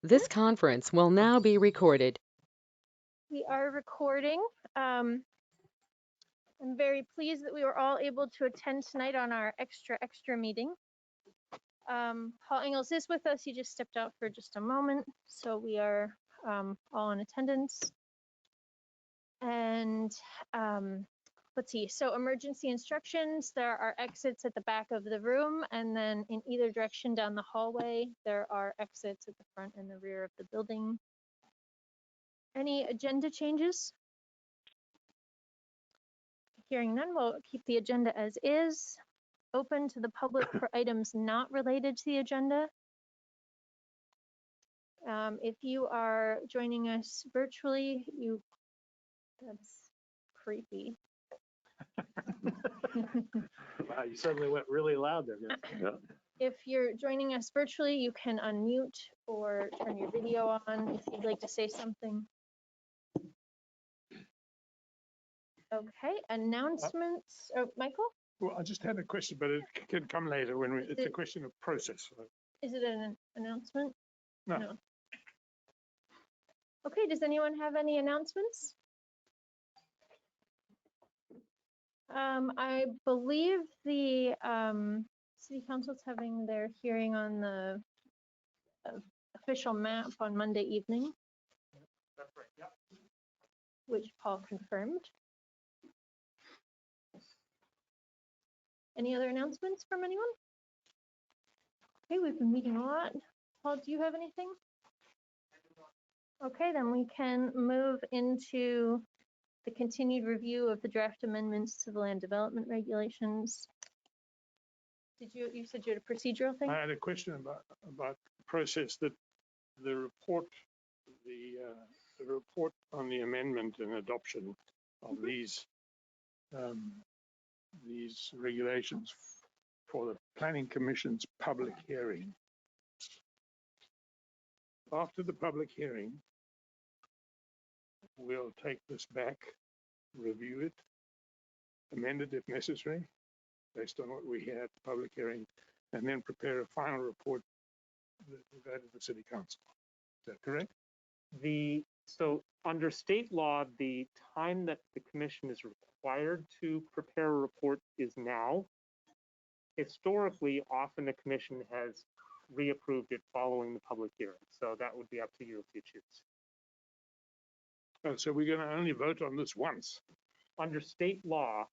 This conference will now be recorded. We are recording. I'm very pleased that we were all able to attend tonight on our extra meeting. Paul Engels is with us. He just stepped out for just a moment. So we are all in attendance. And let's see. So emergency instructions, there are exits at the back of the room. And then in either direction down the hallway, there are exits at the front and the rear of the building. Any agenda changes? Hearing none, we'll keep the agenda as is. Open to the public for items not related to the agenda. If you are joining us virtually, that's creepy. Wow, you suddenly went really loud there. Yeah. If you're joining us virtually, you can unmute or turn your video on if you'd like to say something. Okay, announcements. Oh, Michael? Well, I just had a question, but it can come later when it's a question of process. Is it an announcement? No. Okay, does anyone have any announcements? I believe the City Council's having their hearing on the official map on Monday evening. That's right, yeah. Which Paul confirmed. Any other announcements from anyone? Okay, we've been meeting a lot. Paul, do you have anything? Okay, then we can move into the continued review of the draft amendments to the land development regulations. You said you had a procedural thing? I had a question about the process that the report on the amendment and adoption of these regulations for the Planning Commission's public hearing. After the public hearing, we'll take this back, review it, amend it if necessary, based on what we had at the public hearing, and then prepare a final report that will go to the City Council. Is that correct? So under state law, the time that the commission is required to prepare a report is now. Historically, often the commission has reapproved it following the public hearing. So that would be up to you if you choose. Oh, so we're going to only vote on this once. Under state law,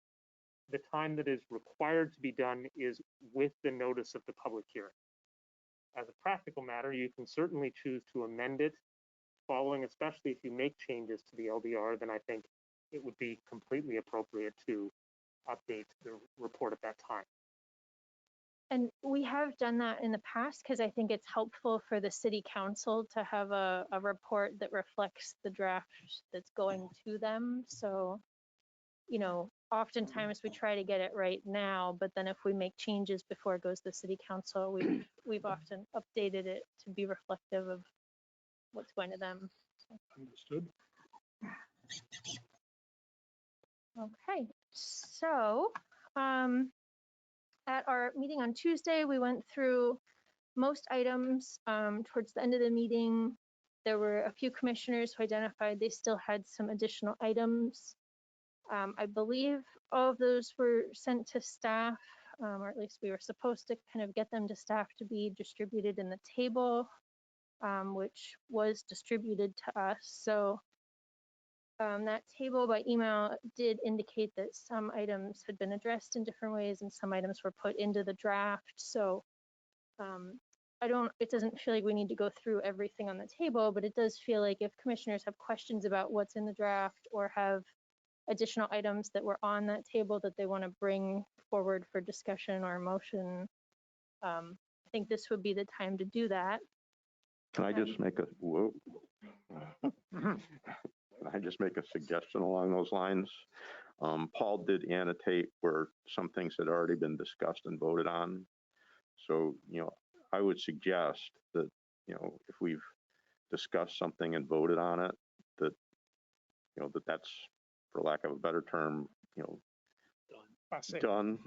the time that is required to be done is with the notice of the public hearing. As a practical matter, you can certainly choose to amend it following, especially if you make changes to the LDR, then I think it would be completely appropriate to update the report at that time. And we have done that in the past because I think it's helpful for the City Council to have a report that reflects the draft that's going to them. So, you know, oftentimes we try to get it right now, but then if we make changes before it goes to the City Council, we've often updated it to be reflective of what's going to them. Understood. Okay, so at our meeting on Tuesday, we went through most items. Towards the end of the meeting, there were a few commissioners who identified they still had some additional items. I believe all of those were sent to staff, or at least we were supposed to kind of get them to staff to be distributed in the table, which was distributed to us. So that table by email did indicate that some items had been addressed in different ways and some items were put into the draft. So it doesn't feel like we need to go through everything on the table, but it does feel like if commissioners have questions about what's in the draft or have additional items that were on that table that they want to bring forward for discussion or motion, I think this would be the time to do that. Can I just make a Can I just make a suggestion along those lines? Paul did annotate where some things had already been discussed and voted on. So, you know, I would suggest that, you know, if we've discussed something and voted on it, that, you know, that's, for lack of a better term, you know, done.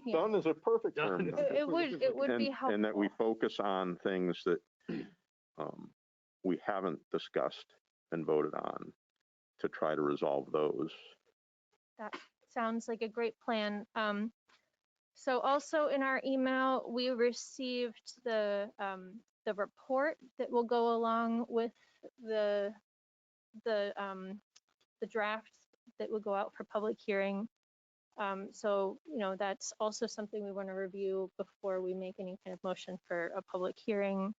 Yeah. Done is a perfect term. It would be helpful. And that we focus on things that we haven't discussed and voted on to try to resolve those. That sounds like a great plan. So also in our email, we received the report that will go along with the draft that will go out for public hearing. So, that's also something we want to review before we make any kind of motion for a public hearing.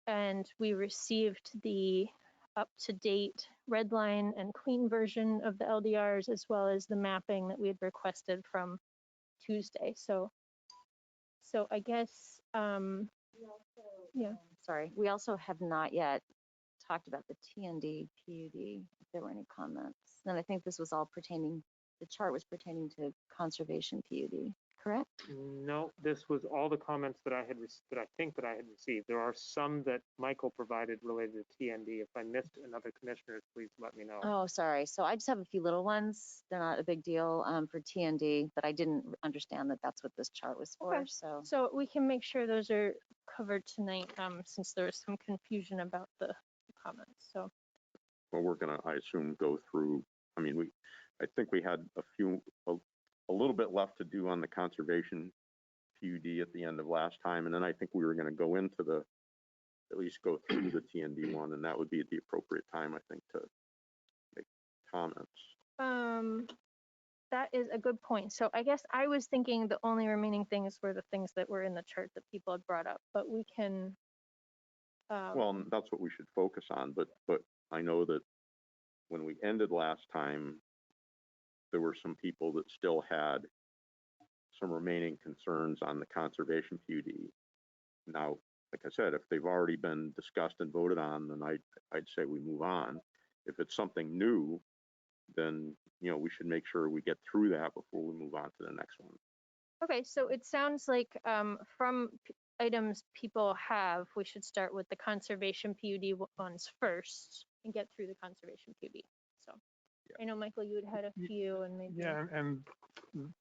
And we received the up-to-date red line and clean version of the LDRs, as well as the mapping that we had requested from Tuesday. So I guess, yeah. Sorry, we also have not yet talked about the TND PUD, if there were any comments. And I think this was all pertaining, the chart was pertaining to conservation PUD, correct? No, this was all the comments that I think that I had received. There are some that Michael provided related to TND. If I missed another commissioner, please let me know. Oh, sorry. So I just have a few little ones. They're not a big deal for TND, but I didn't understand that that's what this chart was for. Okay. So we can make sure those are covered tonight, since there was some confusion about the comments. So. Well, we're gonna, I assume, go through, I mean, I think we had a little bit left to do on the conservation PUD at the end of last time, and then I think we were gonna go into at least go through the TND one, and that would be at the appropriate time, I think, to make comments. That is a good point. So I guess I was thinking the only remaining things were the things that were in the chart that people had brought up, but we can. Well, that's what we should focus on, but I know that when we ended last time, there were some people that still had some remaining concerns on the conservation PUD. Now, like I said, if they've already been discussed and voted on, then I'd say we move on. If it's something new, then, we should make sure we get through that before we move on to the next one. Okay, so it sounds like from items people have, we should start with the conservation PUD ones first and get through the conservation PUD. So yeah. I know, Michael, you had a few and maybe. Yeah, and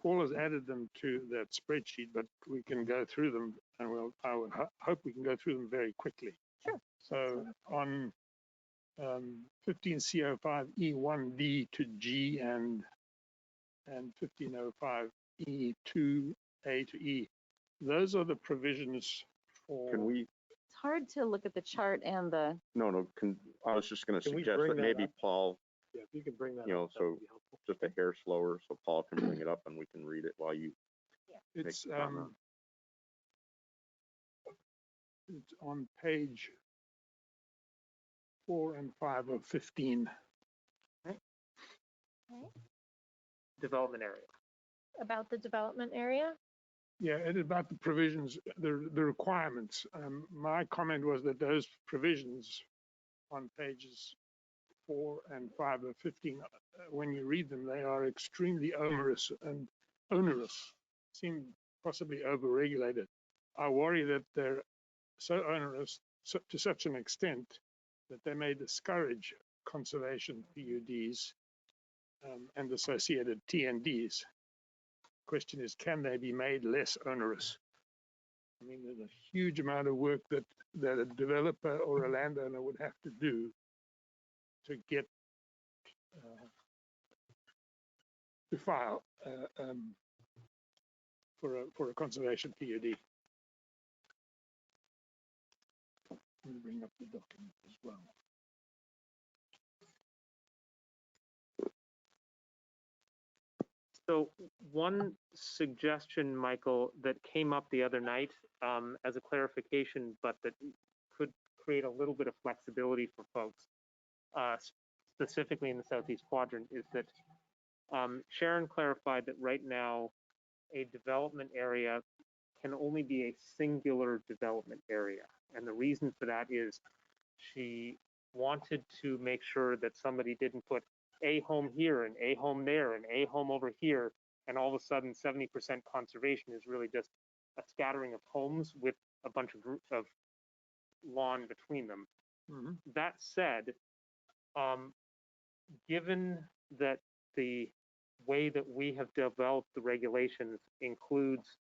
Paul has added them to that spreadsheet, but we can go through them, and I would hope we can go through them very quickly. Sure. So on 15C05E1D to G and 1505E2A to E, those are the provisions for. Can we? It's hard to look at the chart and the. No. I was just going to suggest that maybe Paul. Yeah, if you can bring that up, so just a hair slower, so Paul can bring it up and we can read it while you. Yeah. It's on page 4 and 5 of 15. Okay. Development area. About the development area? Yeah, and about the provisions, the requirements. My comment was that those provisions on pages 4 and 5 of 15, when you read them, they are extremely onerous, seem possibly overregulated. I worry that they're so onerous to such an extent that they may discourage conservation PUDs and associated TNDs. Question is, can they be made less onerous? I mean, there's a huge amount of work that a developer or a landowner would have to do to get to file for a conservation PUD. Let me bring up the document as well. So one suggestion, Michael, that came up the other night as a clarification, but that could create a little bit of flexibility for folks, specifically in the Southeast Quadrant, is that Sharon clarified that right now a development area can only be a singular development area. And the reason for that is she wanted to make sure that somebody didn't put a home here and a home there and a home over here, and all of a sudden 70% conservation is really just a scattering of homes with a bunch of lawn between them. Mm-hmm. That said, given that the way that we have developed the regulations includes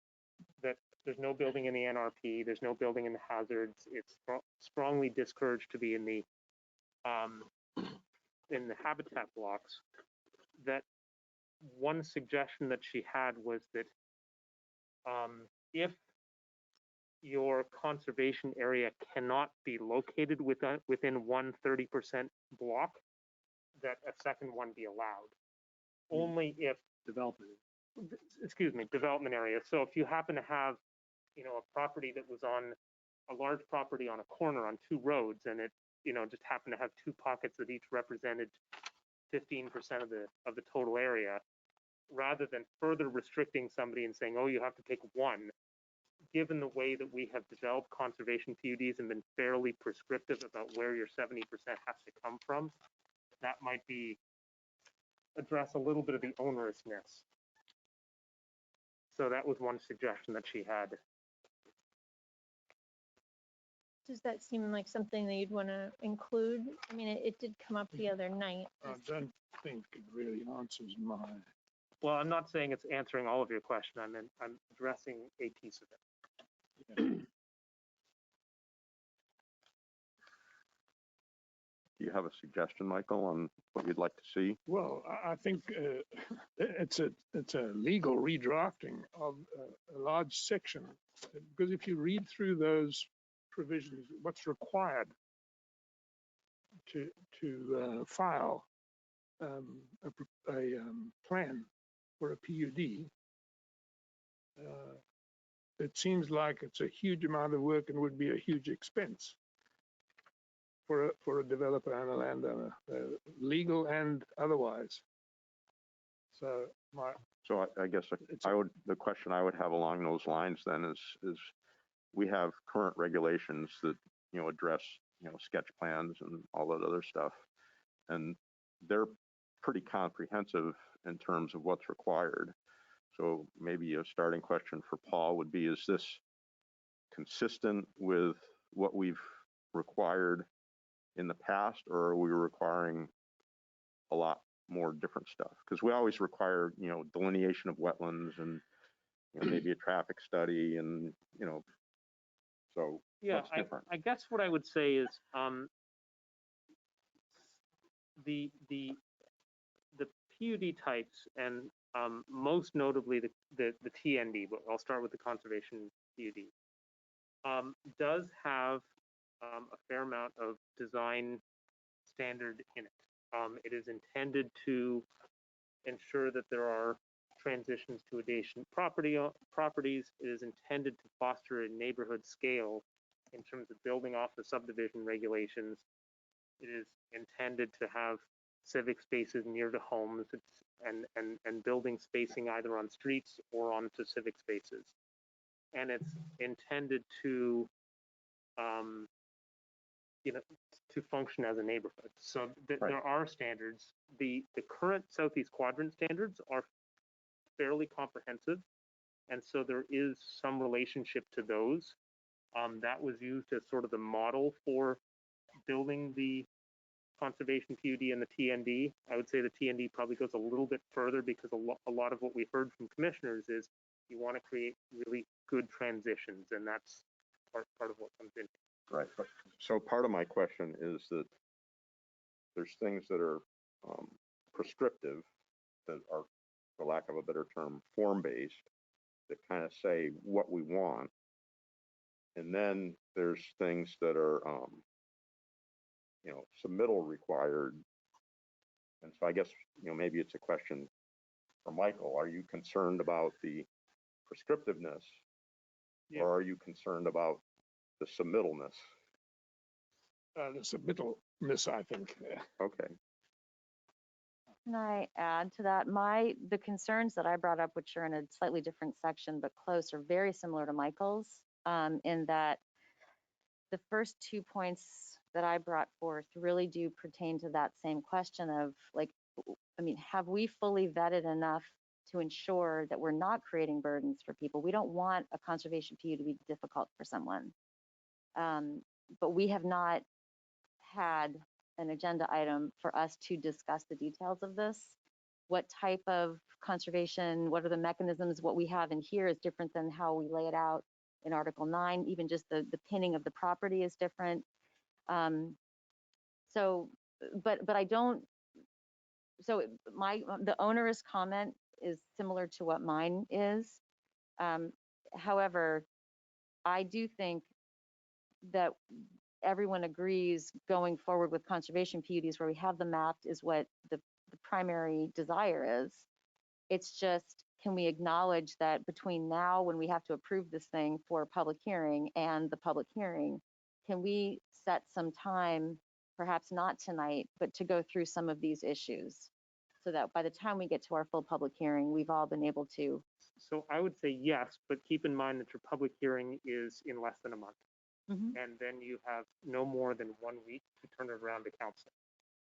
that there's no building in the NRP, there's no building in the hazards. It's strongly discouraged to be in the habitat blocks. That one suggestion that she had was that if your conservation area cannot be located within one 30% block, that a second one be allowed. Only if Development. development area. So if you happen to have, a property that was on a large property on a corner on two roads, and it, just happened to have two pockets that each represented 15% of the total area, rather than further restricting somebody and saying, oh, you have to pick one, given the way that we have developed conservation PUDs and been fairly prescriptive about where your 70% has to come from, that might be address a little bit of the onerousness. So that was one suggestion that she had. Does that seem like something that you'd want to include? I mean, it did come up the other night. I don't think it really answers my, Well, I'm not saying it's answering all of your question. I'm addressing a piece of it. Do you have a suggestion, Michael, on what you'd like to see? well, I think it's a legal redrafting of a large section. Because if you read through those provisions, what's required to file a plan for a PUD, it seems like it's a huge amount of work and would be a huge expense for a developer and a landowner, legal and otherwise. So So I guess the question I would have along those lines then is we have current regulations that, address, sketch plans and all that other stuff. And they're pretty comprehensive in terms of what's required. So maybe a starting question for Paul would be, is this consistent with what we've required in the past, or are we requiring a lot more different stuff? Because we always require, delineation of wetlands and, maybe a traffic study and, so Yeah, what's different? I guess what I would say is the PUD types, and most notably the TND, but I'll start with the conservation PUD, does have a fair amount of design standard in it. It is intended to ensure that there are transitions to adjacent properties. It is intended to foster a neighborhood scale in terms of building off the subdivision regulations. It is intended to have civic spaces near to homes and building spacing either on streets or onto civic spaces. And it's intended to to function as a neighborhood. So Right. There are standards. The current Southeast Quadrant standards are fairly comprehensive, and so there is some relationship to those. That was used as sort of the model for building the conservation PUD and the TND. I would say the TND probably goes a little bit further, because a lot of what we heard from commissioners is you want to create really good transitions, and that's part of what comes in. Right. So part of my question is that there's things that are prescriptive, that are, for lack of a better term, form-based, that kind of say what we want. And then there's things that are, submittal required. And so I guess, maybe it's a question for Michael. Are you concerned about the prescriptiveness, Yeah. or are you concerned about the submittalness? the submittalness, I think. Okay. Can I add to that? The concerns that I brought up, which are in a slightly different section but close, are very similar to Michael's, in that the first 2 points that I brought forth really do pertain to that same question of, like, have we fully vetted enough to ensure that we're not creating burdens for people? We don't want a conservation PUD to be difficult for someone. But we have not had an agenda item for us to discuss the details of this. What type of conservation, what are the mechanisms? What we have in here is different than how we lay it out in Article 9, even just the pinning of the property is different. So, but I don't, so the onerous comment is similar to what mine is. However, I do think that everyone agrees going forward with conservation PUDs where we have them mapped is what the primary desire is. It's just, can we acknowledge that between now when we have to approve this thing for public hearing and the public hearing, can we set some time, perhaps not tonight, but to go through some of these issues so that by the time we get to our full public hearing, we've all been able to. So I would say yes, but keep in mind that your public hearing is in less than a month. And then you have no more than 1 week to turn it around to council.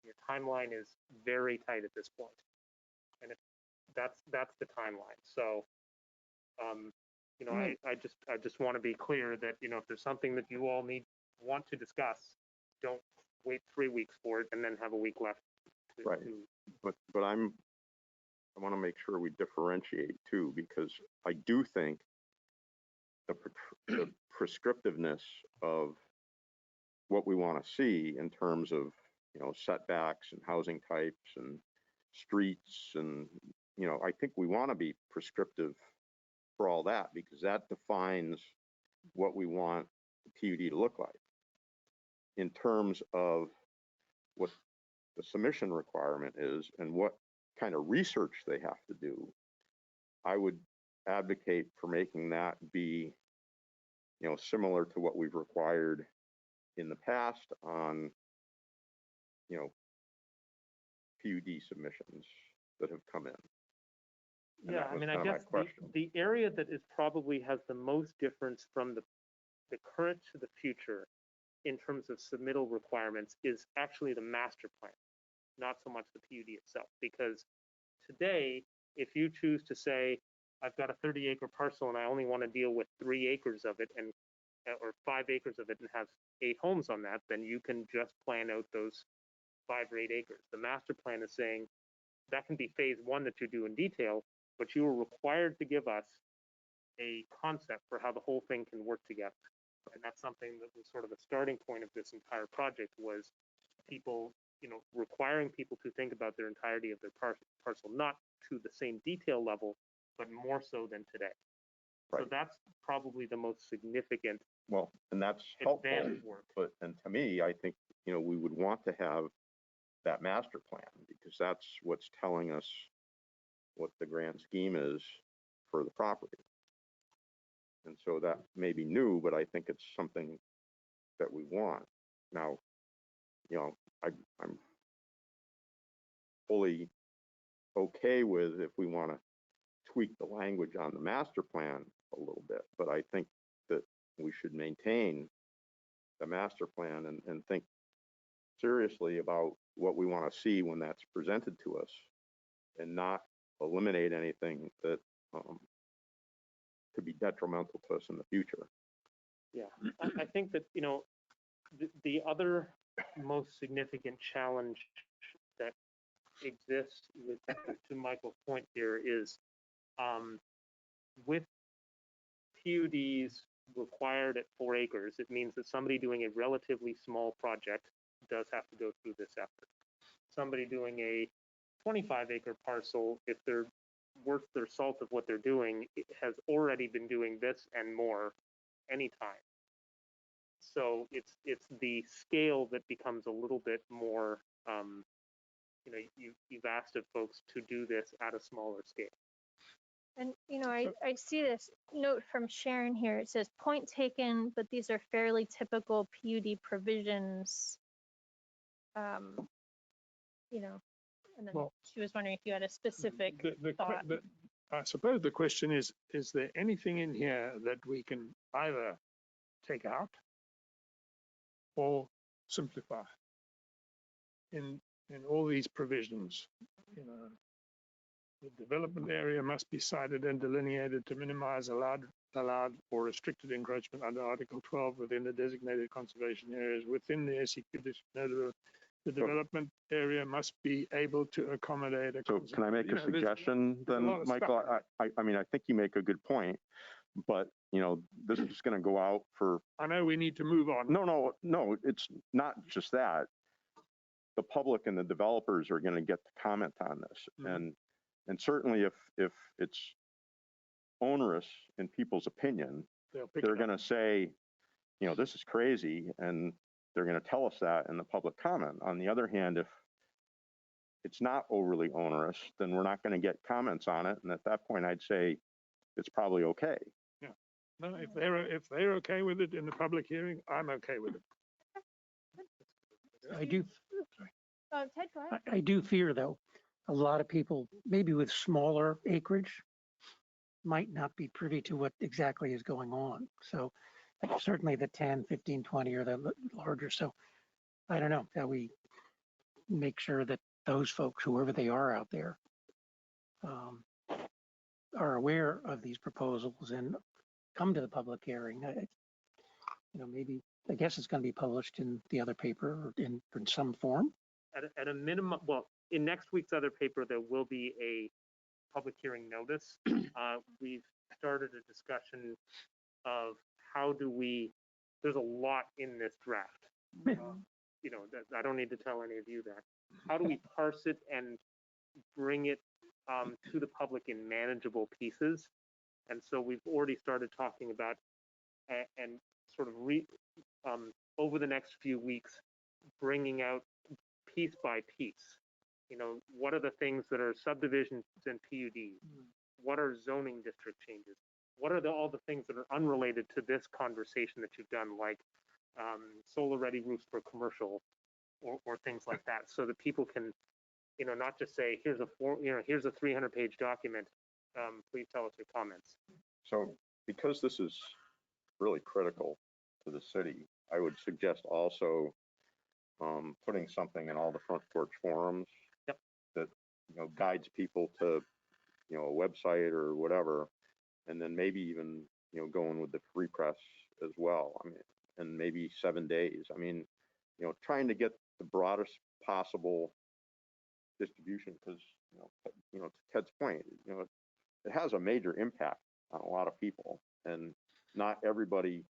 Your timeline is very tight at this point. And if that's the timeline. So, you know, I just want to be clear that, you know, if there's something that you all want to discuss, don't wait 3 weeks for it and then have a week left. Right. But I want to make sure we differentiate too, because I do think the prescriptiveness of what we want to see in terms of, you know, setbacks and housing types and streets and, you know, I think we want to be prescriptive for all that because that defines what we want the PUD to look like. In terms of what the submission requirement is and what kind of research they have to do, I would advocate for making that be, you know, similar to what we've required in the past on, you know, PUD submissions that have come in. And yeah, that I was mean, I kind of my guess question. the area that is probably has the most difference from the current to the future in terms of submittal requirements is actually the master plan, not so much the PUD itself. Because today, if you choose to say, I've got a 30-acre parcel and I only want to deal with 3 acres of it and or 5 acres of it and have 8 homes on that, then you can just plan out those 5 or 8 acres. The master plan is saying that can be phase 1 that you do in detail, but you are required to give us a concept for how the whole thing can work together. And that's something that was sort of the starting point of this entire project was people, you know, requiring people to think about their entirety of their parcel, not to the same detail level, but more so than today. Right. So that's probably the most significant Well, and that's helpful, advanced work. but, and to me, I think, you know, we would want to have that master plan because that's what's telling us what the grand scheme is for the property. And so that may be new, but I think it's something that we want. Now, you know, I'm fully okay with if we want to tweak the language on the master plan a little bit, but I think that we should maintain the master plan and think seriously about what we want to see when that's presented to us and not eliminate anything that could be detrimental to us in the future. Yeah, I think that, you know, the other most significant challenge that exists with, to Michael's point here is with PUDs required at 4 acres, it means that somebody doing a relatively small project does have to go through this effort. Somebody doing a 25-acre parcel, if they're worth their salt of what they're doing, it has already been doing this and more anytime. So it's the scale that becomes a little bit more, you know, you've asked of folks to do this at a smaller scale. And, you know, I see this note from Sharon here. It says, point taken, but these are fairly typical PUD provisions. You know, and then Well, she was wondering if you had a specific thought. I suppose the question is there anything in here that we can either take out or simplify in all these provisions? You know, the development area must be cited and delineated to minimize allowed or restricted encroachment under Article 12 within the designated conservation areas within the SEQ. The development area must be able to accommodate. So can I make a suggestion then, Michael? I mean, I think you make a good point, but, you know, this is going to go out for, I know we need to move on. no, it's not just that. The public and the developers are going to get to comment on this. Mhm. And certainly if it's onerous in people's opinion, They'll pick they're it up. going to say, you know, this is crazy, and they're going to tell us that in the public comment. On the other hand, if it's not overly onerous, then we're not going to get comments on it. And at that point, I'd say it's probably okay. No, if they're okay with it in the public hearing, I'm okay with it. I do, Ted, go ahead. I do fear though, a lot of people, maybe with smaller acreage, might not be privy to what exactly is going on. So certainly the 10, 15, 20 or the larger. So I don't know how we make sure that those folks, whoever they are out there, are aware of these proposals and come to the public hearing. You know, maybe, I guess it's going to be published in the other paper or in some form. At a minimum, well, in next week's other paper, there will be a public hearing notice. We've started a discussion of how do we, there's a lot in this draft. You know, that I don't need to tell any of you that. How do we parse it and bring it to the public in manageable pieces? And so we've already started talking about and sort of over the next few weeks, bringing out piece by piece. You know, what are the things that are subdivisions and PUDs? What are zoning district changes? What are all the things that are unrelated to this conversation that you've done, like solar ready roofs for commercial or things like that, so that people can, you know, not just say, here's a 300-page document. Please tell us your comments. So because this is really critical to the city, I would suggest also putting something in all the front porch forums. Yep. That, you know, guides people to, you know, a website or whatever, and then maybe even, you know, going with the free press as well. I mean, and maybe 7 days. I mean, you know, trying to get the broadest possible distribution, because, you know, to Ted's point, you know, it has a major impact on a lot of people, and not everybody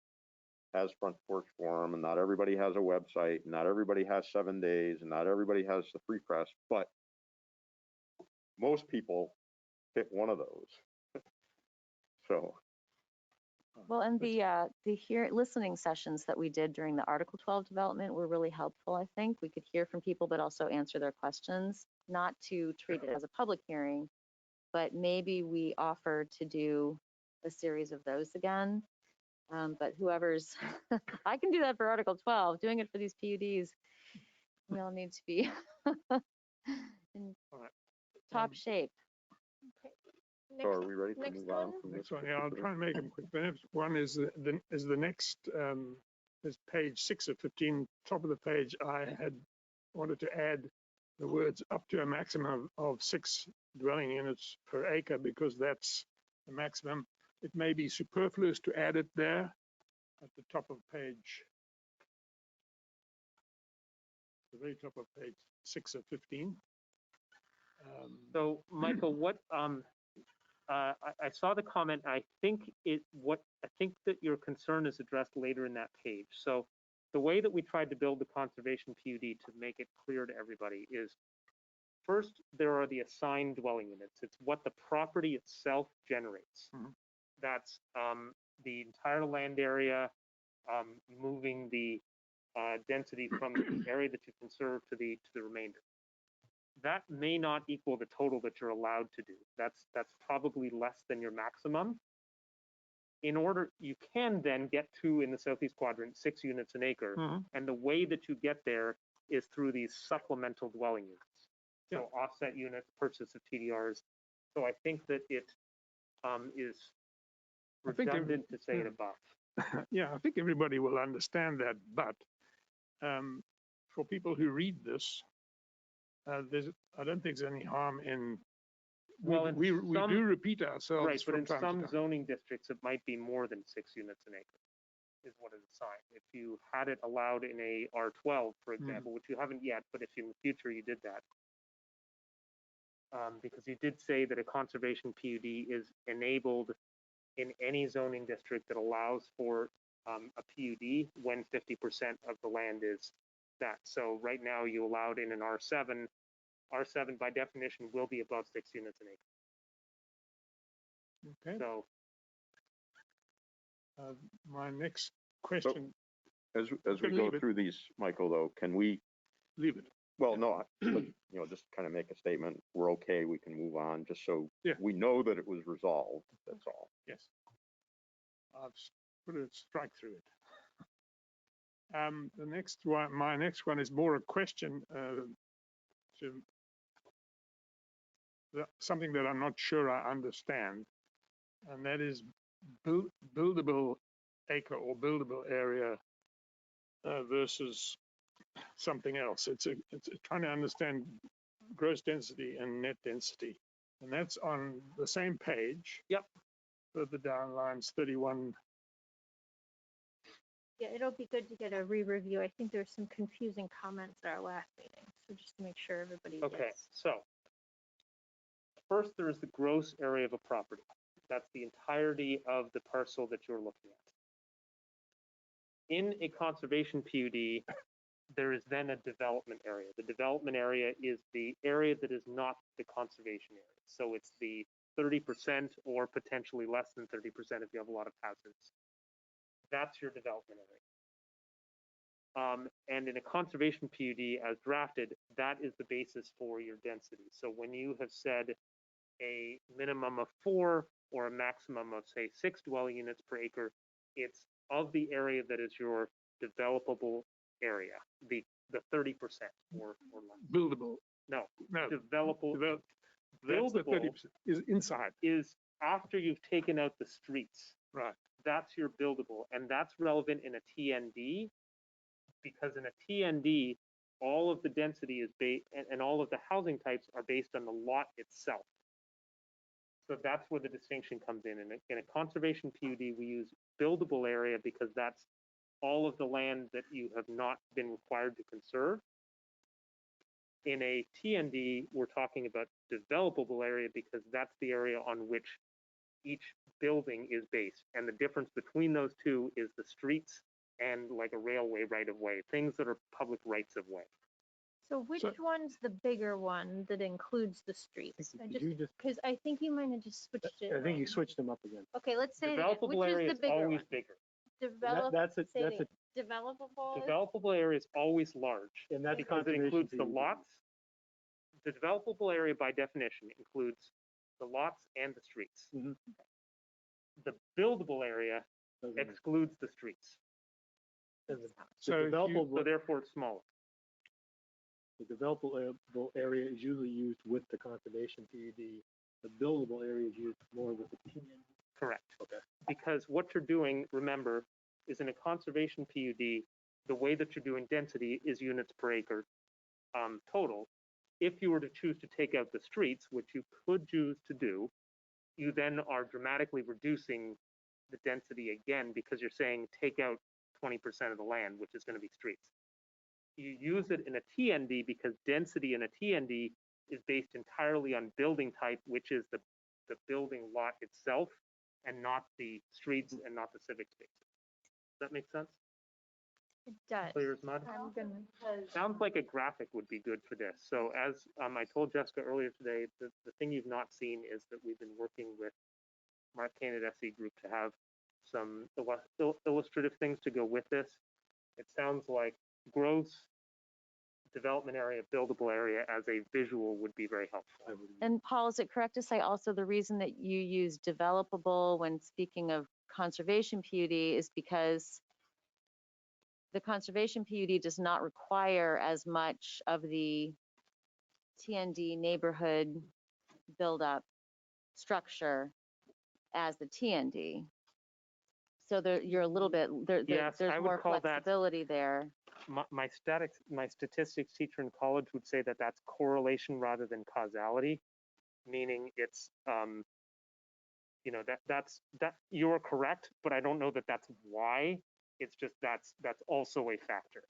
has front porch forum, and not everybody has a website, and not everybody has 7 days, and not everybody has the free press, but most people hit one of those. So. Well, and the listening sessions that we did during the Article 12 development were really helpful, I think. We could hear from people, but also answer their questions, not to treat it as a public hearing, but maybe we offer to do a series of those again. But whoever's, I can do that for Article 12, doing it for these PUDs, we all need to be in top shape. So are we ready to next move on one? from Next this? one, yeah, I'll try and make them quick. The next one is the next, is page 6 of 15, top of the page. I had wanted to add the words up to a maximum of 6 dwelling units per acre, because that's the maximum. It may be superfluous to add it there at the top of page, the very top of page 6 of 15. So, Michael, what I saw the comment. I think that your concern is addressed later in that page. So the way that we tried to build the conservation PUD to make it clear to everybody is, first, there are the assigned dwelling units. It's what the property itself generates. Mhm. That's the entire land area, moving the density from the area that you conserve to the remainder. That may not equal the total that you're allowed to do. That's probably less than your maximum. In order, you can then get to, in the southeast quadrant, 6 units an acre. And the way that you get there is through these supplemental dwelling units. So offset units, purchase of TDRs. So I think that it is I think they- redundant to say it above. Yeah, I think everybody will understand that, but for people who read this, I don't think there's any harm in, Well, in we some- do repeat ourselves Right, but from in time to some time. zoning districts, it might be more than 6 units an acre, is what is assigned. If you had it allowed in a R12, for example, which you haven't yet, but if in the future you did that, because you did say that a conservation PUD is enabled in any zoning district that allows for a PUD when 50% of the land is that. So right now you allowed in an R7. R7 by definition will be above 6 units an acre. Okay. So My next question, As we can go leave it. through these, Michael, though, can we, leave it. well, no, just kind of make a statement, we're okay, we can move on, just so Yeah. we know that it was resolved, that's all. Yes. I've put a strike through it. The next one, my next one is more a question to something that I'm not sure I understand, and that is buildable acre or buildable area versus something else. It's trying to understand gross density and net density, and that's on the same page. Yep. Further down, lines 31. Yeah, it'll be good to get a re-review. I think there's some confusing comments at our last meeting, so just to make sure everybody okay, gets. so first there is the gross area of a property. That's the entirety of the parcel that you're looking at. In a conservation PUD, there is then a development area. The development area is the area that is not the conservation area. So it's the 30% or potentially less than 30% if you have a lot of hazards. That's your development area. And in a conservation PUD as drafted, that is the basis for your density. So when you have said a minimum of 4 or a maximum of say 6 dwelling units per acre, it's of the area that is your developable area, the 30% or less. Buildable. No, No. developable. That's the Buildable 30% is inside. is after you've taken out the streets. Right. That's your buildable, and that's relevant in a TND because in a TND, all of the density is based, and all of the housing types are based on the lot itself. So that's where the distinction comes in. In a conservation PUD, we use buildable area because that's all of the land that you have not been required to conserve. In a TND, we're talking about developable area because that's the area on which each building is based. And the difference between those two is the streets and like a railway right of way, things that are public rights of way. So which So- one's the bigger one that includes the streets? Because I think you might have just switched it. I think you around. switched them up again. Okay, let's say it again. Developable Which area is is the bigger always one? bigger. Develop. That's a, say it that's a, again. Developable. Developable area is always large and that's because it conservation includes the PUD. lots. The developable area by definition includes the lots and the streets. Mhm. The buildable area Doesn't- excludes the streets, and the So if you- so developable, therefore it's smaller. the developable area is usually used with the conservation PUD. The buildable area is used more with the TND. Correct. Okay. Because what you're doing, remember, is in a conservation PUD, the way that you're doing density is units per acre total. If you were to choose to take out the streets, which you could choose to do, you then are dramatically reducing the density again because you're saying take out 20% of the land, which is going to be streets. You use it in a TND because density in a TND is based entirely on building type, which is the building lot itself and not the streets and not the civic spaces. Does that make sense? It does. Clear as mud? I'm gonna. Sounds like a graphic would be good for this. So as I told Jessica earlier today, the thing you've not seen is that we've been working with Mark Kane at SE Group to have some illustrative things to go with this. It sounds like gross development area, buildable area as a visual would be very helpful. I would- And Paul, is it correct to say also the reason that you use developable when speaking of conservation PUD is because the conservation PUD does not require as much of the TND neighborhood buildup structure as the TND. So there, you're a little bit, Yes, I there's would more call that- flexibility there. My statistics teacher in college would say that that's correlation rather than causality, meaning it's that's you're correct, but I don't know that that's why. It's just that's also a factor.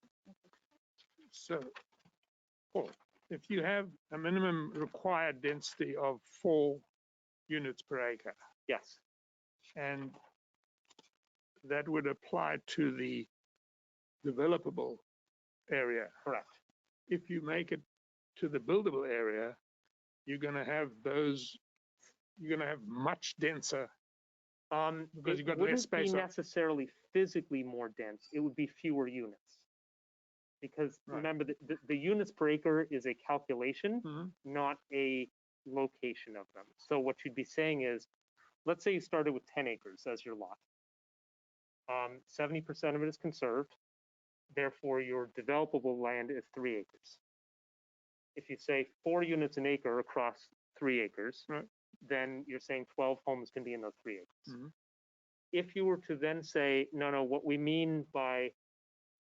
So, Paul, if you have a minimum required density of 4 units per acre, Yes. And that would apply to the developable area. Correct. If you make it to the buildable area, you're going to have much denser, because you've got less Wouldn't space. be necessarily physically more dense. It would be fewer units. Because Right. remember, the units per acre is a calculation, Mhm. not a location of them. So what you'd be saying is, let's say you started with 10 acres as your lot. 70% of it is conserved. Therefore, your developable land is 3 acres. If you say 4 units an acre across 3 acres, Right. then you're saying 12 homes can be in those 3 acres. Mhm. If you were to then say, no, what we mean by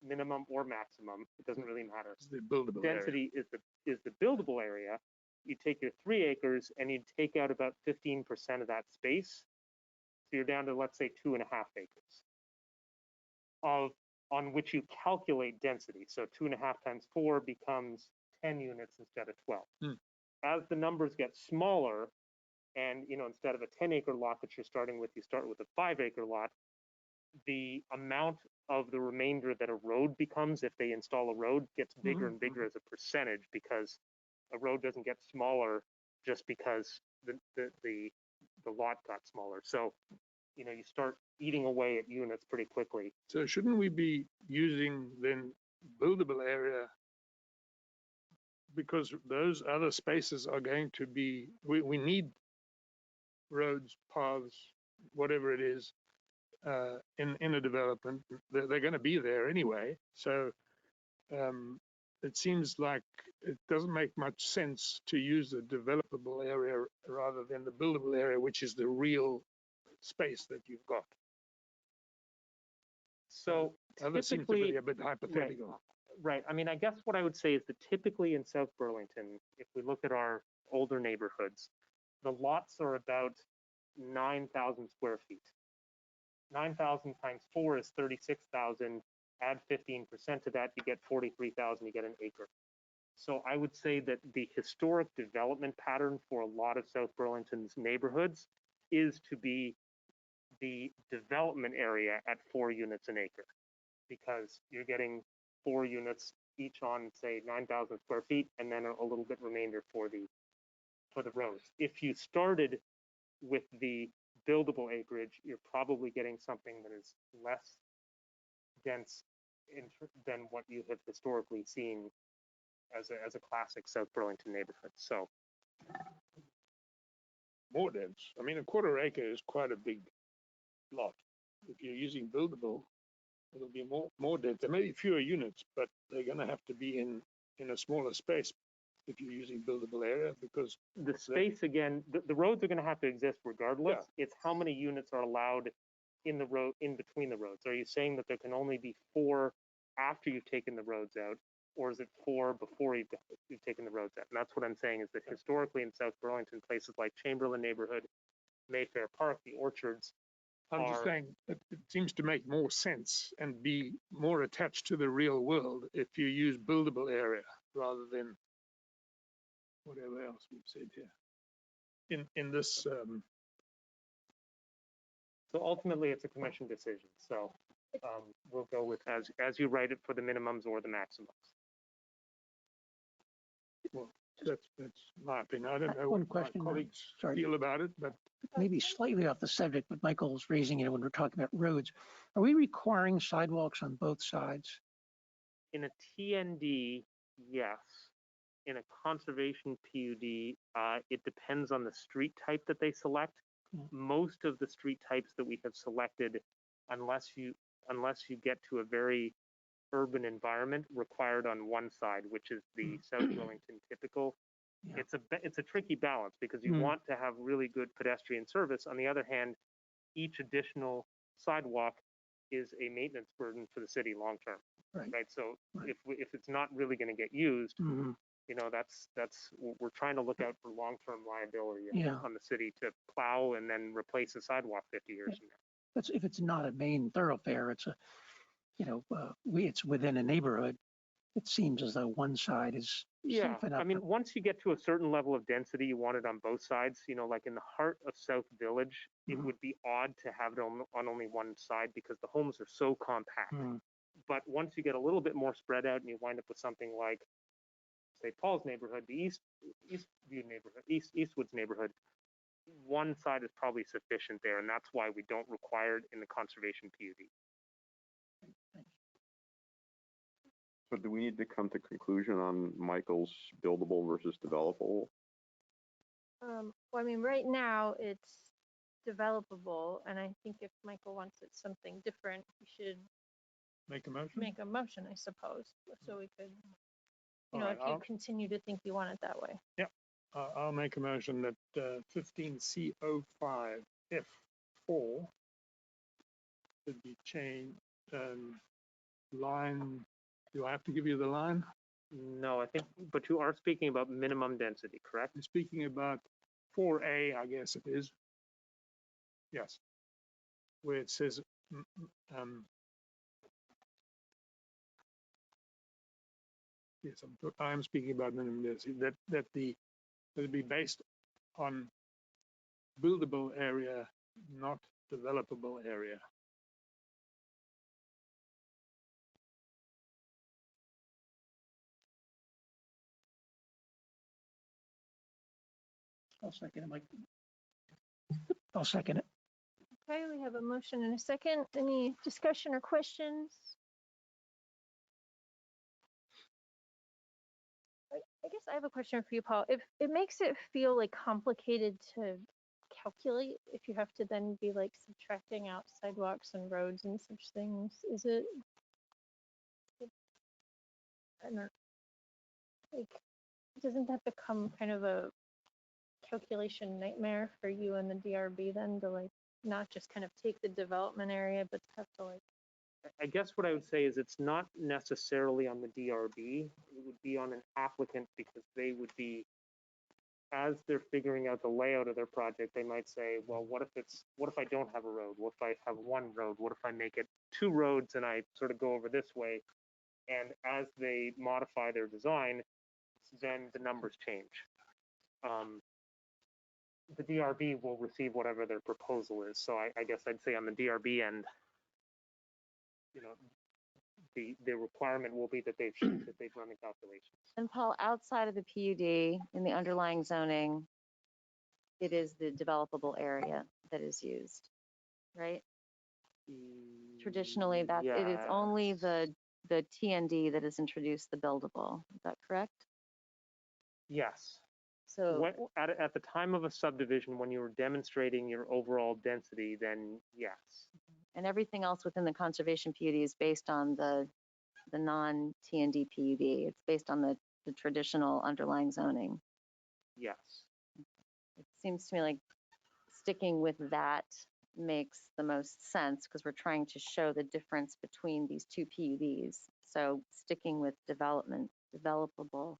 minimum or maximum, it doesn't really matter. It's the buildable area. Density is the buildable area. You take your 3 acres and you take out about 15% of that space. So you're down to, let's say, 2.5 acres on which you calculate density. So 2.5 times 4 becomes 10 units instead of 12. As the numbers get smaller, and instead of a 10-acre lot that you're starting with, you start with a 5-acre lot, the amount of the remainder that a road becomes, if they install a road, gets bigger and bigger as a percentage, because a road doesn't get smaller just because the lot got smaller. So, you start eating away at units pretty quickly. So shouldn't we be using then buildable area? Because those other spaces are going to be, we need roads, paths, whatever it is, in a development. They're going to be there anyway. So it seems like it doesn't make much sense to use the developable area rather than the buildable area, which is the real space that you've got. So Other seems to be typically, a bit hypothetical. right. I mean, I guess what I would say is that typically in South Burlington, if we look at our older neighborhoods, the lots are about 9,000 square feet. 9,000 times 4 is 36,000. Add 15% to that, you get 43,000, you get an acre. So I would say that the historic development pattern for a lot of South Burlington's neighborhoods is to be the development area at 4 units an acre, because you're getting 4 units each on, say, 9,000 square feet, and then a little bit remainder for the roads. If you started with the buildable acreage, you're probably getting something that is less dense than what you have historically seen as a classic South Burlington neighborhood. So More dense. I mean, a quarter acre is quite a big lot. If you're using buildable, it'll be more dense. There may be fewer units, but they're going to have to be in a smaller space if you're using buildable area, because the space, again, the roads are going to have to exist regardless. It's how many units are allowed in the road, in between the roads. Are you saying that there can only be 4 after you've taken the roads out, or is it 4 before you've taken the roads out? And that's what I'm saying, is that historically in South Burlington, places like Chamberlain neighborhood, Mayfair Park, the Orchards, I'm just saying that it seems to make more sense and be more attached to the real world if you use buildable area rather than whatever else we've said here. In this, so ultimately it's a commission decision. So we'll go with as you write it for the minimums or the maximums. well, that's my opinion. I don't know One what question, my colleagues sorry. feel about it, but Maybe slightly off the subject, but Michael's raising it when we're talking about roads. Are we requiring sidewalks on both sides? In a TND, yes. In a conservation PUD, it depends on the street type that they select. Most of the street types that we have selected, unless you get to a very urban environment, required on one side, which is the South Burlington typical. Yeah. It's a tricky balance, because you want to have really good pedestrian service. On the other hand, each additional sidewalk is a maintenance burden for the city long term. Right. So if it's not really going to get used, that's we're trying to look out for long term liability on the city to plow and then replace a sidewalk 50 years from now. That's if it's not a main thoroughfare. It's a, it's within a neighborhood. it seems as though one side is Yeah, safe enough. I mean, once you get to a certain level of density, you want it on both sides. You know, like in the heart of South Village, it Mhm. would be odd to have it on only one side because the homes are so compact. Mm, But once you get a little bit more spread out and you wind up with something like, say, Paul's neighborhood, the Eastview neighborhood, Eastwood's neighborhood, one side is probably sufficient there, and that's why we don't require it in the conservation PUD. So do we need to come to conclusion on Michael's buildable versus developable? Well, I mean, right now it's developable, and I think if Michael wants it something different, we should Make a motion? make a motion, I suppose, so we could, you All know, right, if you continue to think you want it that way. I'll make a motion that 15C05 F4 should be changed. Line, do I have to give you the line? No, I think, but you are speaking about minimum density, correct? I'm speaking about 4A, I guess it is. Yes. Where it says, yes, I'm speaking about minimum density, that it'll be based on buildable area, not developable area. I'll second it, Mike. I'll second it. Okay, we have a motion and a second. Any discussion or questions? I guess I have a question for you, Paul. If it makes it feel like complicated to calculate, if you have to then be like subtracting out sidewalks and roads and such things, is it? I don't, like, doesn't that become kind of a calculation nightmare for you and the DRB then to like not just kind of take the development area, but have to like, I guess what I would say is it's not necessarily on the DRB. It would be on an applicant because they would be, as they're figuring out the layout of their project, they might say, well, what if I don't have a road? What if I have one road? What if I make it two roads and I sort of go over this way? And as they modify their design, then the numbers change. The DRB will receive whatever their proposal is. So I guess I'd say on the DRB end, you know, the requirement will be that they've run the calculations. And Paul, outside of the PUD, in the underlying zoning, it is the developable area that is used, right? Traditionally, that it is only the TND that has introduced the buildable. Is that correct? Yes. So At the time of a subdivision, when you were demonstrating your overall density, then yes. and everything else within the conservation PUD is based on the non-TND PUD. It's based on the traditional underlying zoning. Yes. It seems to me like sticking with that makes the most sense because we're trying to show the difference between these two PUDs. So sticking with developable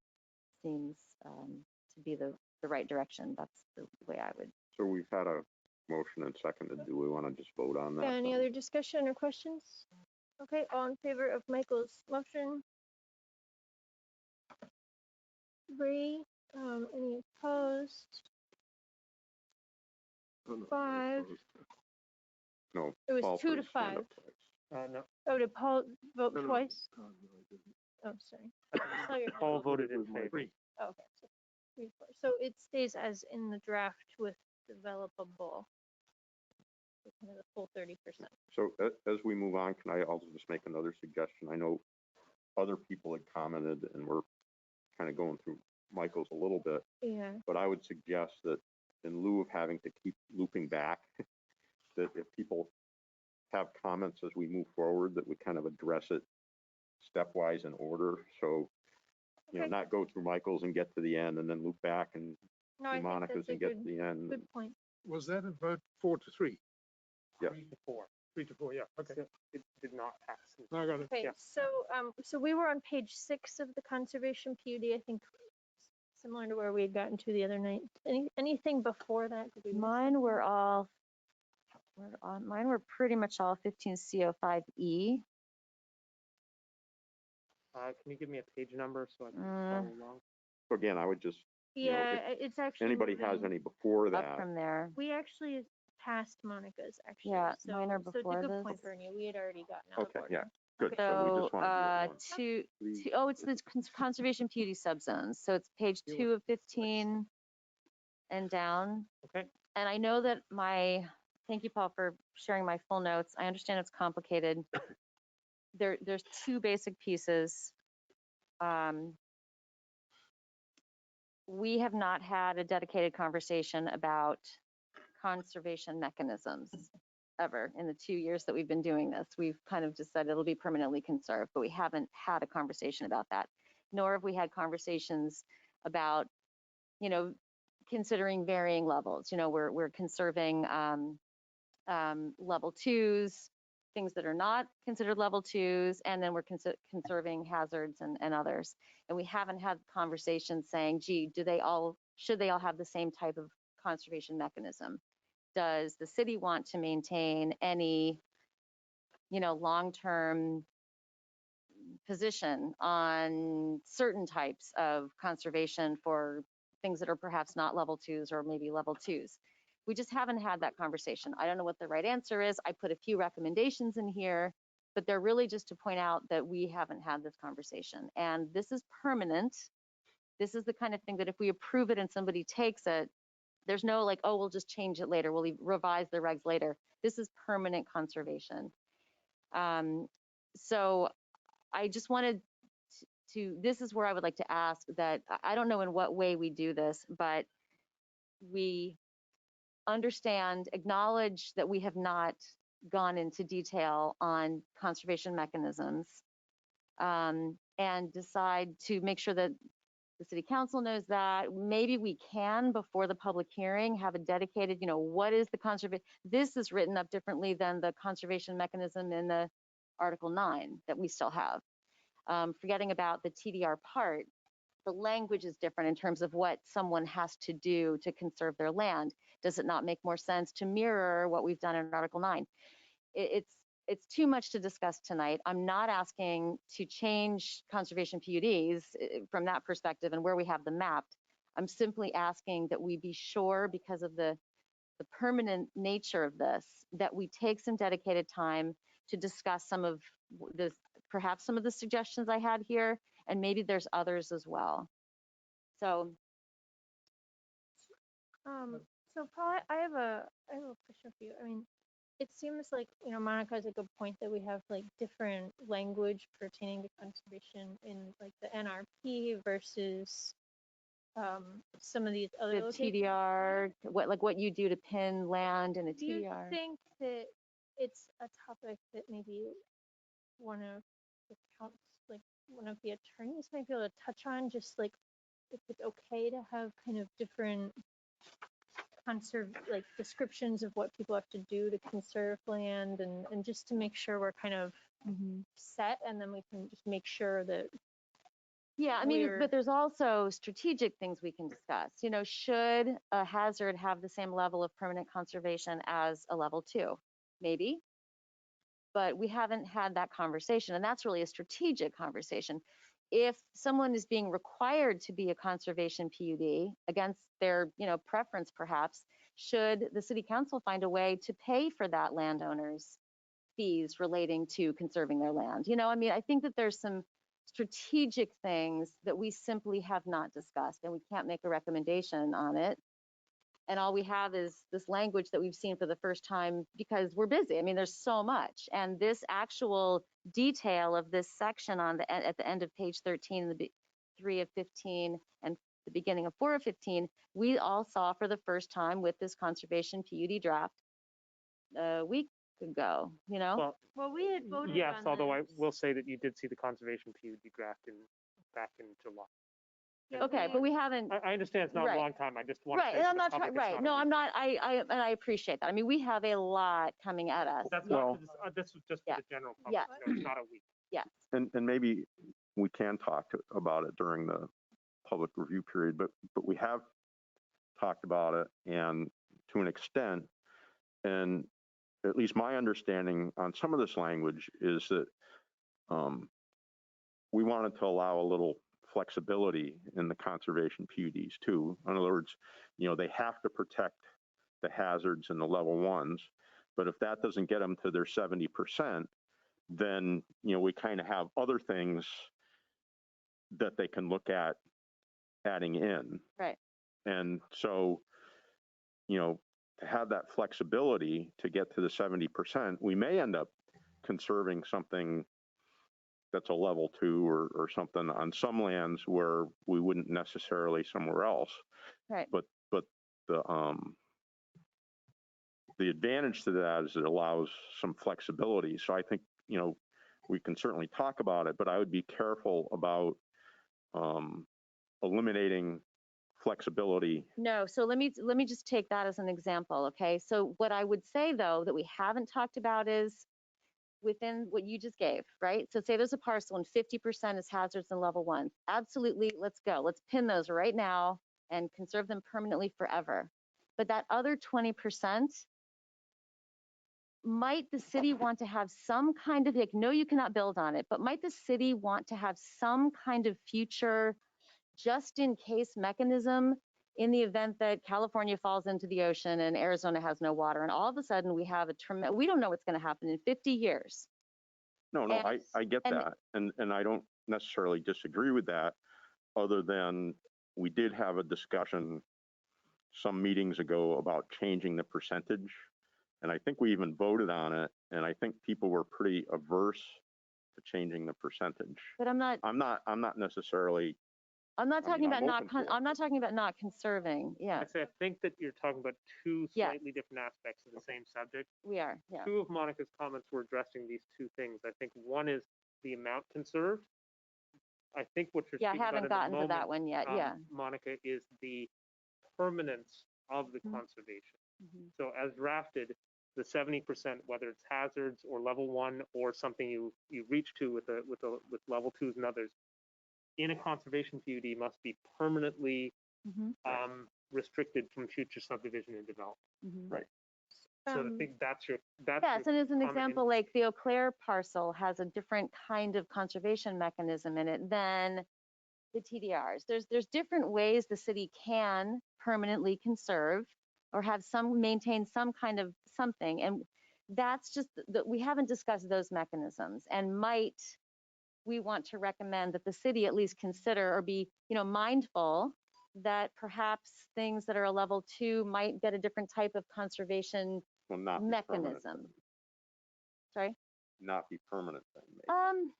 seems to be the right direction. That's the way I would. So we've had a motion and seconded. Do we want to just vote on that? any then? other discussion or questions? Okay, all in favor of Michael's motion? 3, any opposed? Oh, no, 5. No, It was Paul 2 put to his hand 5. up twice. No, Oh, did Paul vote No, no. twice? Oh, sorry. I saw your hand. Paul voted in favor. Oh, okay, so 3, 4. So it stays as in the draft with developable. So kind of the full 30%. So as we move on, can I also just make another suggestion? I know other people had commented and we're kind of going through Michael's a little bit, Yeah. but I would suggest that in lieu of having to keep looping back, that if people have comments as we move forward, that we kind of address it stepwise in order. So, you know, Okay. not go through Michael's and get to the end and then loop back and No, I do think Monica's that's a and get to good, the end. good point. Was that a vote 4 to 3? Yes. 3 to 4. 3 to 4, yeah, okay. So it did not pass. No, I got it. Okay, Yeah. so we were on page 6 of the conservation PUD, I think, similar to where we had gotten to the other night. Anything before that? Did we miss Mine were mine were pretty much all 15 CO5E. Can you give me a page number so I can Mm. follow along? Again, I would just, you know, Yeah, it's actually. anybody has moving. any before Up that, from there. We actually passed Monica's actually. Yeah, so, mine are So it's a before good point, this. Bernie. We had already gotten out okay, of yeah, order. good. Okay. So we So, just want to do it once. it's the conservation PUD subzones. So it's page 2 of 15 and down. Okay. And I know that thank you, Paul, for sharing my full notes. I understand it's complicated. There's two basic pieces. We have not had a dedicated conversation about conservation mechanisms ever in the 2 years that we've been doing this. We've kind of just said it'll be permanently conserved, but we haven't had a conversation about that. Nor have we had conversations about, you know, considering varying levels. You know, we're conserving level 2s, things that are not considered level 2s, and then we're conserving hazards and others. And we haven't had conversations saying, gee, should they all have the same type of conservation mechanism? Does the city want to maintain any, you know, long-term position on certain types of conservation for things that are perhaps not level 2s or maybe level 2s? We just haven't had that conversation. I don't know what the right answer is. I put a few recommendations in here, but they're really just to point out that we haven't had this conversation. And this is permanent. This is the kind of thing that if we approve it and somebody takes it, there's no like, oh, we'll just change it later. We'll revise the regs later. This is permanent conservation. So I just wanted this is where I would like to ask that, I don't know in what way we do this, but we understand, acknowledge that we have not gone into detail on conservation mechanisms, and decide to make sure that the city council knows that. Maybe we can, before the public hearing, have a dedicated, you know, what is the conservation? This is written up differently than the conservation mechanism in the Article 9 that we still have. Forgetting about the TDR part, the language is different in terms of what someone has to do to conserve their land. Does it not make more sense to mirror what we've done in Article 9? It's too much to discuss tonight. I'm not asking to change conservation PUDs from that perspective and where we have them mapped. I'm simply asking that we be sure, because of the permanent nature of this, that we take some dedicated time to discuss some of the, perhaps some of the suggestions I had here, and maybe there's others as well. So. So Paul, I have a question for you. I mean, it seems like, you know, Monica has a good point that we have like different language pertaining to conservation in like the NRP versus some of these other The TDR, what you do to pin land in a TDR. Do you think that it's a topic that maybe one of the attorneys might be able to touch on, just like if it's okay to have kind of different descriptions of what people have to do to conserve land, and just to make sure we're kind of set, and then we can just make sure that. Yeah, I mean, but there's also strategic things we can discuss. You know, should a hazard have the same level of permanent conservation as a level 2? Maybe, but we haven't had that conversation, and that's really a strategic conversation. If someone is being required to be a conservation PUD against their, you know, preference perhaps, should the city council find a way to pay for that landowner's fees relating to conserving their land? You know, I mean, I think that there's some strategic things that we simply have not discussed, and we can't make a recommendation on it. And all we have is this language that we've seen for the first time because we're busy. I mean, there's so much. And this actual detail of this section at the end of page 13, the 3 of 15, and the beginning of 4 of 15, we all saw for the first time with this conservation PUD draft a week ago, you know? Well, we had voted yes, on although I this. will say that you did see the conservation PUD draft back in July. Yeah, Okay, but we haven't. I understand it's not Right. a long time. I just want Right, to say and to I'm the not public, trying. it's Right, not no, a I'm week. not. And I appreciate that. I mean, we have a lot coming at us. That's Well, not for this was just for yeah. the general public. Yeah. No, it's not a week. Yes. And maybe we can talk about it during the public review period, but we have talked about it, and to an extent, and at least my understanding on some of this language is that we wanted to allow a little flexibility in the conservation PUDs too. In other words, they have to protect the hazards in the level ones, but if that doesn't get them to their 70%, then, we kind of have other things that they can look at adding in. Right. And so, to have that flexibility to get to the 70%, we may end up conserving something that's a level 2 or something on some lands where we wouldn't necessarily somewhere else. Right. But the advantage to that is it allows some flexibility. So I think, we can certainly talk about it, but I would be careful about eliminating flexibility. No, so let me just take that as an example, okay? So what I would say though that we haven't talked about is within what you just gave, right? So say there's a parcel and 50% is hazards in level 1. Absolutely, let's go. Let's pin those right now and conserve them permanently forever. But that other 20%, might the city want to have some kind of, like, no, you cannot build on it, but might the city want to have some kind of future just in case mechanism in the event that California falls into the ocean and Arizona has no water, and all of a sudden we have we don't know what's going to happen in 50 years. No, I get that. And I don't necessarily disagree with that, other than we did have a discussion some meetings ago about changing the percentage. And I think we even voted on it. And I think people were pretty averse to changing the percentage. But I'm not necessarily. I'm not talking about I'm not talking about not conserving. Yeah. I think that you're talking about two Yeah. slightly different aspects of the same subject. We are. Yeah. Two of Monica's comments were addressing these two things. I think one is the amount conserved. I think what you're Yeah, I speaking haven't about gotten to that one yet. Yeah. Monica, is the permanence of the conservation. So as drafted, the 70%, whether it's hazards or level 1 or something you reach to with level 2s and others, in a conservation PUD must be permanently restricted from future subdivision and development. Right. So I think that's Yes, your and as an comment example, like the Eau Claire parcel has a different kind of conservation mechanism in it than the TDRs. There's different ways the city can permanently conserve or have maintain some kind of something, and that's just that we haven't discussed those mechanisms. And might we want to recommend that the city at least consider or be, mindful that perhaps things that are a level 2 might get a different type of conservation mechanism. Sorry? Not be permanent then,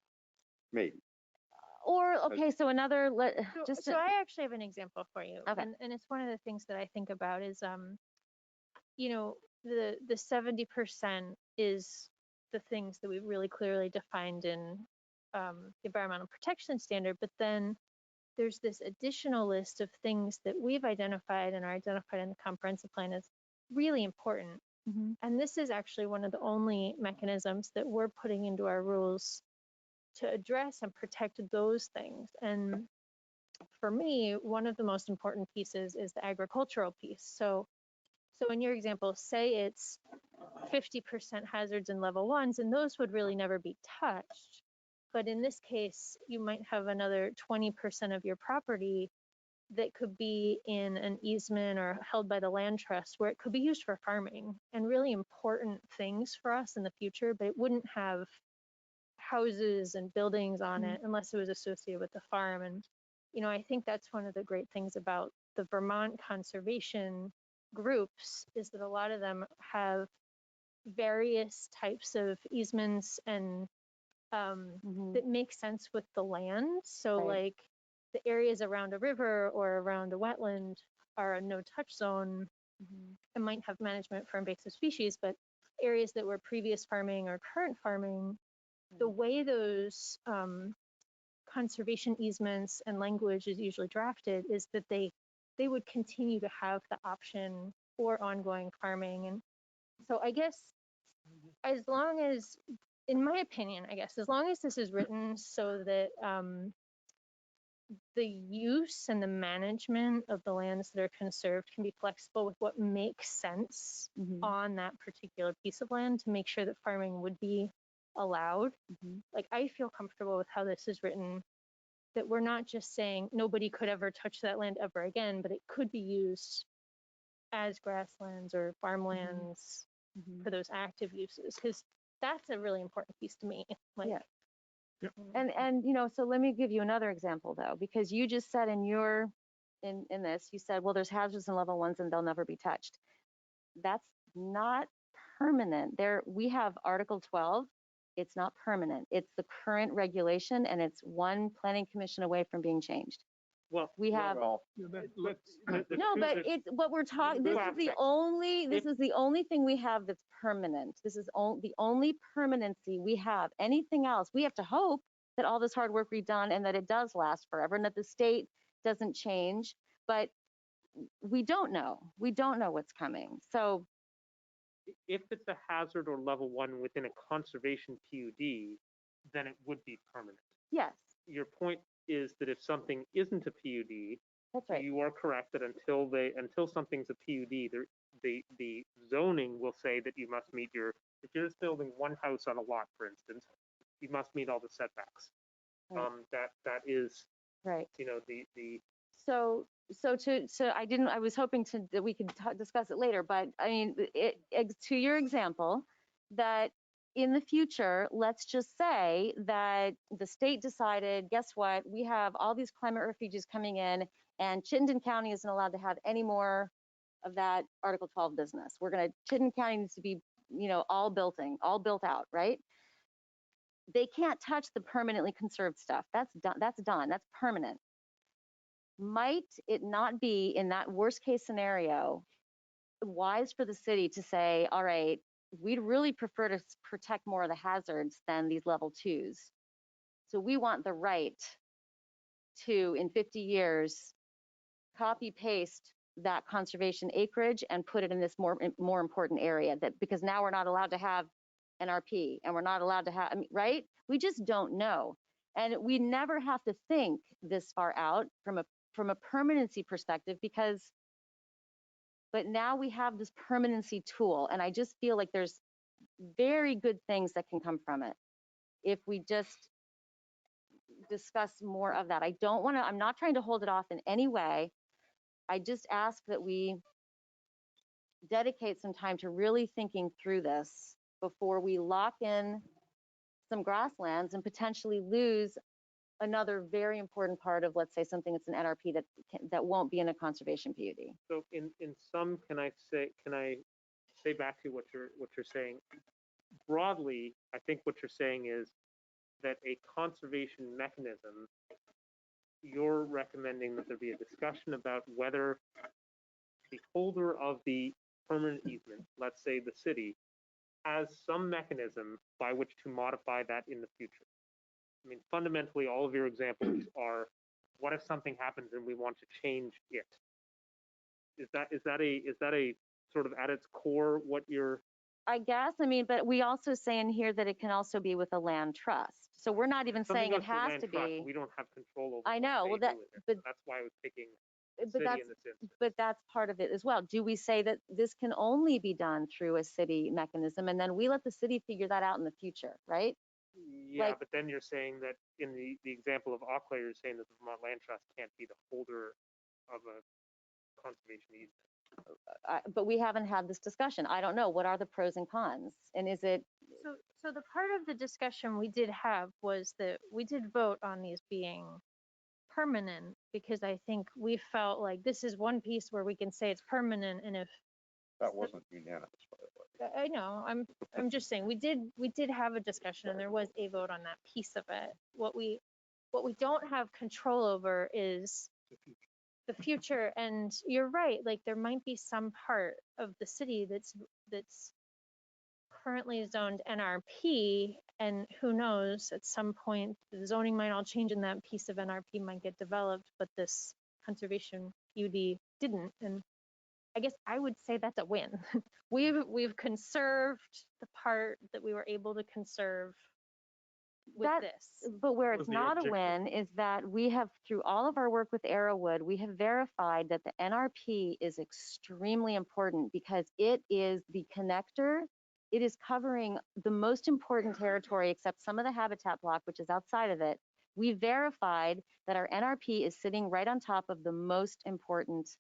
maybe. Or, okay, so another, So I actually have an example for you. Okay. And it's one of the things that I think about is, the 70% is the things that we've really clearly defined in the environmental protection standard, but then there's this additional list of things that we've identified and are identified in the comprehensive plan as really important. And this is actually one of the only mechanisms that we're putting into our rules to address and protect those things. And for me, one of the most important pieces is the agricultural piece. So in your example, say it's 50% hazards in level 1s, and those would really never be touched. But in this case, you might have another 20% of your property that could be in an easement or held by the land trust where it could be used for farming and really important things for us in the future, but it wouldn't have houses and buildings on it unless it was associated with the farm. And, I think that's one of the great things about the Vermont conservation groups is that a lot of them have various types of easements and that make sense with the land. So like the areas around a river or around a wetland are a no-touch zone and might have management for invasive species, but areas that were previous farming or current farming, the way those conservation easements and language is usually drafted is that they would continue to have the option for ongoing farming. And so I guess as long as, in my opinion, as long as this is written so that the use and the management of the lands that are conserved can be flexible with what makes sense on that particular piece of land to make sure that farming would be allowed. Mhm. Like, I feel comfortable with how this is written, that we're not just saying nobody could ever touch that land ever again, but it could be used as grasslands or farmlands Mhm. for those active uses, because that's a really important piece to me. Like, Yeah. Yep. And you know, so let me give you another example though, because you just said in your in this, you said, well, there's hazards in level ones and they'll never be touched. That's not permanent. There we have Article 12. It's not permanent. It's the current regulation and it's one planning commission away from being changed. Well, We have Well, Yeah, the no, two- but there's- it's what we're talking, two this is the aspects. only, this If- is the only thing we have that's permanent. This is the only permanency we have. Anything else, we have to hope that all this hard work we've done and that it does last forever and that the state doesn't change, but we don't know. We don't know what's coming. So, If it's a hazard or level one within a conservation PUD, then it would be permanent. yes, Your point is that if something isn't a PUD, that's right. you are correct that until something's a PUD, the zoning will say that you must meet if you're just building one house on a lot, for instance, you must meet all the setbacks. Right. That is, Right. you know, So I was hoping that we could discuss it later, but I mean, to your example, that in the future, let's just say that the state decided, guess what? We have all these climate refugees coming in and Chittenden County isn't allowed to have any more of that Article 12 business. Chittenden County needs to be, you know, all built out, right? They can't touch the permanently conserved stuff. That's done. That's permanent. Might it not be, in that worst case scenario, wise for the city to say, all right, we'd really prefer to protect more of the hazards than these level twos. So we want the right to, in 50 years, copy paste that conservation acreage and put it in this more important area, that because now we're not allowed to have NRP and we're not allowed to have, I mean, right? We just don't know. And we never have to think this far out from a permanency perspective, but now we have this permanency tool, and I just feel like there's very good things that can come from it if we just discuss more of that. I'm not trying to hold it off in any way. I just ask that we dedicate some time to really thinking through this before we lock in some grasslands and potentially lose another very important part of, let's say, something that's an NRP that won't be in a conservation PUD. so in some, can I say back to what you're saying? Broadly, I think what you're saying is that a conservation mechanism, you're recommending that there be a discussion about whether the holder of the permanent easement, let's say the city, has some mechanism by which to modify that in the future. I mean, fundamentally, all of your examples are, what if something happens and we want to change it? Is that a sort of at its core what you're? I guess, I mean, but we also say in here that it can also be with a land trust. So we're not even Something saying it goes to a has land to trust, be. we don't have control over. I know, what well, they do with it. but That's why I was picking but city that's in this instance. but that's part of it as well. Do we say that this can only be done through a city mechanism, and then we let the city figure that out in the future, right? Yeah, like- but then you're saying that in the example of Auckland, you're saying that the Vermont Land Trust can't be the holder of a conservation easement. But we haven't had this discussion. I don't know. What are the pros and cons? And is it, So the part of the discussion we did have was that we did vote on these being permanent, because I think we felt like this is one piece where we can say it's permanent, and if that wasn't unanimous, by the way. I know, I'm just saying, we did have a discussion and there was a vote on that piece of it. What we don't have control over is the future. And you're right, like there might be some part of the city that's currently zoned NRP, and who knows, at some point the zoning might all change and that piece of NRP might get developed, but this conservation PUD didn't. And I guess I would say that's a win. We've conserved the part that we were able to conserve with That- this. but where Was it's the not a objective- win is that we have, through all of our work with Arrowwood, we have verified that the NRP is extremely important because it is the connector it is covering the most important territory, except some of the habitat block, which is outside of it. We verified that our NRP is sitting right on top of the most important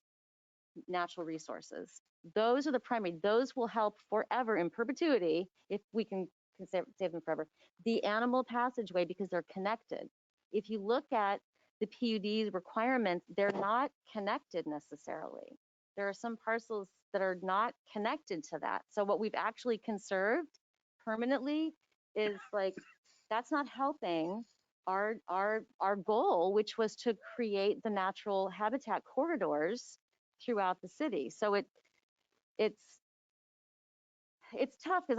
natural resources. Those are the primary, those will help forever in perpetuity, if we can save them forever. The animal passageway, because they're connected. If you look at the PUD's requirements, they're not connected necessarily. There are some parcels that are not connected to that. So what we've actually conserved permanently is like, that's not helping our goal, which was to create the natural habitat corridors throughout the city. So it's tough because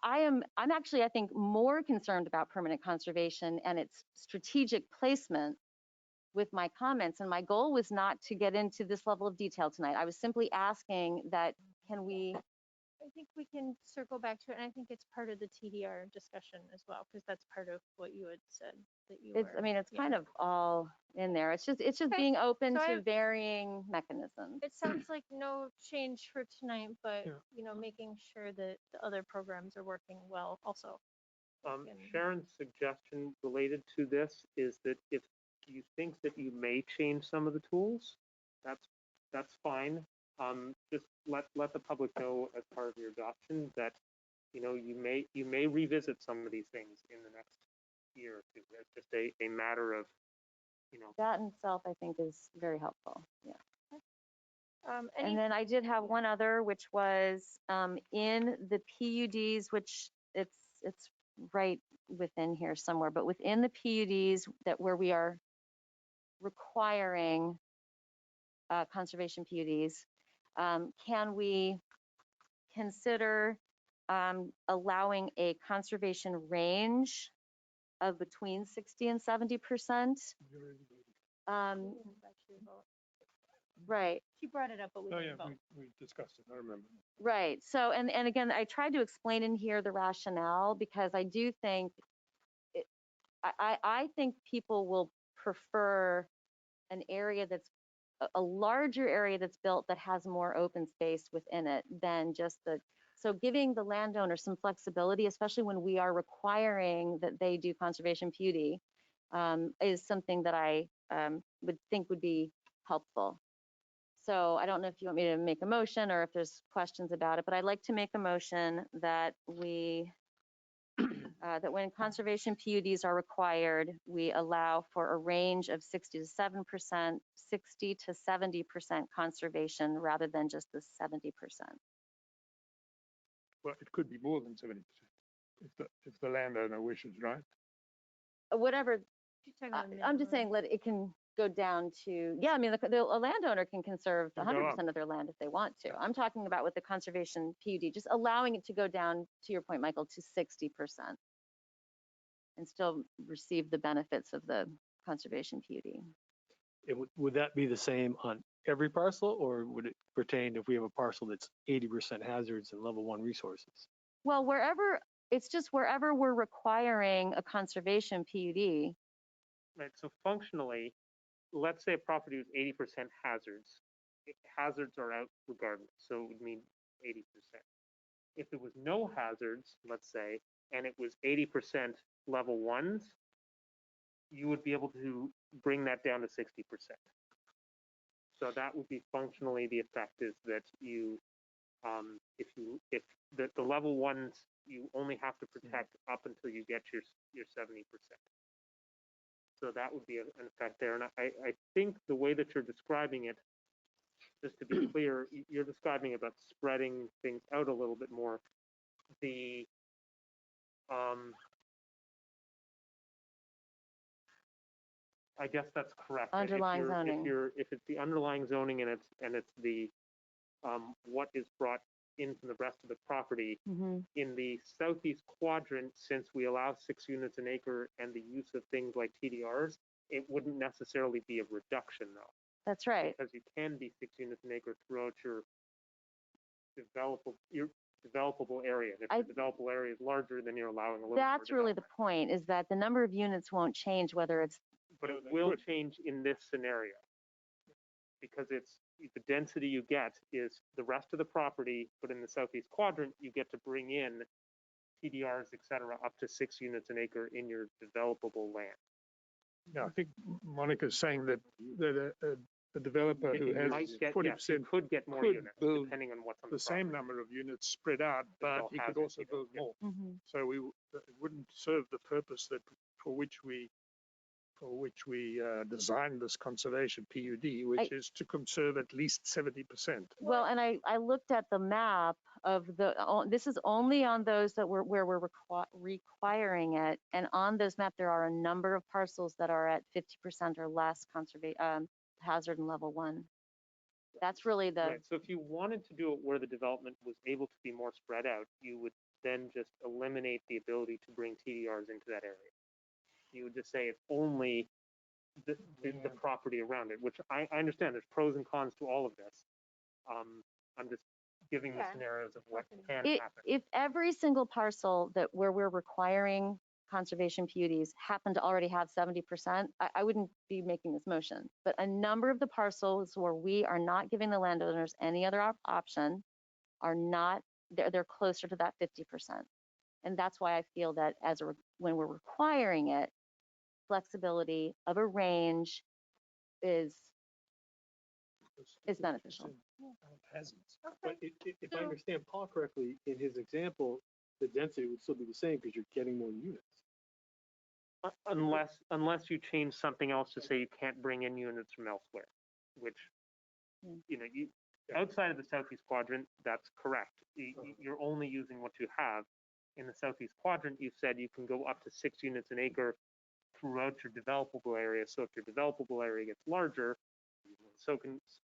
I'm actually, I think, more concerned about permanent conservation and its strategic placement with my comments. And my goal was not to get into this level of detail tonight. I was simply asking that, can we, I think we can circle back to it, and I think it's part of the TDR discussion as well, because that's part of what you had said that you it's, were. I mean, it's yeah. kind of all in there. It's just Okay, being open so to I- varying mechanisms. It sounds like no change for tonight, but, Yeah. you know, making sure that the other programs are working well also. And- Sharon's suggestion related to this is that if you think that you may change some of the tools, that's fine. Just let the public know as part of your adoption that, you know, you may revisit some of these things in the next year or two. It's just a matter of, you know. That in itself, I think, is very helpful. Yeah. any, And then I did have one other, which was in the PUDs, which it's right within here somewhere, but within the PUDs that where we are requiring conservation PUDs, can we consider allowing a conservation range of between 60 and 70%? actually vote. Right. She brought it up, but we Oh, didn't yeah, vote. we discussed it, I remember. Right. So, and again, I tried to explain in here the rationale because I do think, I think people will prefer an area that's a larger area that's built that has more open space within it than just so giving the landowner some flexibility, especially when we are requiring that they do conservation PUD, is something that I would think would be helpful. So I don't know if you want me to make a motion or if there's questions about it, but I'd like to make a motion that we, that when conservation PUDs are required, we allow for a range of 60 to 7%, 60 to 70% conservation rather than just the 70%. Well, it could be more than 70%, if the landowner wishes, right? Whatever, She's talking about I'm just saying, minimum. it can go down to, yeah, I mean, a landowner can conserve Can go 100% of their land if they want to. I'm talking about with the conservation PUD, just allowing it to go down, to your point, Michael, to 60% and still receive the benefits of the conservation PUD. Would that be the same on every parcel, or would it pertain if we have a parcel that's 80% hazards and level 1 resources? Well, it's just wherever we're requiring a conservation PUD. Right, so functionally, let's say a property was 80% hazards. Hazards are out regardless, so it would mean 80%. If there was no hazards, let's say, and it was 80% level 1s, you would be able to bring that down to 60%. So that would be functionally the effect is that you, if the level 1s, you only have to protect up until you get your 70%. So that would be an effect there. And I think the way that you're describing it, just to be clear, you're describing about spreading things out a little bit more. The I guess that's correct. Underlying zoning. If it's the underlying zoning and it's the what is brought into the rest of the property, in the southeast quadrant, since we allow 6 units an acre and the use of things like TDRs, it wouldn't necessarily be a reduction though. That's right. Because you can be 6 units an acre throughout your developable area. If the developable area is larger, then you're allowing a little more. That's really the point, is that the number of units won't change whether it's. But it will change in this scenario. because it's, the density you get is the rest of the property, but in the southeast quadrant, you get to bring in TDRs, et cetera, up to 6 units an acre in your developable land. Yeah, I think Monica's saying that a developer who You has might get, forty yes, you percent could get more could units, build depending on what's on the the same property. number of units spread out, but all he could hazard also units, build yeah. more. Mhm. So it wouldn't serve the purpose that for which we designed this conservation PUD, which is to conserve at least 70%. Well, and I looked at the map of this is only on those that where we're requiring it. And on this map, there are a number of parcels that are at 50% or less hazard and level 1. That's really the, Right, so if you wanted to do it where the development was able to be more spread out, you would then just eliminate the ability to bring TDRs into that area. You would just say it's only the property around it, which I understand there's pros and cons to all of this. I'm just giving the Yeah. scenarios of what can It, happen. if every single parcel where we're requiring conservation PUDs happened to already have 70%, I wouldn't be making this motion. But a number of the parcels where we are not giving the landowners any other option are not, they're closer to that 50%. And that's why I feel that when we're requiring it, flexibility of a range is beneficial. Hazards. Okay. But if I So- understand Paul correctly, in his example, the density would still be the same because you're getting more units. Unless you change something else to say you can't bring in units from elsewhere, which, you know, outside of the southeast quadrant, that's correct. You're only using what you have. In the southeast quadrant, you said you can go up to 6 units an acre throughout your developable area. So if your developable area gets larger,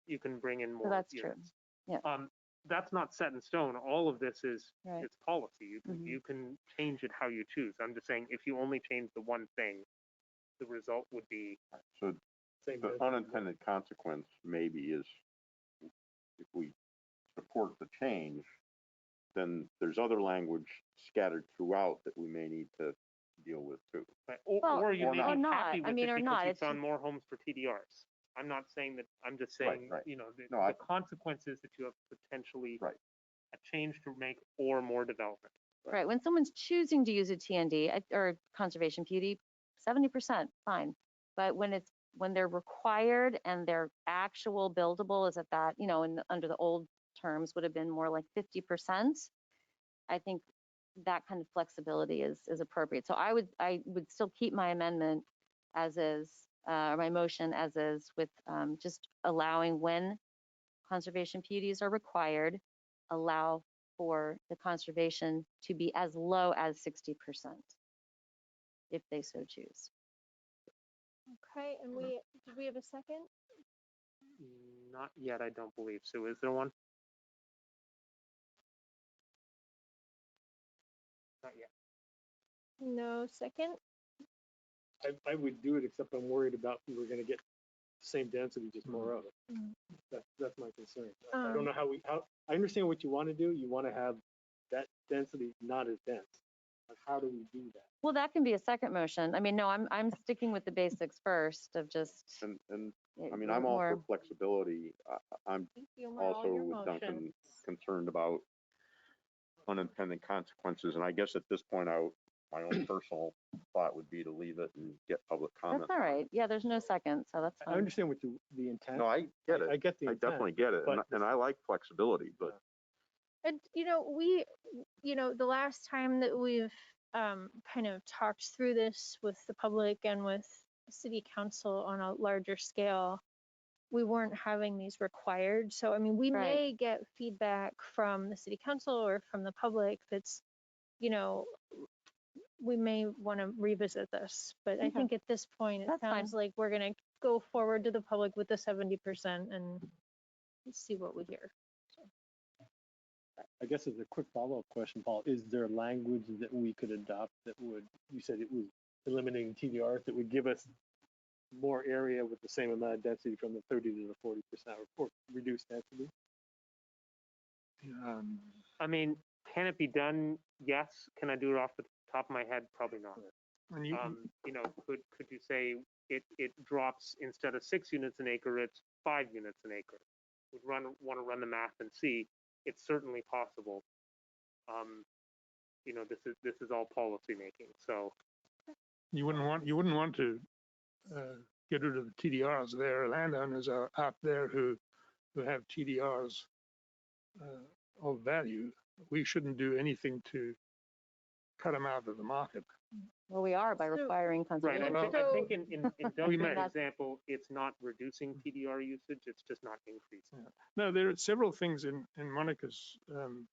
you can bring in more that's true. units. Yeah. That's not set in stone. All of this is Right. it's policy. Mhm. You can change it how you choose. I'm just saying if you only change the one thing, the result would be So Same the density. unintended consequence maybe is if we support the change, then there's other language scattered throughout that we may need to deal with too. right. Well, Or you or may not. be Or not. happy I with mean, it or because not. you It's found just- more homes for TDRs. I'm not saying that. I'm just Right, saying, right. you know, the, No, the consequence is that you have potentially Right. a change to make or more development. Right, when someone's choosing to use a TND or conservation PUD, 70%, fine. But when they're required and their actual buildable is at that, you know, under the old terms would have been more like 50%, I think that kind of flexibility is appropriate. So I would still keep my amendment as is, or my motion as is, with just allowing when conservation PUDs are required, allow for the conservation to be as low as 60%, if they so choose. Okay, and did we have a second? Not yet, I don't believe. So is there one? Not yet. No second? I would do it, except I'm worried about we're gonna get the same density, just more of it. Mhm. That's my concern. I don't know how, I understand what you want to do. You want to have that density not as dense. But how do we do that? Well, that can be a second motion. I mean, no, I'm sticking with the basics first of just. And eh, I mean, I'm all for more- flexibility. I'm Thank you, Mar, all also your with Duncan motions. concerned about unintended consequences. And I guess at this point, my own personal thought would be to leave it and get public comment. That's all right. Yeah, there's no second, so that's I fine. understand what the intent. No, I get it. I get the I intent. definitely get it. but And I like flexibility, but And, the last time that we've kind of talked through this with the public and with city council on a larger scale, we weren't having these required. So, I mean, we Right. may get feedback from the city council or from the public that's, we may want to revisit this. But I Okay. think at this point, it That's fine. sounds like we're going to go forward to the public with the 70% and see what we hear. I guess as a quick follow-up question, Paul, is there language that we could adopt that would, you said it was eliminating TDRs, that would give us more area with the same amount of density from the 30 to the 40% or reduced density? I mean, can it be done? Yes. Can I do it off the top of my head? Probably not. And you, Could you say it drops, instead of 6 units an acre, it's 5 units an acre. Would want to run the math and see. It's certainly possible. You know, this is all policy making. So You wouldn't want to get rid of the TDRs. There are landowners out there who have TDRs of value. We shouldn't do anything to cut them out of the market. Well, we are by So- requiring right, conservation. I think in Duncan's That's- example, it's not reducing TDR usage, it's just not increasing. No, there are several things in Monica's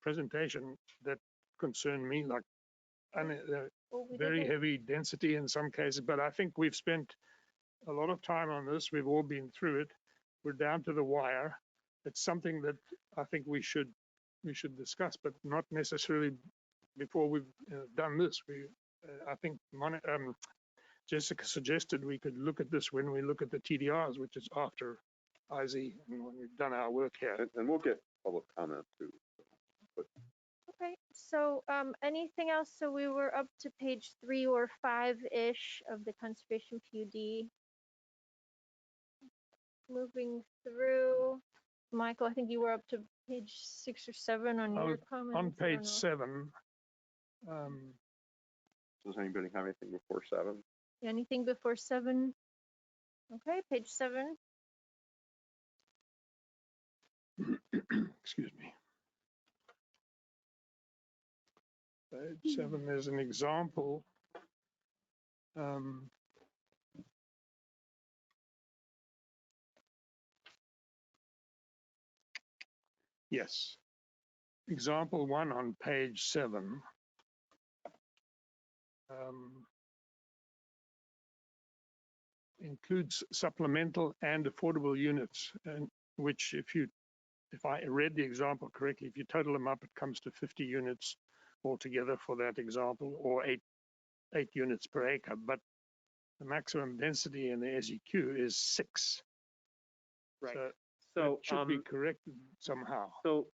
presentation that concern me, like Well, we very didn't- heavy density in some cases, but I think we've spent a lot of time on this. We've all been through it. We're down to the wire. It's something that I think we should discuss, but not necessarily before we've done this. I think Jessica suggested we could look at this when we look at the TDRs, which is after IZ and when we've done our work here. And we'll get public comment too. Okay, so anything else? So we were up to page 3 or 5-ish of the conservation PUD. Moving through, Michael, I think you were up to page 6 or 7 on I your was comments. On I don't page know. 7, Does anybody have anything before 7? Anything before 7? Okay, page 7. excuse me. Page 7, there's an example. Yes. Example 1 on page 7. Includes supplemental and affordable units, and which if I read the example correctly, if you total them up, it comes to 50 units altogether for that example, or 8 units per acre. But the maximum density in the SEQ is 6. Right. So So that should be corrected somehow. So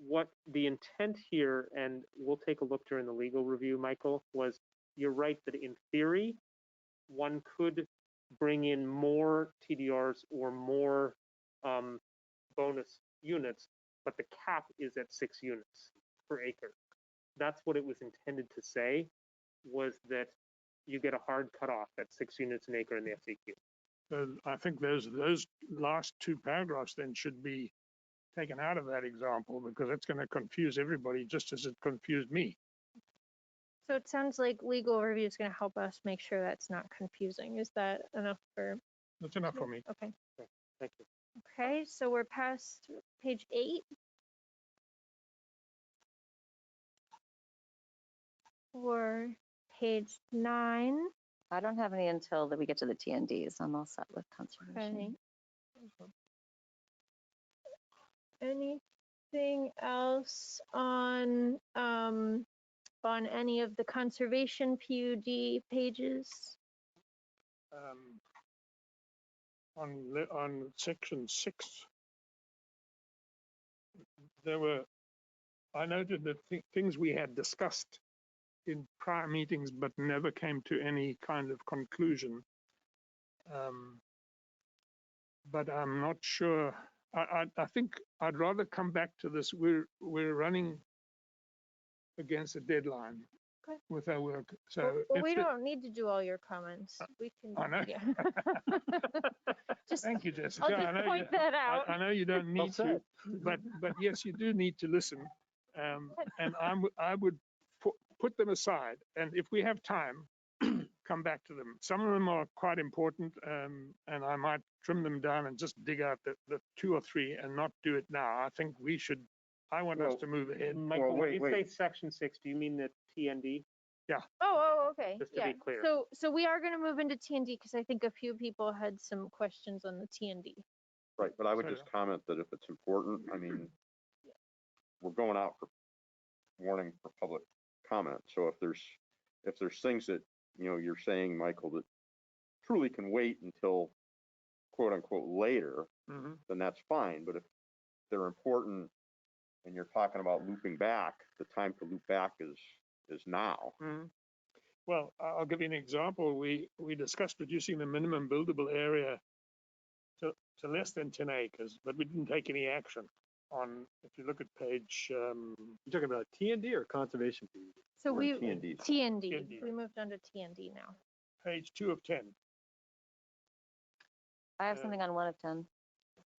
what the intent here, and we'll take a look during the legal review, Michael, was you're right that in theory, one could bring in more TDRs or more bonus units, but the cap is at 6 units per acre. That's what it was intended to say, was that you get a hard cutoff at 6 units an acre in the SEQ. So I think those last 2 paragraphs then should be taken out of that example, because it's going to confuse everybody just as it confused me. So it sounds like legal review is going to help us make sure that's not confusing. Is that enough for? That's enough for me. Okay. Thank you. Okay, so we're past page 8. Or page 9. I don't have any until that we get to the TNDs. I'm all set with conservation. Okay. Anything else on any of the conservation PUD pages? On section 6, I noted that things we had discussed in prior meetings but never came to any kind of conclusion. But I'm not sure. I think I'd rather come back to this. We're running against a deadline Okay. with our work. So Well, if we the- don't need to do all your comments. We can. I know. Yeah. Just, Thank you, Jessica. I'll just point that out. I know you don't Well need to, said. but yes, you do need to listen. And I would put them aside, and if we have time, come back to them. Some of them are quite important, and I might trim them down and just dig out the 2 or 3 and not do it now. I think we should. I want us Well, to move ahead. Michael, when wait, you say section 6, do you mean the TND? Okay. Just to Yeah. be clear. So we are going to move into TND because I think a few people had some questions on the TND. Right, but I would So- just comment that if it's important, I mean, we're going out for warning for public comment. So if there's things that, you're saying, Michael, that truly can wait until quote unquote later, Mhm. then that's fine. But if they're important and you're talking about looping back, the time to loop back is now. Well, I'll give you an example. We discussed reducing the minimum buildable area to less than 10 acres, but we didn't take any action on, if you look at page, You're talking about TND or conservation fees? So We're in we, T&D. TND, TND. we moved on to TND now. page 2 of 10. I have Uh, something on 1 of 10.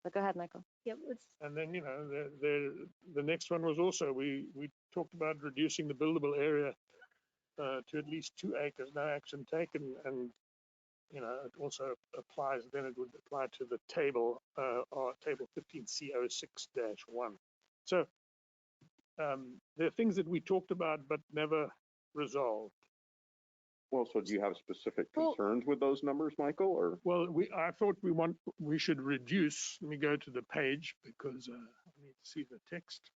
But go ahead, Michael. Yep, let's, And then, the next one was also, we talked about reducing the buildable area to at least 2 acres, no action taken. And, it also applies, then it would apply to the table, or table 15C06-1. So there are things that we talked about but never resolved. Well, so do you have specific Well- concerns with those numbers, Michael, or? Well, I thought we should reduce, let me go to the page because I need to see the text.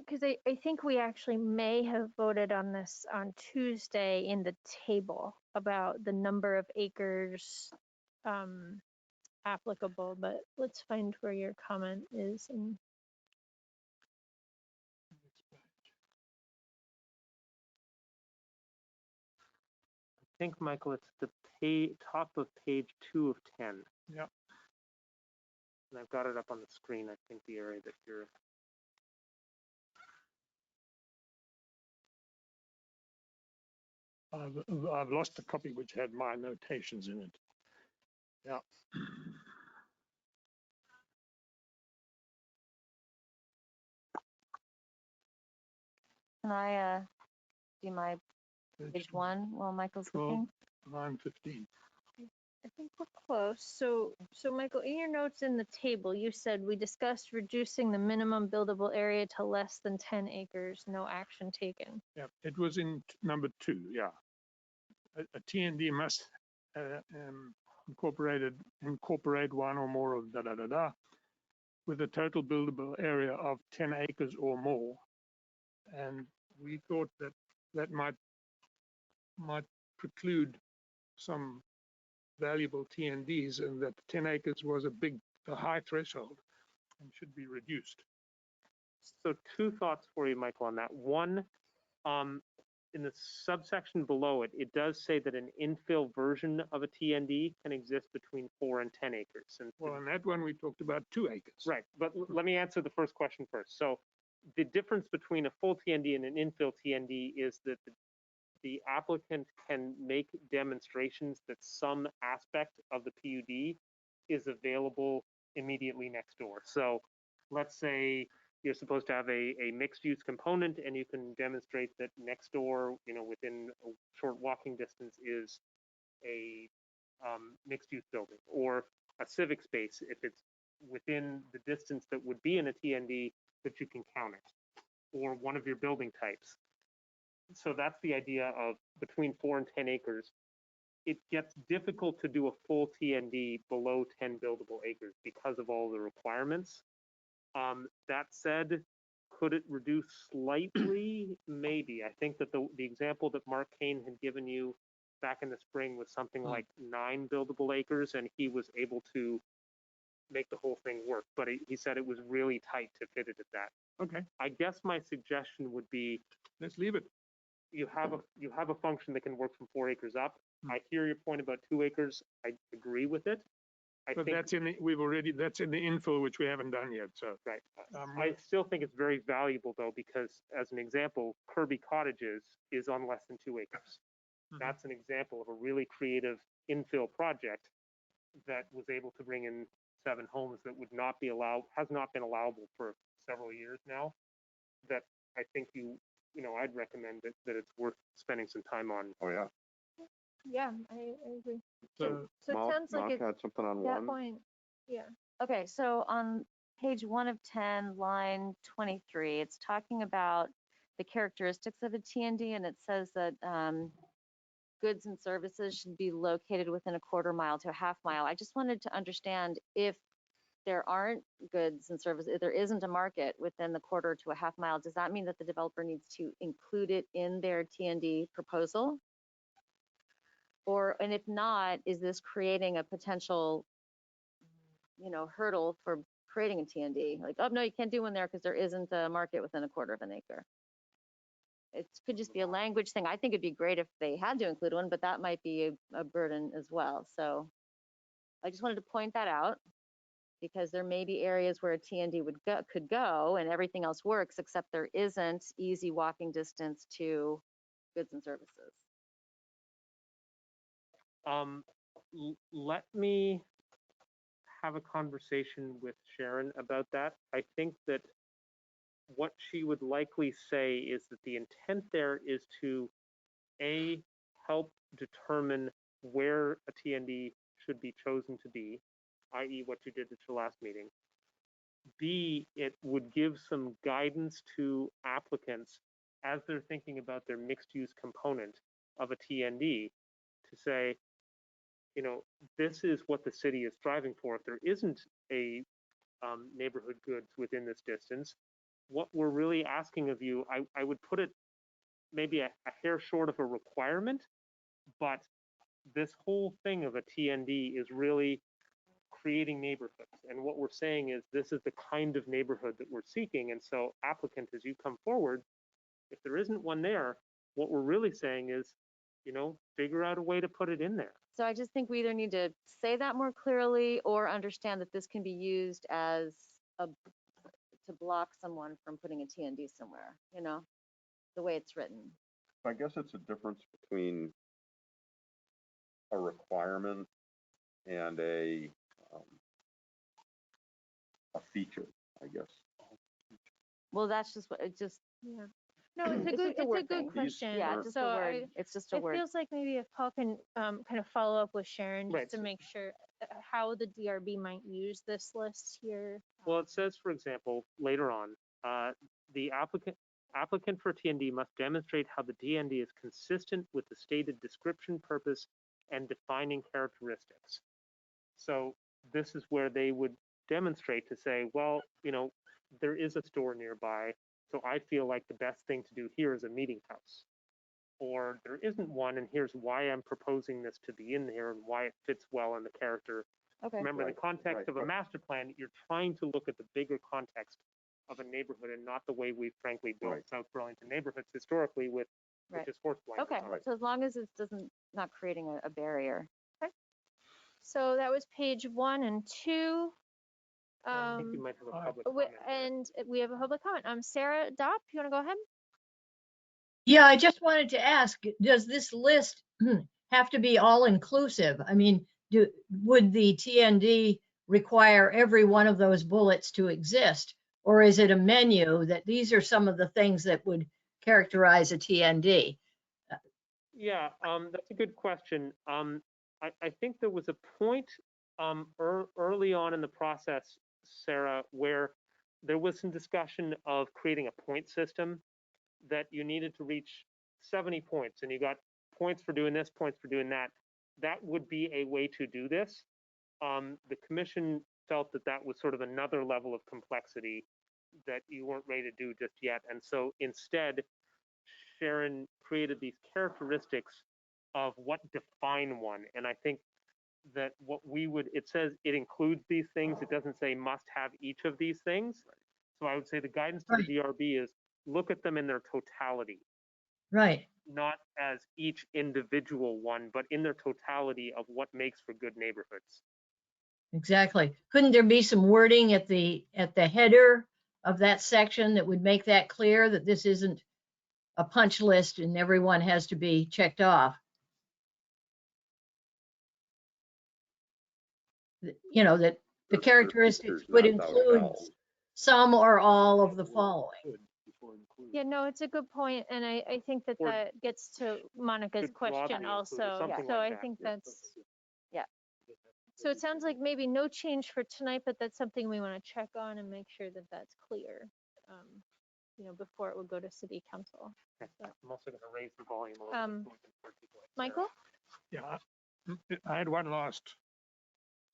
because I think we actually may have voted on this on Tuesday in the table about the number of acres applicable, but let's find where your comment is. And I think, Michael, it's the top of page 2 of 10. Yep. And I've got it up on the screen, I think, the area that you're. I've lost the copy which had my notations in it. Yeah. Can I do my page 1 while Michael's 12. looking? Line 15. I think we're close. So Michael, in your notes in the table, you said we discussed reducing the minimum buildable area to less than 10 acres, no action taken. Yeah, it was in number 2. Yeah. A TND must incorporate one or more of with a total buildable area of 10 acres or more. And we thought that might preclude some valuable TNDs, and that 10 acres was a high threshold and should be reduced. So 2 thoughts for you, Michael, on that. One, in the subsection below it, it does say that an infill version of a TND can exist between 4 and 10 acres. And Well, in that one, we talked about 2 acres. right, but let me answer the first question first. So the difference between a full TND and an infill TND is that the applicant can make demonstrations that some aspect of the PUD is available immediately next door. So let's say you're supposed to have a mixed use component, and you can demonstrate that next door, within a short walking distance, is a mixed use building, or a civic space if it's within the distance that would be in a TND that you can count it, or one of your building types. So that's the idea of between 4 and 10 acres. It gets difficult to do a full TND below 10 buildable acres because of all the requirements. That said, could it reduce slightly? Maybe. I think that the example that Mark Kane had given you back in the spring was something like 9 buildable acres, and he was able to make the whole thing work. But he said it was really tight to fit it at that. Okay, I guess my suggestion would be let's leave it. you have a function that can work from 4 acres up. I hear your point about 2 acres. I agree with it. But that's in the infill, which we haven't done yet, so. Right. I still think it's very valuable though, because as an example, Kirby Cottages is on less than 2 acres. That's an example of a really creative infill project that was able to bring in 7 homes that has not been allowable for several years now. That I think I'd recommend that it's worth spending some time on. Oh, yeah. Yeah, I agree. So So it sounds like Mark at had something on that 1. point, yeah. Okay, so on page 1 of 10, line 23, it's talking about the characteristics of a TND, and it says that goods and services should be located within a quarter mile to a half mile. I just wanted to understand if there aren't goods and services, if there isn't a market within the quarter to a half mile, does that mean that the developer needs to include it in their TND proposal? And if not, is this creating a potential hurdle for creating a TND. Like, oh, no, you can't do one there because there isn't a market within a quarter of an acre. It could just be a language thing. I think it'd be great if they had to include one, but that might be a burden as well. So I just wanted to point that out because there may be areas where a TND could go and everything else works, except there isn't easy walking distance to goods and services. Let me have a conversation with Sharon about that. I think that what she would likely say is that the intent there is to help determine where a TND should be chosen to be, i.e. what you did at your last meeting. B, it would give some guidance to applicants as they're thinking about their mixed use component of a TND to say, this is what the city is striving for. If there isn't a neighborhood goods within this distance, what we're really asking of you, I would put it maybe a hair short of a requirement, but this whole thing of a TND is really creating neighborhoods. And what we're saying is this is the kind of neighborhood that we're seeking. And so applicant, as you come forward, if there isn't one there, what we're really saying is, figure out a way to put it in there. So I just think we either need to say that more clearly or understand that this can be used as to block someone from putting a TND somewhere, the way it's written. I guess it's a difference between a requirement and a feature, I guess. Well, that's just what it just. Yeah. No, it's a It's good, just a it's word a good thing. question. Yeah, just So a word. It's just a it word. feels like maybe if Paul can kind of follow up with Sharon Right. just to make sure how the DRB might use this list here. Well, it says, for example, later on, the applicant for a TND must demonstrate how the TND is consistent with the stated description, purpose, and defining characteristics. So this is where they would demonstrate to say, well, there is a store nearby, so I feel like the best thing to do here is a meeting house. Or there isn't one, and here's why I'm proposing this to be in there and why it fits well in the character. Okay. Remember, Right, the context right, of a right. master plan, you're trying to look at the bigger context of a neighborhood and not the way we've frankly built Right. South Burlington neighborhoods historically with Right. just horse blinders Okay. on. Right. So as long as it doesn't not creating a barrier. So that was page 1 and 2. I think you might have a public Wi- comment there. and we have a public comment. Sarah Dopp, you want to go ahead? Yeah, I just wanted to ask, does this list have to be all inclusive? I mean, would the TND require every one of those bullets to exist? Or is it a menu that these are some of the things that would characterize a TND? Yeah, that's a good question. I think there was a point early on in the process, Sarah, where there was some discussion of creating a point system that you needed to reach 70 points, and you got points for doing this, points for doing that. That would be a way to do this. The commission felt that that was sort of another level of complexity that you weren't ready to do just yet. And so instead, Sharon created these characteristics of what define one. And I think that it says it includes these things. It doesn't say must have each of these things. So I would say the guidance to the DRB is look at them in their totality, Right. not as each individual one, but in their totality of what makes for good neighborhoods. Exactly. Couldn't there be some wording at the header of that section that would make that clear that this isn't a punch list and everyone has to be checked off? That the characteristics would include some or all of the following. Yeah, no, it's a good point, and I think that Or that gets to Monica's could broadly question include or also. something So like I that. think Yeah. that's. So it sounds like maybe no change for tonight, but that's something we want to check on and make sure that that's clear, before it would go to city council. I'm also going to raise the volume a little bit. So we can hear people like Sarah. Michael? Yeah, I had one last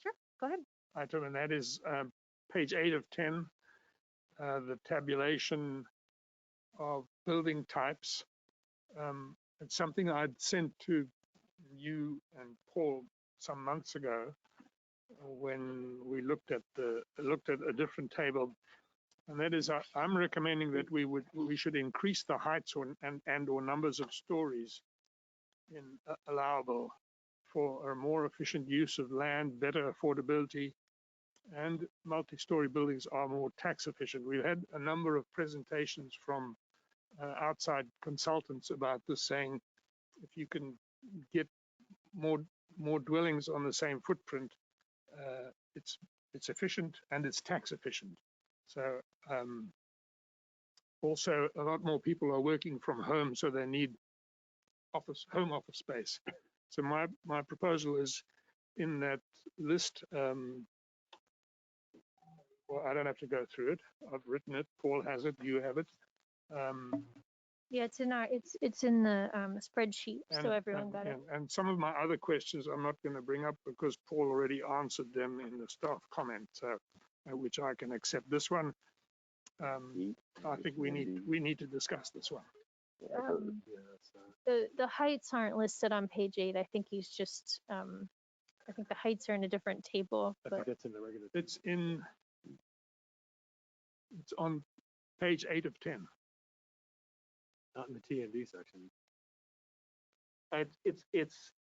Sure, go ahead. item, and that is page 8 of 10, the tabulation of building types. It's something I'd sent to you and Paul some months ago, when we looked at a different table, and that is I'm recommending that we should increase the heights and or numbers of stories in allowable for a more efficient use of land, better affordability, and multi-story buildings are more tax efficient. We've had a number of presentations from outside consultants about this, saying if you can get more dwellings on the same footprint, it's efficient and it's tax efficient. So also a lot more people are working from home, so they need home office space. So my proposal is in that list. Well, I don't have to go through it. I've written it. Paul has it. You have it. Yeah, it's in the spreadsheet, so everyone got it. And some of my other questions I'm not going to bring up because Paul already answered them in the staff comment, so which I can accept. This one, I think we need to discuss this one. The heights aren't listed on page 8. I think he's just I think the heights are in a different table. I But think that's in the regular. It's on page 8 of 10. Not in the T&D section. It's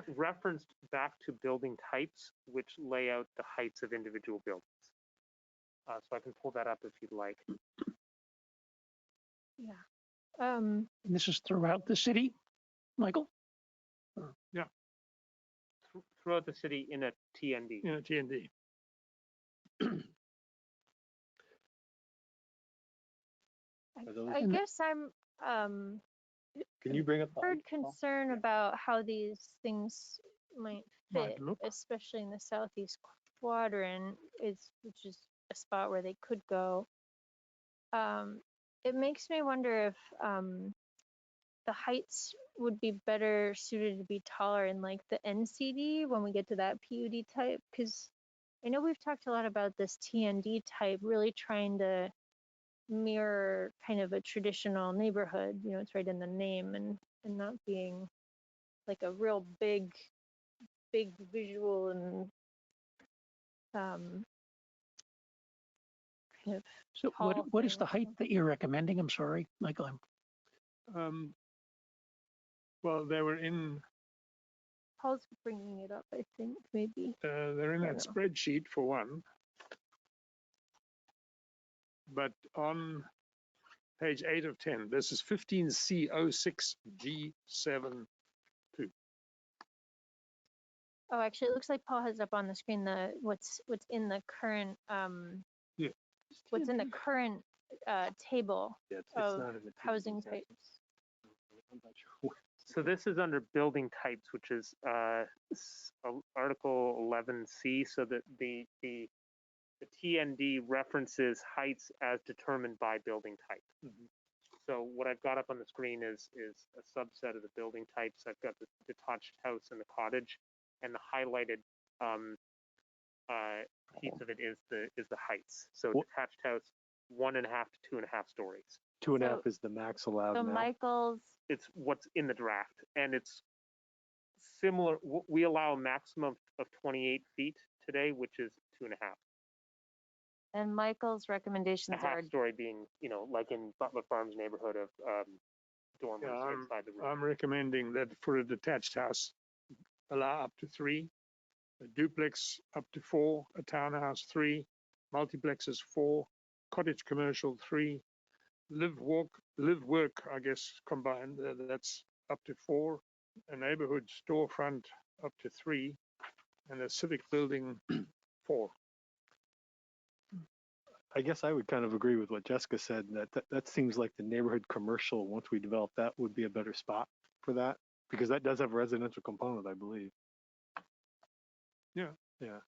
referenced back to building types, which lay out the heights of individual buildings. So I can pull that up if you'd like. yeah. And this is throughout the city, Michael? Yeah. Throughout the city in a TND. In a TND. I guess I'm Can you bring up the heard height, Paul? concern about how these things might Might fit, look. especially in the southeast quadrant, which is a spot where they could go. It makes me wonder if the heights would be better suited to be taller in like the NCD when we get to that PUD type, because I know we've talked a lot about this TND type really trying to mirror kind of a traditional neighborhood. You know, it's right in the name, and not being like a real big visual and kind of So tall what is the thing. height that you're recommending? I'm sorry, Michael. Well, they were in. Paul's bringing it up, I think, maybe. They're in that spreadsheet for one. But on page 8 of 10, this is 15C06G72. Oh, actually, it looks like Paul has up on the screen what's in the current Yeah. what's in the current table Yeah, it's of not in the T&D housing section. types. I'm not sure. So this is under building types, which is Article 11C. So that the TND references heights as determined by building type. Mm-hmm. So what I've got up on the screen is a subset of the building types. I've got the detached house and the cottage, and the highlighted piece of it is the heights. So detached house, 1.5 to 2.5 stories. 2.5 is the max allowed So now. Michael's, It's what's in the draft, and it's similar. We allow a maximum of 28 feet today, which is 2.5. and Michael's recommendations A half are, story being, like in Butler Farms neighborhood of dormers outside the room. I'm recommending that for a detached house, allow up to 3, a duplex up to 4, a townhouse 3, multiplexes 4, cottage commercial 3, live work, I guess, combined, that's up to 4, a neighborhood storefront up to 3, and a civic building 4. I guess I would kind of agree with what Jessica said, that seems like the neighborhood commercial, once we develop that, would be a better spot for that, because that does have a residential component, I believe. Yeah. Yeah.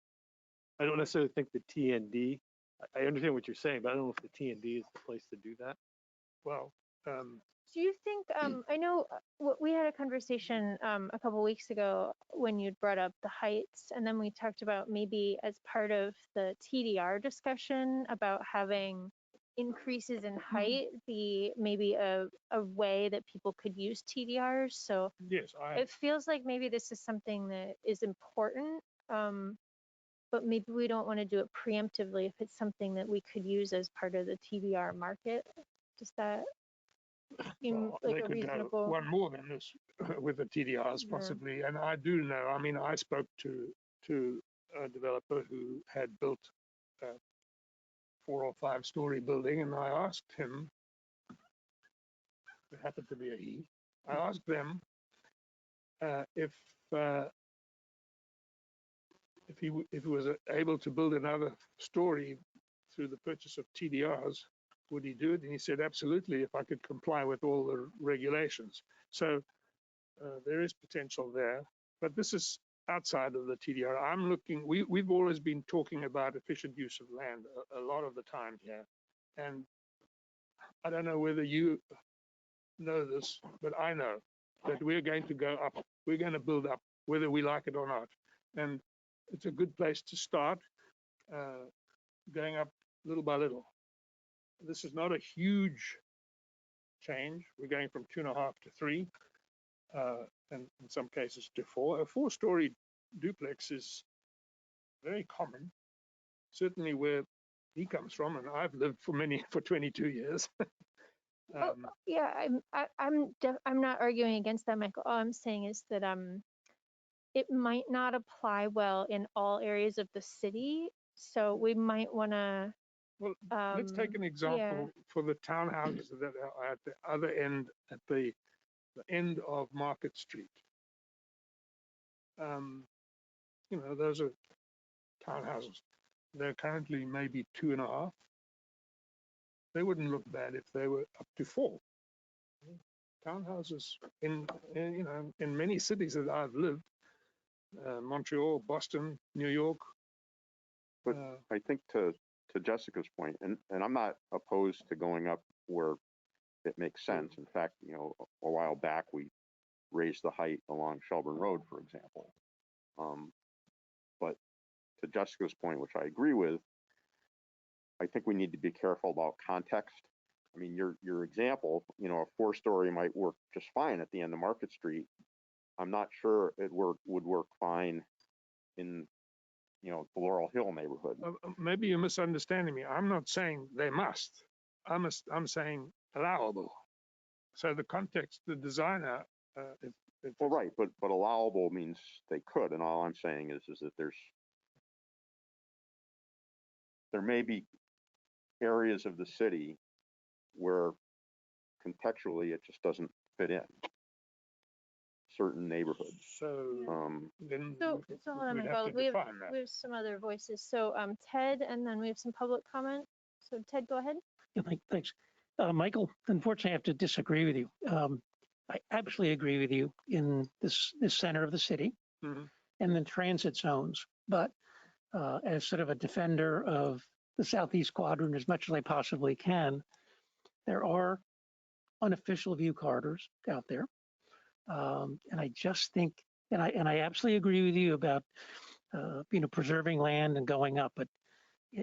I don't necessarily think the TND, I understand what you're saying, but I don't know if the TND is the place to do that. Well, Do you think, I know we had a conversation a couple weeks ago when you'd brought up the heights, and then we talked about maybe as part of the TDR discussion about having increases in height be maybe a way that people could use TDRs. So yes, it feels like maybe this is something that is important. but maybe we don't want to do it preemptively if it's something that we could use as part of the TDR market. Does that seem Well, like they a could go reasonable? one more than this with the TDRs Yeah. possibly. And I do know, I mean, I spoke to a developer who had built a 4 or 5 story building, and I asked him, it happened to be a he, I asked them if he was able to build another story through the purchase of TDRs, would he do it? And he said, absolutely, if I could comply with all the regulations. So there is potential there, but this is outside of the TDR. I'm looking, we've always been talking about efficient use of land a lot of the time here. And I don't know whether you know this, but I know that we're going to go up. We're going to build up, whether we like it or not. And it's a good place to start, going up little by little. This is not a huge change. We're going from 2.5 to 3, and in some cases to 4. A 4-story duplex is very common, certainly where he comes from, and I've lived for 22 years. Yeah, I'm not arguing against that, Michael. All I'm saying is that it might not apply well in all areas of the city, so we might want to. Well, let's take an example for the townhouses that are at the other end, at the end of Market Street. You know, those are townhouses. They're currently maybe 2.5. They wouldn't look bad if they were up to 4. Townhouses in you know, in many cities that I've lived, Montreal, Boston, New York. But I think to Jessica's point, and I'm not opposed to going up where it makes sense. In fact, you know, a while back we raised the height along Shelburne Road, for example. But to Jessica's point, which I agree with, I think we need to be careful about context. I mean, your example, you know, a 4-story might work just fine at the end of Market Street. I'm not sure it would work fine in, you know, the Laurel Hill neighborhood. Maybe you're misunderstanding me. I'm not saying they must. I'm saying allowable. So the context, the designer. Well, right, but allowable means they could, and all I'm saying is that there may be areas of the city where contextually it just doesn't fit in certain neighborhoods. So then So hold on, we'd have Michael. to We have define that. some other voices. So Ted, and then we have some public comment. So Ted, go ahead. Yeah, thanks. Michael, unfortunately, I have to disagree with you. I absolutely agree with you in this center of the city and the transit zones. But as sort of a defender of the southeast quadrant as much as I possibly can, there are unofficial view corridors out there. And I just think, and I absolutely agree with you about, you know, preserving land and going up. But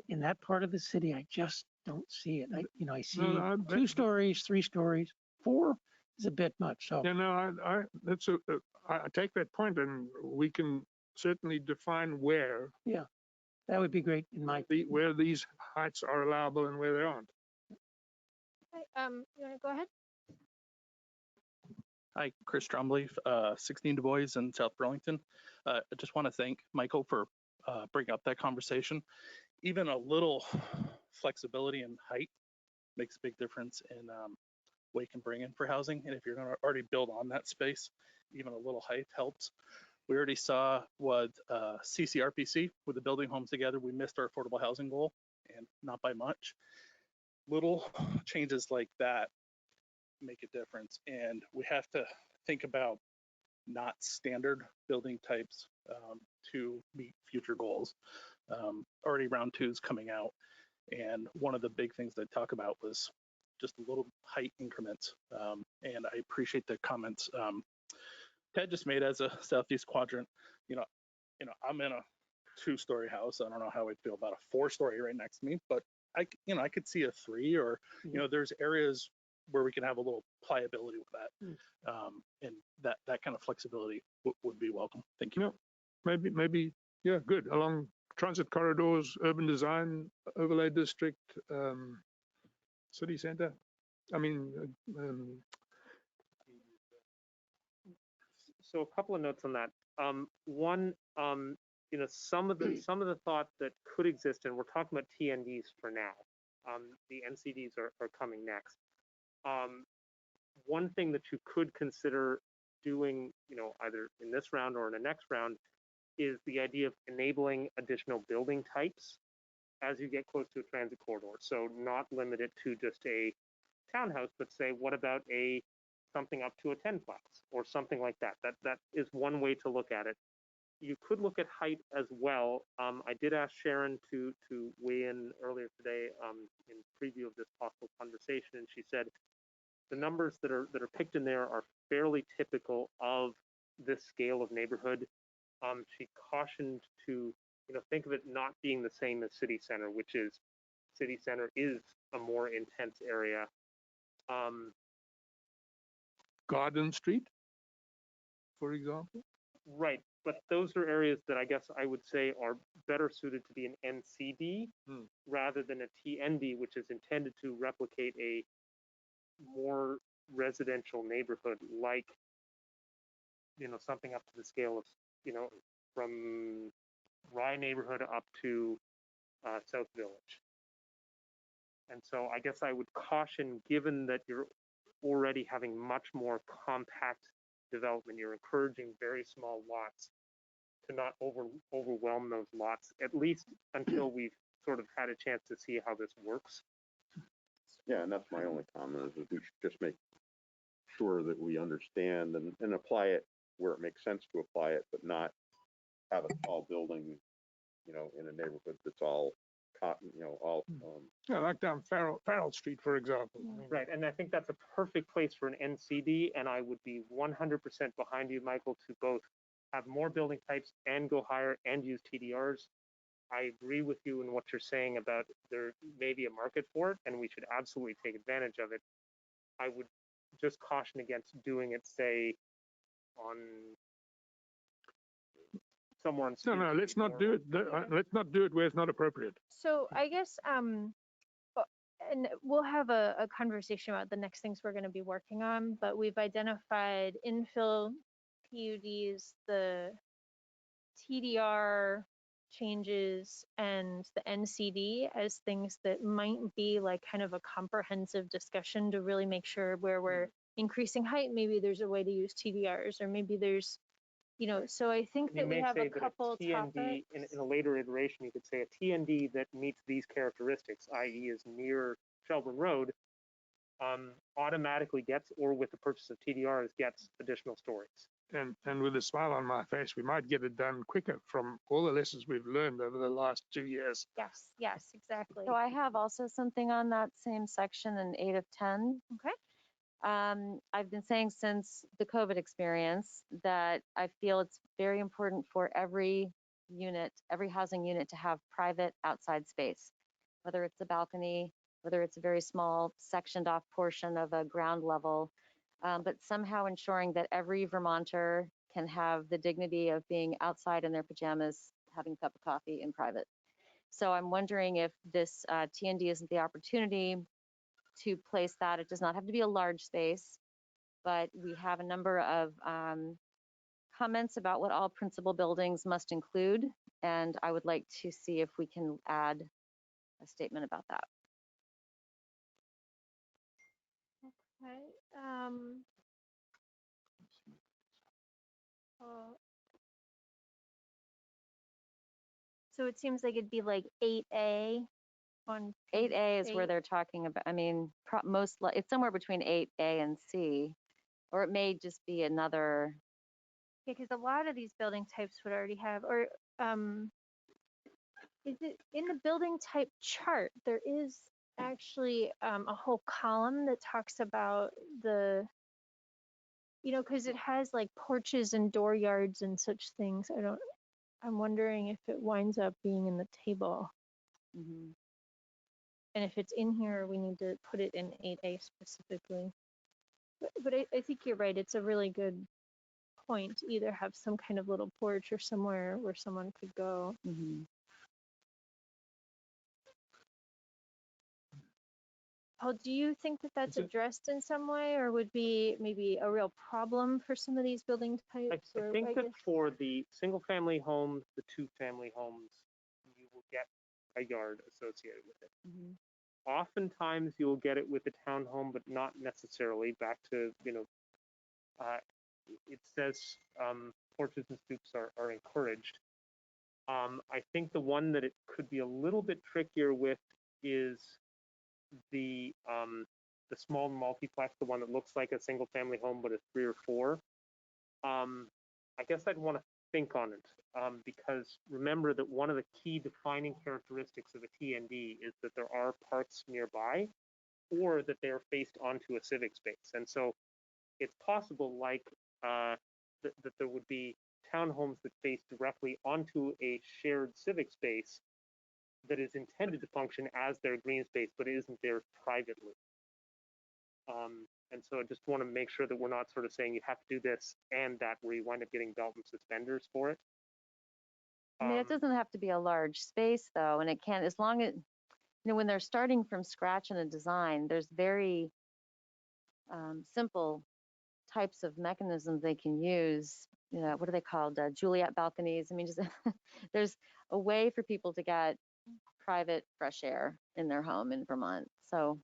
in that part of the city, I just don't see it. I see 2 stories, 3 stories, 4 is a bit much. So yeah, no, I take that point, and we can certainly define where. Yeah, that would be great in my where these heights are allowable and where they aren't. Okay, you want to go ahead? Hi, Chris Trombley, 16 Du Bois in South Burlington. I just want to thank Michael for bringing up that conversation. Even a little flexibility in height makes a big difference in what you can bring in for housing. And if you're going to already build on that space, even a little height helps. We already saw what CCRPC with the building homes together, we missed our affordable housing goal, and not by much. Little changes like that make a difference, and we have to think about not standard building types to meet future goals. Already round 2 is coming out, and one of the big things they talk about was just little height increments, and I appreciate the comments Ted just made as a southeast quadrant. You know, I'm in a 2-story house. I don't know how I'd feel about a 4-story right next to me, but I could see a 3, or there's areas where we can have a little pliability with that, and that kind of flexibility would be welcome. Thank you. Maybe, yeah, good. Along transit corridors, urban design overlay district, city center. I mean, So a couple of notes on that. One, some of the thought that could exist, and we're talking about TNDs for now. The NCDs are coming next. One thing that you could consider doing, either in this round or in the next round, is the idea of enabling additional building types as you get close to a transit corridor. So not limit it to just a townhouse, but say, what about something up to a 10-plex or something like that? That is one way to look at it. You could look at height as well. I did ask Sharon to weigh in earlier today in preview of this possible conversation, and she said the numbers that are picked in there are fairly typical of this scale of neighborhood. She cautioned to think of it not being the same as city center, which is city center is a more intense area. Garden Street, for example. Right, but those are areas that I guess I would say are better suited to be an NCD rather than a TND, which is intended to replicate a more residential neighborhood, like something up to the scale of from Rye neighborhood up to South Village. And so I guess I would caution, given that you're already having much more compact development, you're encouraging very small lots, to not overwhelm those lots, at least until we've sort of had a chance to see how this works. Yeah, and that's my only comment, is that we should just make sure that we understand and apply it where it makes sense to apply it, but not have a tall building, in a neighborhood that's all cotton, Yeah, like down Farrell Street, for example. Right, and I think that's a perfect place for an NCD, and I would be 100% behind you, Michael, to both have more building types and go higher and use TDRs. I agree with you in what you're saying about there may be a market for it, and we should absolutely take advantage of it. I would just caution against doing it, say, on somewhere on. No, let's not do it. Let's not do it where it's not appropriate. So I guess, and we'll have a conversation about the next things we're going to be working on, but we've identified infill PUDs, the TDR changes, and the NCD as things that might be like kind of a comprehensive discussion to really make sure where we're increasing height, maybe there's a way to use TDRs, or maybe there's, so I think that we have a couple topics. In a later iteration, you could say a TND that meets these characteristics, i.e. is near Shelburne Road, automatically gets, or with the purchase of TDRs, gets additional stories. And with a smile on my face, we might get it done quicker from all the lessons we've learned over the last 2 years. Yes, exactly. So I have also something on that same section in 8 of 10. Okay. I've been saying since the COVID experience that I feel it's very important for every unit, every housing unit, to have private outside space, whether it's a balcony, whether it's a very small sectioned off portion of a ground level, but somehow ensuring that every Vermonter can have the dignity of being outside in their pajamas, having a cup of coffee in private. So I'm wondering if this TND isn't the opportunity to place that. It does not have to be a large space, but we have a number of comments about what all principal buildings must include, and I would like to see if we can add a statement about that. Okay. So it seems like it'd be like 8A on 8A is where eight. they're talking about, I mean, it's somewhere between 8A and C, or it may just be another. Yeah, because a lot of these building types would already have, or is it in the building type chart? There is actually a whole column that talks about the, because it has like porches and dooryards and such things. I'm wondering if it winds up being in the table. Mm-hmm. And if it's in here, we need to put it in 8A specifically. But I think you're right. It's a really good point. Either have some kind of little porch or somewhere where someone could go. Mm-hmm. Paul, do you think that that's Is it- addressed in some way or would be maybe a real problem for some of these building types? I Or think that guess- for the single-family homes, the two-family homes, you will get a yard associated with it. Mhm. Oftentimes, you will get it with a townhome, but not necessarily. Back to, it says porches and stoops are encouraged. I think the one that it could be a little bit trickier with is the small multiplex, the one that looks like a single family home but is 3 or 4. I guess I'd want to think on it because remember that one of the key defining characteristics of a TND is that there are parks nearby or that they are faced onto a civic space. And so it's possible that there would be townhomes that face directly onto a shared civic space that is intended to function as their green space, but isn't theirs privately. And so I just want to make sure that we're not sort of saying you have to do this and that where you wind up getting belt and suspenders for it. I mean, it doesn't have to be a large space though, and it can, as long as, when they're starting from scratch in a design, there's very simple types of mechanisms they can use. What are they called? Juliet balconies. I mean, just there's a way for people to get private fresh air in their home in Vermont. So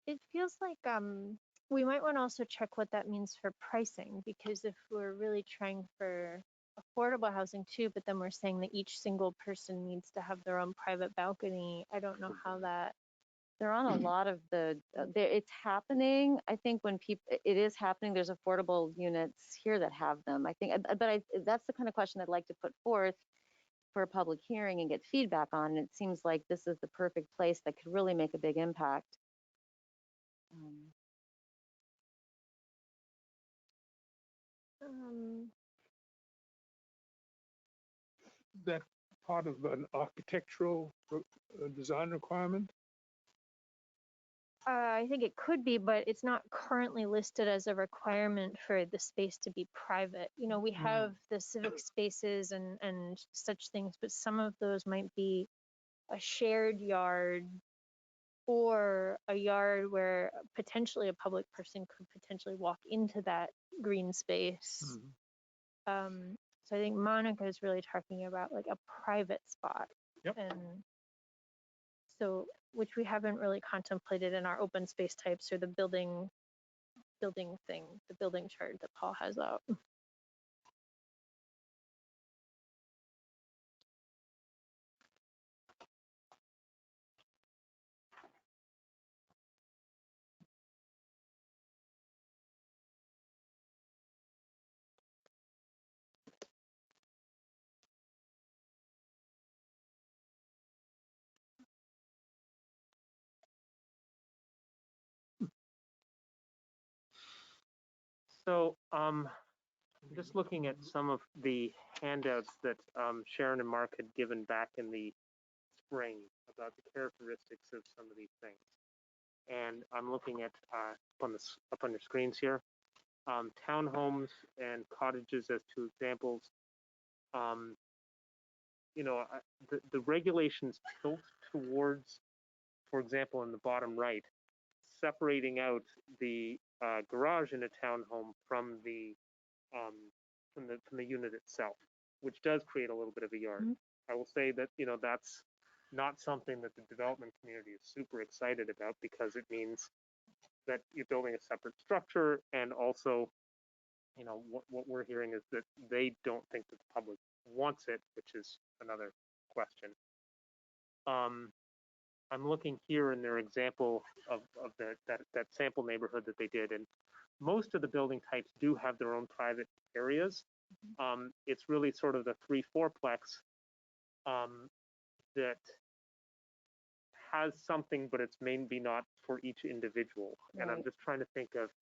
It feels like we might want to also check what that means for pricing, because if we're really trying for affordable housing too, but then we're saying that each single person needs to have their own private balcony, I don't know how that. they're on a lot of it's happening. I think when it is happening, there's affordable units here that have them. I think, that's the kind of question I'd like to put forth for a public hearing and get feedback on. And it seems like this is the perfect place that could really make a big impact. That part of an architectural design requirement? I think it could be, but it's not currently listed as a requirement for the space to be private. We have the civic spaces and such things, but some of those might be a shared yard or a yard where potentially a public person could potentially walk into that green space. So I think Monica is really talking about like a private spot. Yep. And so, which we haven't really contemplated in our open space types or the building thing, the building chart that Paul has out. So I'm just looking at some of the handouts that Sharon and Mark had given back in the spring about the characteristics of some of these things. And I'm looking at up on your screens here, townhomes and cottages as two examples. The regulations tilt towards, for example, in the bottom right, separating out the garage in a townhome from the unit itself, which does create a little bit of a yard. I will say that that's not something that the development community is super excited about, because it means that you're building a separate structure, and also what we're hearing is that they don't think that the public wants it, which is another question. I'm looking here in their example of that sample neighborhood that they did, and most of the building types do have their own private areas. It's really sort of the 3-4plex that has something, but it's maybe not for each individual. And I'm Right. just trying to think of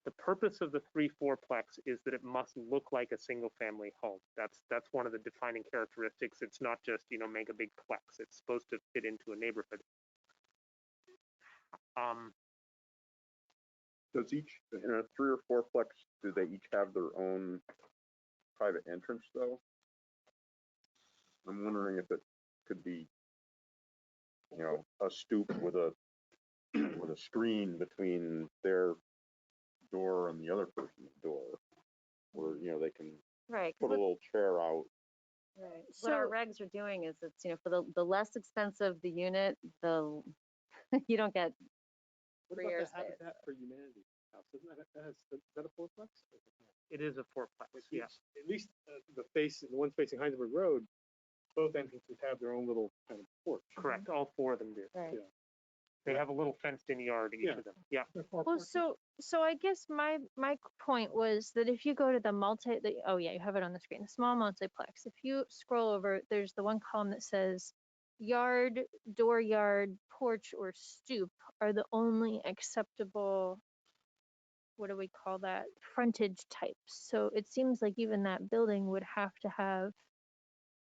the purpose of the 3-4plex is that it must look like a single family home. That's one of the defining characteristics. It's not just, make a big plex. It's supposed to fit into a neighborhood. Does each, in a 3 or 4-plex, do they each have their own private entrance though? I'm wondering if it could be, a stoop with a with a screen between their door and the other person's door, where, you know, they can Right. 'Cause put a little chair out. right. What our So- regs are doing is it's, for the less expensive the unit, the, you don't get What free about the airspace. Habitat for Humanity house? Isn't is that a fourplex? It is a fourplex, yes. At least the one facing Heinsberg Road, both entrances have their own little kind of porch. Correct, all four of them do. Right. Yeah. They have a little fenced-in yard, each Yeah. of them. Yeah, Well, so I guess my point was that if you go to oh yeah, you have it on the screen, the small multiplex. If you scroll over, there's the one column that says yard, dooryard, porch, or stoop are the only acceptable, what do we call that, frontage types. So it seems like even that building would have to have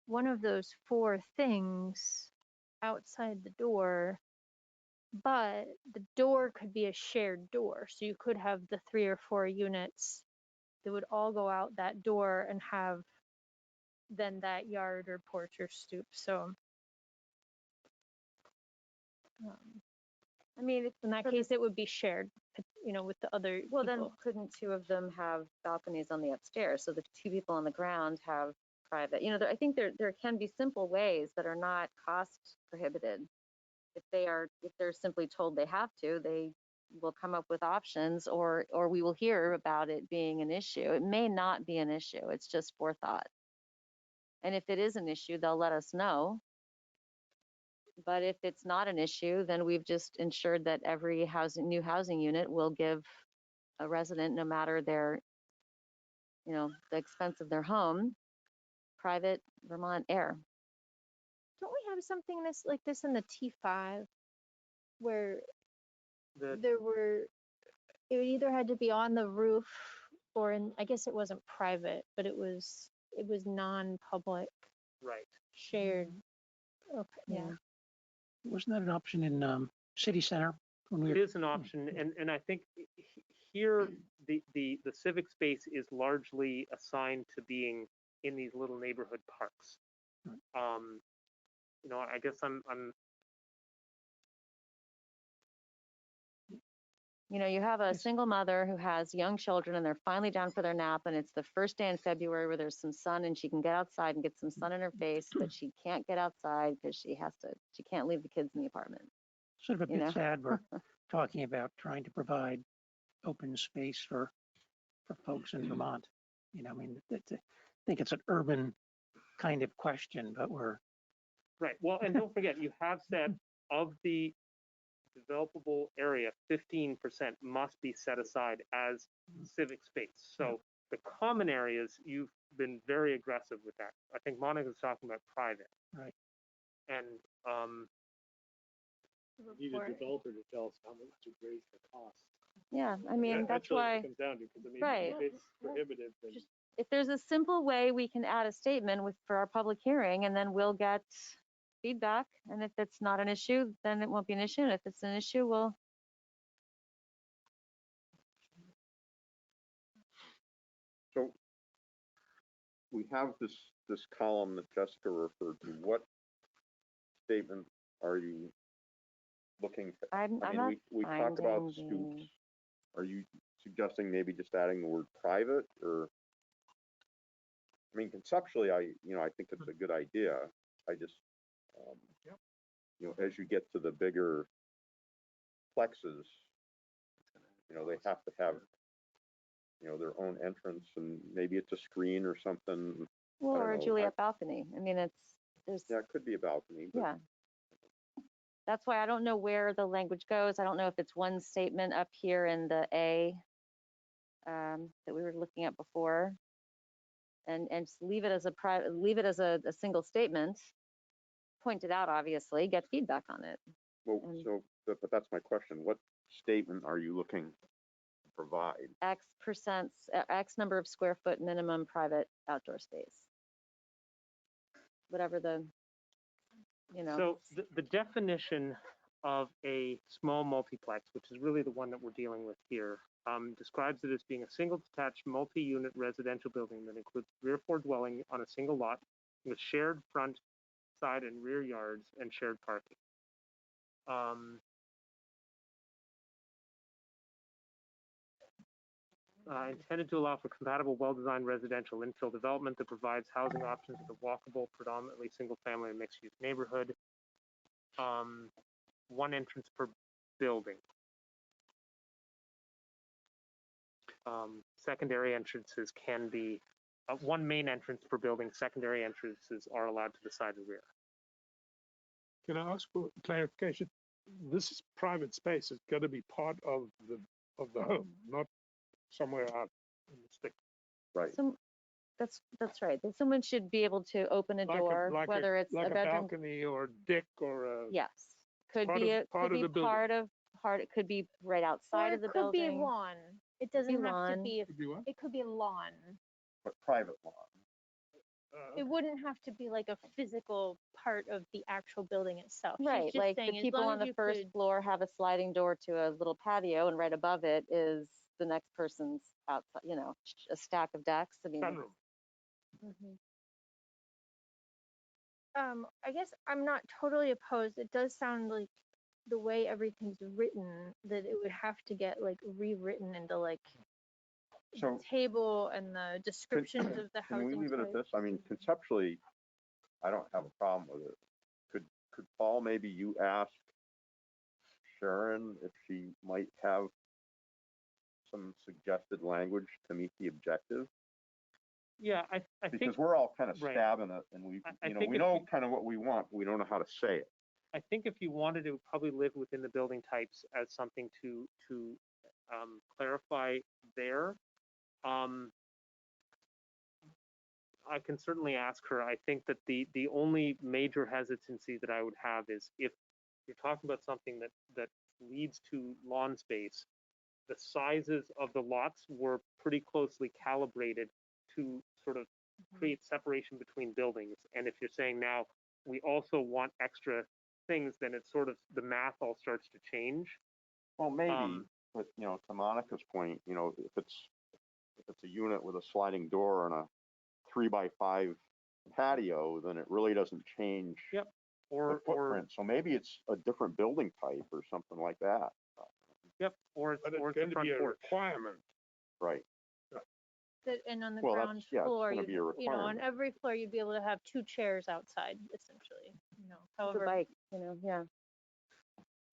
one of those four things outside the door. But the door could be a shared door, so you could have the 3 or 4 units that would all go out that door and have then that yard or porch or stoop. So I mean, in that for case, it would be shared, with the other well, then people. couldn't two of them have balconies on the upstairs? So the two people on the ground have private, I think there can be simple ways that are not cost prohibited. If they're simply told they have to, they will come up with options, or we will hear about it being an issue. It may not be an issue. It's just forethought. And if it is an issue, they'll let us know. But if it's not an issue, then we've just ensured that every new housing unit will give a resident, no matter their, the expense of their home, private Vermont air. Don't we have something like this in the T5 where the, it either had to be on the roof or I guess it wasn't private, but it was non-public right. shared. Okay, yeah. Wasn't that an option in City Center when we It were? is an option, and I think here, the civic space is largely assigned to being in these little neighborhood parks. I guess I'm You have a Yes. single mother who has young children and they're finally down for their nap, and it's the first day in February where there's some sun and she can get outside and get some sun in her face, but she can't get outside because she can't leave the kids in the apartment. Sort of a you bit know? sad we're talking about trying to provide open space for folks in Vermont. I mean, I think it's an urban kind of question, but we're, right. Well, and don't forget, you have said of the developable area, 15% must be set aside as civic space. So the common areas, you've been very aggressive with that. I think Monica's talking about private. Right. And Need a developer to tell us how much to raise the cost. Yeah, I mean, that's really what why, it comes down to, because Right. if it's prohibitive, then Just- if there's a simple way we can add a statement for our public hearing, and then we'll get feedback. And if it's not an issue, then it won't be an issue. And if it's an issue, we'll. So we have this column that Jessica referred to. What statement are you looking to? I'm I not mean, we talked about finding stoops. Are you suggesting maybe just adding the word private, or? I mean, conceptually, I think it's a good idea. I just, as you get to the bigger plexes, they have to have, their own entrance, and maybe it's a screen or something. Well, I don't or a know. Juliet balcony. I mean, there's. Yeah, it could be a balcony. But Yeah. That's why I don't know where the language goes. I don't know if it's one statement up here in the A that we were looking at before, and just leave it as a single statement, point it out, obviously, get feedback on it. Well, And- but that's my question. What statement are you looking to provide? X number of square foot minimum private outdoor space. Whatever the, so the definition of a small multiplex, which is really the one that we're dealing with here, describes it as being a single detached multi-unit residential building that includes 3 or 4 dwelling on a single lot with shared front, side, and rear yards and shared parking. intended to allow for compatible, well-designed residential infill development that provides housing options with a walkable, predominantly single-family and mixed-use neighborhood. One entrance per building. Secondary entrances can be, one main entrance per building, secondary entrances are allowed to the side and rear. Can I ask for clarification? This is private space. It's got to be part of the home, not somewhere out in the stick. Right. Some, that's right. That someone should be able to open a door, whether it's like a bedroom. balcony or deck or a. Yes, could Part be of- part could of be the building. it could be right outside Or of the it could be a building. lawn. It doesn't have to lawn. be, Could be what? it could be a lawn. But private lawn. It wouldn't have to be like a physical part of the actual building itself. She's Right, just like the saying, as people long on as the you first could- floor have a sliding door to a little patio, and right above it is the next person's outside, a stack of decks. I mean, Sunroom. Mhm. I guess I'm not totally opposed. It does sound like the way everything's written, that it would have to get like rewritten into like the So table and the descriptions of the can we housing leave it at type. this? I mean, conceptually, I don't have a problem with it. Could Paul, maybe you ask Sharon if she might have some suggested language to meet the objective? Yeah, I think, Because we're all kind of right. stabbing it and we, I you know, think we if know you- kind of what we want, but we don't know how to say it. I think if you wanted to probably live within the building types as something to clarify there, I can certainly ask her. I think that the only major hesitancy that I would have is if you're talking about something that leads to lawn space, the sizes of the lots were pretty closely calibrated to sort of create separation between buildings. And if you're saying now we also want extra things, then it's sort of the math all starts to change. Well, maybe, Um, but you know, to Monica's point, you know, if it's a unit with a sliding door and a 3x5 patio, then it really doesn't change Yep. the Or footprint. So maybe it's a different building type or something like that. yep. Or it's But it's the going to front be a porch. requirement. Right. And on the Well, ground that's, yeah, it's floor, gonna be a on requirement. every floor, you'd be able to have 2 chairs outside, essentially, The however. bike, yeah.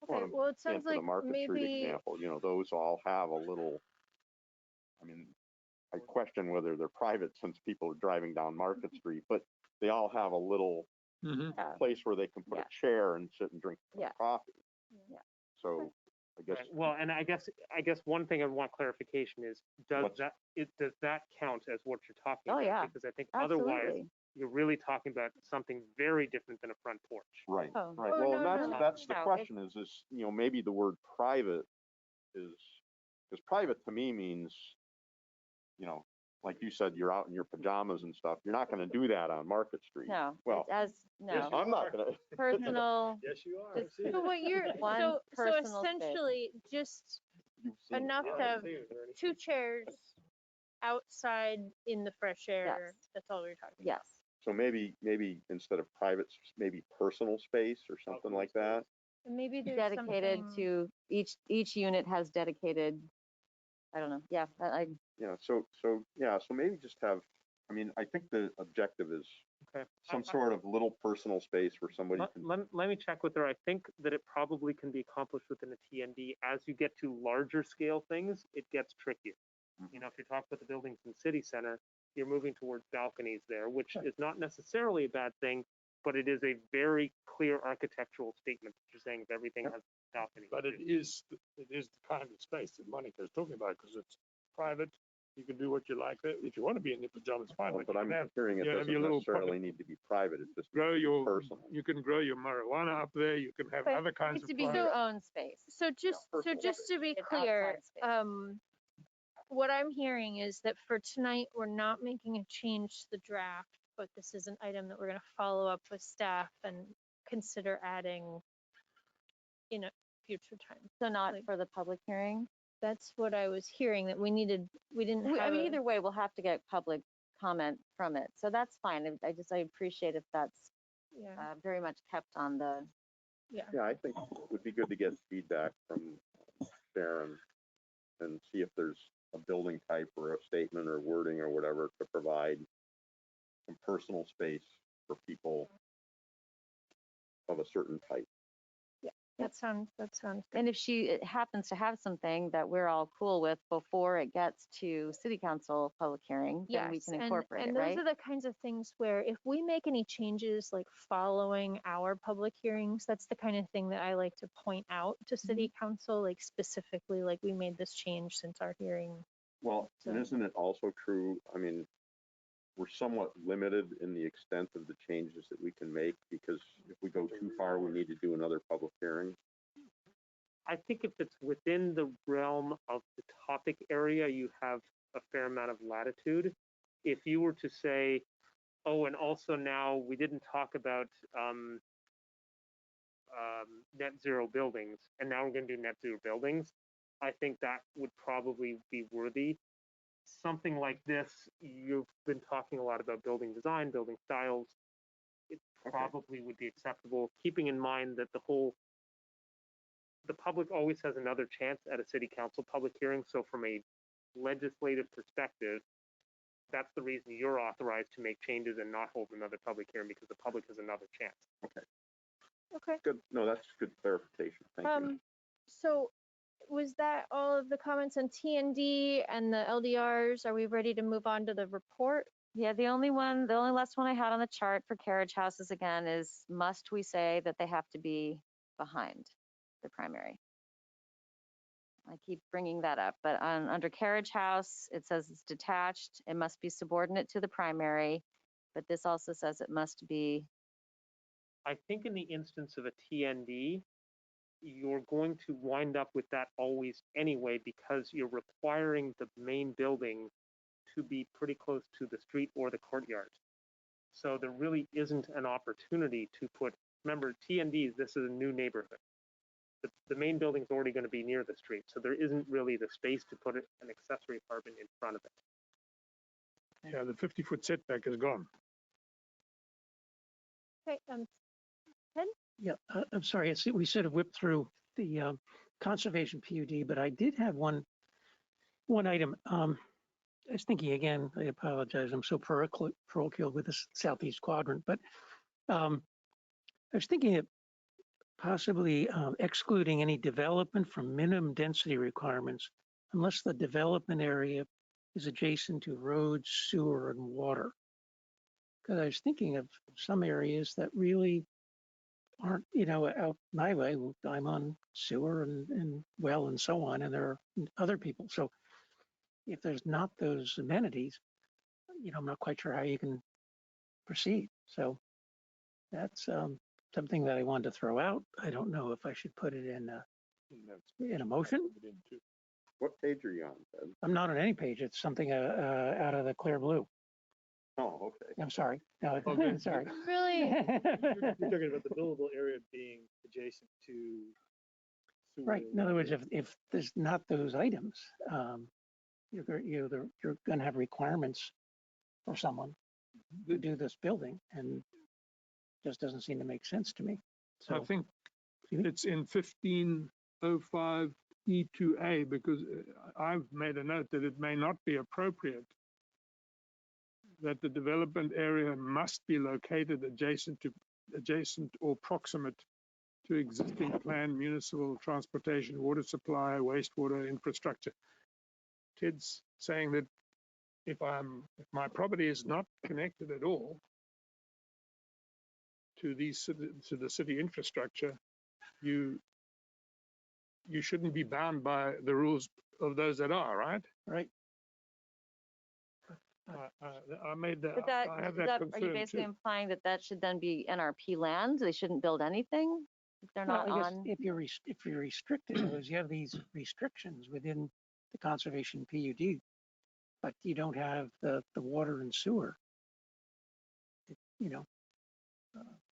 Okay, well, it sounds And for the like Market Street maybe, example, you know, those all have a little, I mean, I question whether they're private since people are driving down Market Street, but they all have a little Yeah. place where they can put Yeah. a chair and sit and drink Yeah. coffee. Yeah. So I guess, Right. Well, and I guess one thing I want clarification is, does that count as what you're talking Oh, about? yeah. Because I think otherwise Absolutely. you're really talking about something very different than a front porch. right, Oh. right. Oh, Well, no, and no, no. that's the No, question is, you know, maybe the word private is, because private to me means, you know, like you said, you're out in your pajamas and stuff. You're not going to do that on Market Street. No, Well, no, I'm not going to. personal, Yes, you are. It's- so what you're, One so personal space. essentially, just You've seen it. enough to have 2 chairs outside in the fresh air. Yes. That's all we're talking about. yes. So maybe instead of private, maybe personal space or something like that. And maybe there's Dedicated something. to, each unit has dedicated, I don't know, yeah, Yeah, so maybe just have, I mean, I think the objective is Okay. some sort of little personal space where somebody can, Let me check with her. I think that it probably can be accomplished within a TND. As you get to larger scale things, it gets trickier. Mhm. You know, if you're talking about the buildings in city center, you're moving towards balconies there, which is not necessarily a bad thing, but it is a very clear architectural statement that you're saying if everything has balconies. But it is the kind of space that Monica is talking about, because it's private. You can do what you like there. If you want to be in your pajamas, fine. but you I'm can have, hearing it you have doesn't your little necessarily need to be private, it's just grow your, personal. you can grow your marijuana up there. You can have Okay, other kinds it's of to be plants. your own space. So just personal to be It's clear, outside space. what I'm hearing is that for tonight, we're not making a change to the draft, but this is an item that we're gonna follow up with staff and consider adding in a future time. So not Like- for the public hearing? That's what I was hearing, that we didn't I have mean, a- either way, we'll have to get public comment from it, so that's fine. I appreciate if that's Yeah, very much kept on the, yeah. Yeah, I think it would be good to get feedback from Sharon and see if there's a building type or a statement or wording or whatever to provide some personal space for people of a certain type. That sounds good. And if she happens to have something that we're all cool with before it gets to city council public hearing, then we Yes, can incorporate and it, those right? are the kinds of things where if we make any changes like following our public hearings, that's the kind of thing that I like to point out to city council, like specifically, like we made this change since our hearing. Well, and So- isn't it also true, I mean, we're somewhat limited in the extent of the changes that we can make, because if we go too far, we need to do another public hearing. I think if it's within the realm of the topic area, you have a fair amount of latitude. If you were to say, oh, and also now we didn't talk about net zero buildings, and now we're going to do net zero buildings, I think that would probably be worthy. Something like this, you've been talking a lot about building design, building styles. It probably would be acceptable, keeping in mind that the public always has another chance at a city council public hearing. So from a legislative perspective, that's the reason you're authorized to make changes and not hold another public hearing, because the public has another chance. Okay. Good, no, that's good clarification, thank you. So was that all of the comments on TND and the LDRs? Are we ready to move on to the report? Yeah, the only last one I had on the chart for carriage houses again is, must we say that they have to be behind the primary? I keep bringing that up, but under carriage house, it says it's detached. It must be subordinate to the primary, but this also says it must be. I think in the instance of a TND, you're going to wind up with that always anyway, because you're requiring the main building to be pretty close to the street or the courtyard. So there really isn't an opportunity to put, remember TNDs, this is a new neighborhood. The main building's already going to be near the street, so there isn't really the space to put an accessory apartment in front of it. Yeah, the 50-foot setback is gone. Okay, Yeah, I'm sorry. We sort of whipped through the conservation PUD, but I did have one item. I was thinking again, I apologize, I'm so parochial with this southeast quadrant, but I was thinking of possibly excluding any development from minimum density requirements unless the development area is adjacent to roads, sewer, and water. Because I was thinking of some areas that really aren't, out my way. I'm on sewer and well and so on, and there are other people. So if there's not those amenities, I'm not quite sure how you can proceed. So that's something that I wanted to throw out. I don't know if I should put it in a motion. What page are you on, Ben? I'm not on any page. It's something out of the clear blue. Oh, okay. I'm sorry. No, Okay. sorry. really? You're talking about the buildable area being adjacent to sewer. Right. In other words, if there's not those items, you're going to have requirements for someone to do this building, and just doesn't seem to make sense to me. I So think Excuse me? it's in 1505 E2A, because I've made a note that it may not be appropriate that the development area must be located adjacent or proximate to existing planned municipal transportation, water supply, wastewater infrastructure. Ted's saying that if my property is not connected at all to the city infrastructure, you shouldn't be bound by the rules of those that are, right? right. I made that. But that, I have that are you concern basically too. implying that that should then be NRP land? They shouldn't build anything if they're Well, not I guess on? if you're restricted, in other words, you have these restrictions within the conservation PUD, but you don't have the water and sewer.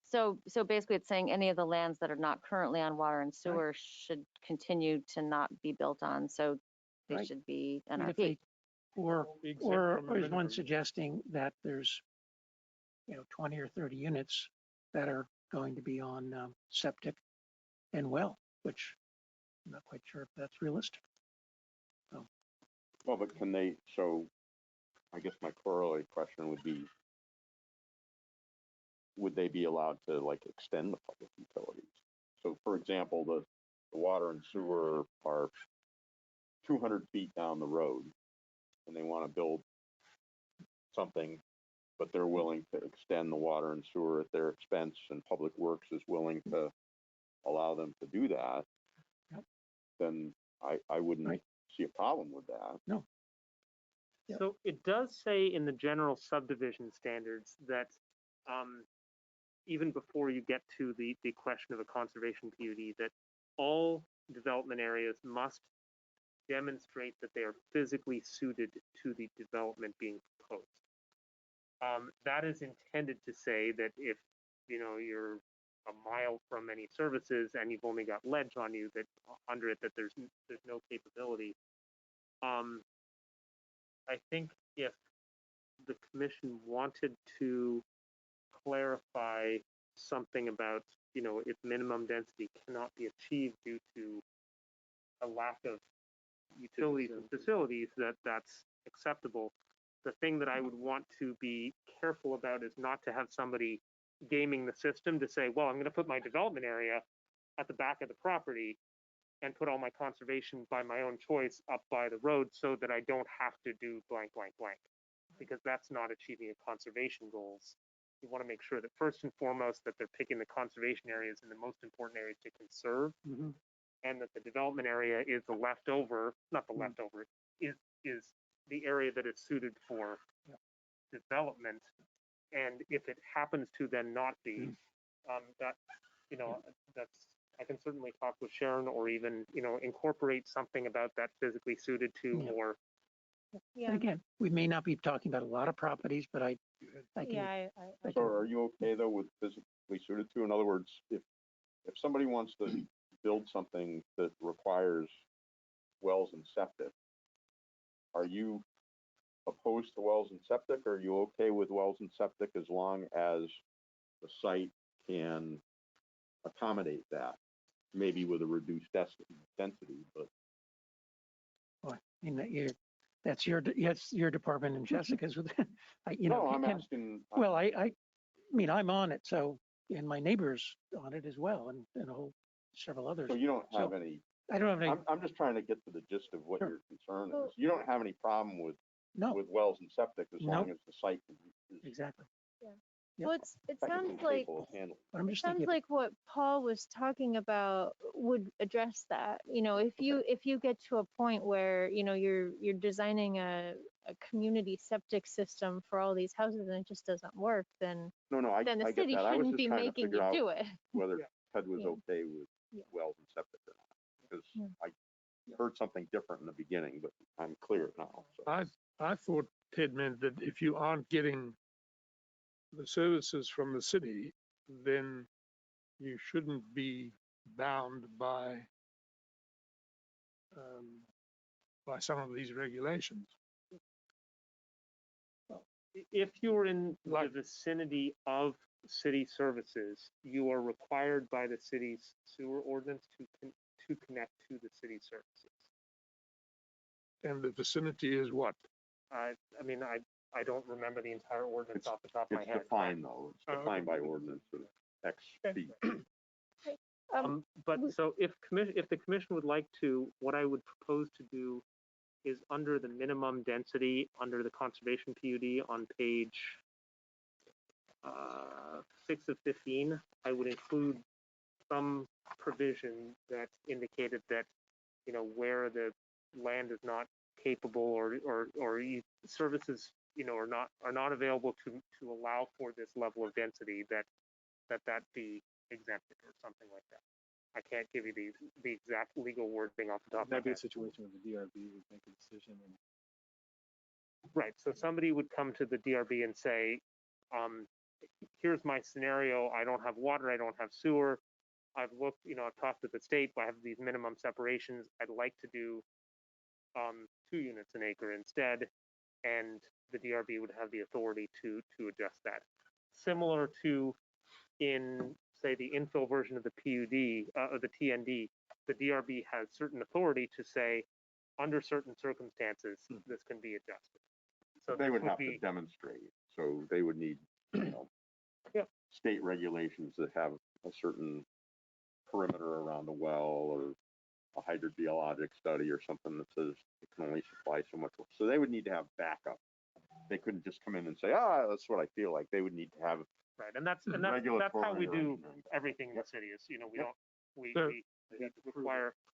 So basically it's saying any of the lands that are not currently on water and sewer should continue to not be built on, so they Right. should be I mean, if NRP. they- Or Be exempt Or from a is one minimum. suggesting that there's, 20 or 30 units that are going to be on septic and well, which I'm not quite sure if that's realistic. Well, but can they, so I guess my corollary question would be, would they be allowed to like extend the public utilities? So for example, the water and sewer are 200 feet down the road and they want to build something, but they're willing to extend the water and sewer at their expense, and Public Works is willing to allow them to do that, Yep. then I wouldn't Right. see a problem with that. No. Yep. So it does say in the general subdivision standards that even before you get to the question of a conservation PUD, that all development areas must demonstrate that they are physically suited to the development being proposed. That is intended to say that if you're a mile from any services and you've only got ledge on you, that under it that there's no capability. I think if the commission wanted to clarify something about if minimum density cannot be achieved due to a lack of utilities and facilities, that's acceptable. The thing that I would want to be careful about is not to have somebody gaming the system to say, well, I'm going to put my development area at the back of the property and put all my conservation by my own choice up by the road so that I don't have to do blank, blank, blank, because that's not achieving your conservation goals. You want to make sure that first and foremost that they're picking the conservation areas and the most important areas to conserve, and that the development area is the leftover, not the leftover, is the area that is suited for development. And if it happens to then not be, that's, I can certainly talk with Sharon, or even incorporate something about that physically suited to, Yeah. or Yeah, And again, we may not be talking about a lot of properties, but I can, yeah, I So are you okay though with physically suited to? In other words, if somebody wants to build something that requires wells and septic, are you opposed to wells and septic? Or are you okay with wells and septic as long as the site can accommodate that? Maybe with a reduced density, but I mean, that's your department and Jessica's with, no, I'm can- asking. well, I mean, I'm on it, so, and my neighbor's on it as well, and several others. So you don't have So, any. I don't have any, I'm just trying to get to the gist of what Sure. your concern Well- is. You don't have any problem with no, wells and septic as long Nope. as the site is exactly. well, it technically sounds like capable of handling. But I'm it just sounds thinking, like what Paul was talking about would address that. If you get to a point where you're designing a community septic system for all these houses and it just doesn't work, then No, I the get city that. I was shouldn't just be trying to making figure you out do it. whether Ted was Yeah. okay with Yeah. wells and septic or not, because Yeah. I heard something different in the beginning, but I'm clear now. So. I thought Ted meant that if you aren't getting the services from the city, then you shouldn't be bound by some of these regulations. if you're in the Like- vicinity of city services, you are required by the city's sewer ordinance to connect to the city services. And the vicinity is what? I mean, I don't remember the entire ordinance It's- off the top of my It's head. defined though. It's Oh, okay. defined by ordinance of X feet. But so if the commission would like to, what I would propose to do is under the minimum density, under the conservation PUD on page 6 of 15, I would include some provision that indicated that, where the land is not capable or services, are not available to allow for this level of density, that be exempted or something like that. I can't give you the exact legal wording off the top of my That'd be a head. situation where the DRB would make a decision and Right, so somebody would come to the DRB and say, here's my scenario, I don't have water, I don't have sewer, I've looked, I've talked to the state, I have these minimum separations, I'd like to do 2 units an acre instead, and the DRB would have the authority to adjust that. Similar to in, say, the infill version of the PUD, of the TND, the DRB has certain authority to say, under certain circumstances, this can be adjusted. So They this would have to be, demonstrate, so they would need, Yep. state regulations that have a certain perimeter around a well or a hydrogeologic study or something that says it can only supply so much. So they would need to have backup. They couldn't just come in and say, that's what I feel like. They would need to have right, and that's how we regulatory or do engineering. everything in the city is, we Yep. don't, we So-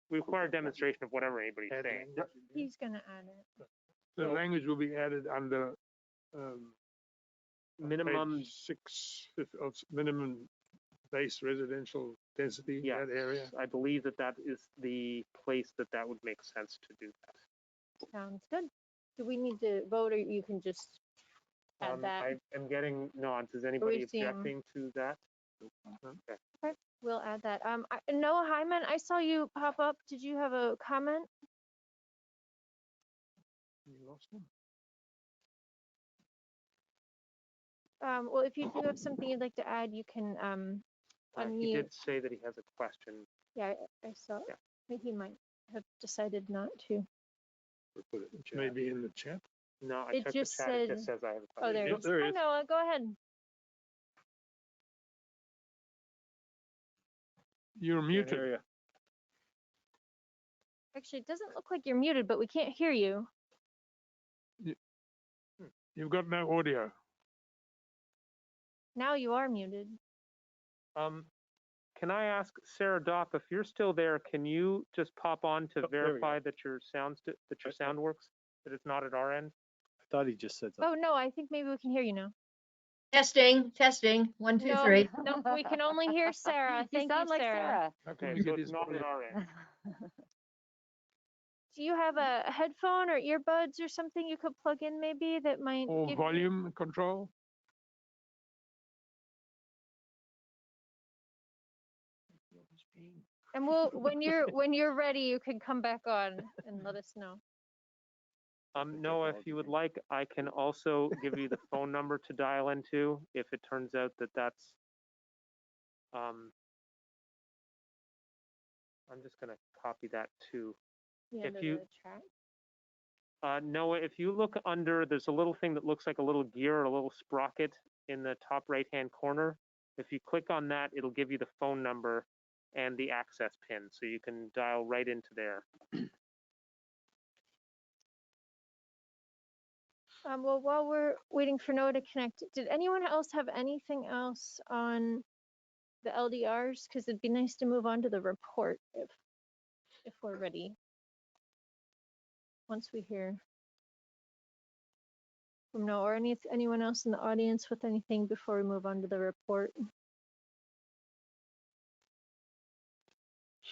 we require demonstration of whatever anybody's Add saying. language. He's gonna add it. The So- language will be added under Minimum, page 6 of minimum base residential density, yes, that area. I believe that is the place that would make sense to do that. Sounds good. Do we need to vote or you can just add that? I am getting nods. Is anybody seeing- objecting to that? We'll add that. Noah Hyman, I saw you pop up. Did you have a comment? You lost him. Well, if you do have something you'd like to add, you can He unmute. did say that he has a question. Yeah, I saw. Yeah. I think he might have decided not to. Or put it maybe in the chat. No, I It checked the just chat. It just said- says I have a Oh, question. there Yep, it is. there he Hi, is. Noah, go ahead. You're muted. Actually, it doesn't look like you're muted, but we can't hear you. You've got no audio. Now you are muted. Can I ask Sarah Doff, if you're still there, can you just pop on to Oh, there we verify that your sound works? That it's not at our end? I thought he just said Oh, something. no, I think maybe we can hear you now. Testing, testing, 1, 2, No, 3. no, we can only hear Sarah. You Thank sound you, like Sarah. How can Okay, we so get it's his not at audio? our end. Do you have a headphone or earbuds or something you could plug in maybe that might Or give you- volume control? And when you're ready, you can come back on and let us know. Noah, if you would like, I can also give you the phone number to dial into if it turns out that that's, I'm just gonna copy that too. The If end of you- the chat. Noah, if you look under, there's a little thing that looks like a little gear, or a little sprocket in the top right-hand corner. If you click on that, it'll give you the phone number and the access pin, so you can dial right into there. Well, while we're waiting for Noah to connect, did anyone else have anything else on the LDRs? Because it'd be nice to move on to the report if we're ready. Once we hear from Noah or anyone else in the audience with anything before we move on to the report.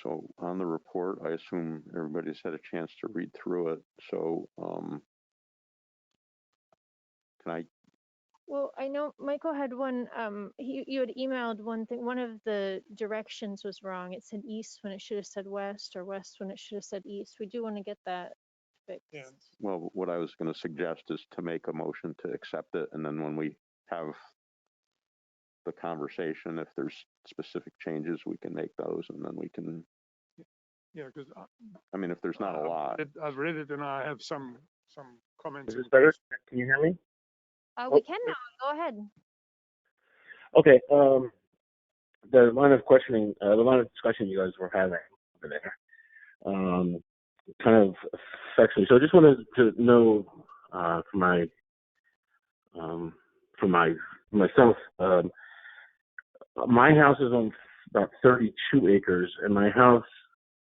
So on the report, I assume everybody's had a chance to read through it. So, can I, Well, I know Michael had one, you had emailed one thing, one of the directions was wrong. It said east when it should have said west, or west when it should have said east. We do want to get that fixed. Yeah. well, what I was going to suggest is to make a motion to accept it. And then when we have the conversation, if there's specific changes, we can make those, and then we can, Yeah, because I mean, if there's not a lot. I've read it and I have some comments. Is and this better? questions. Can you hear me? We can now, go ahead. Okay. The line of questioning, the line of discussion you guys were having over there, kind of affects me. So I just wanted to know, for myself, my house is on about 32 acres, and my house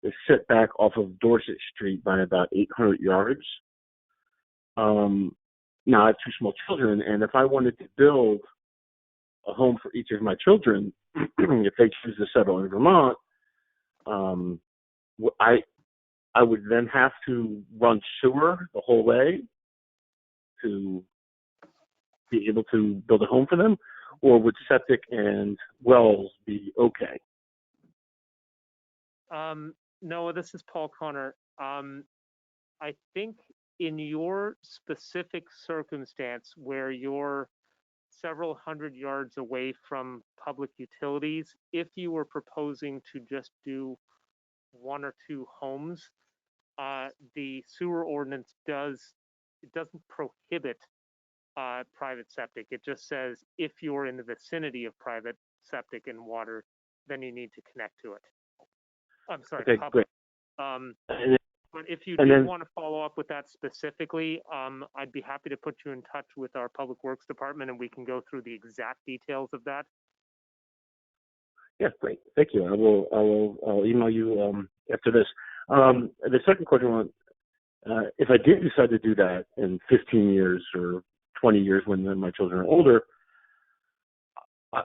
is set back off of Dorset Street by about 800 yards. Now I have two small children, and if I wanted to build a home for each of my children, if they choose to settle in Vermont, I would then have to run sewer the whole way to be able to build a home for them, or would septic and wells be okay? Noah, this is Paul Connor. I think in your specific circumstance where you're several hundred yards away from public utilities, if you were proposing to just do one or two homes, the sewer ordinance doesn't prohibit private septic. It just says if you're in the vicinity of private septic and water, then you need to connect to it. I'm sorry, Okay, public. great. Um, And but if you and do then- want to follow up with that specifically, I'd be happy to put you in touch with our Public Works Department and we can go through the exact details of that. Yeah, great. Thank you. I'll email you after this. The second question, if I did decide to do that in 15 years or 20 years when my children are older,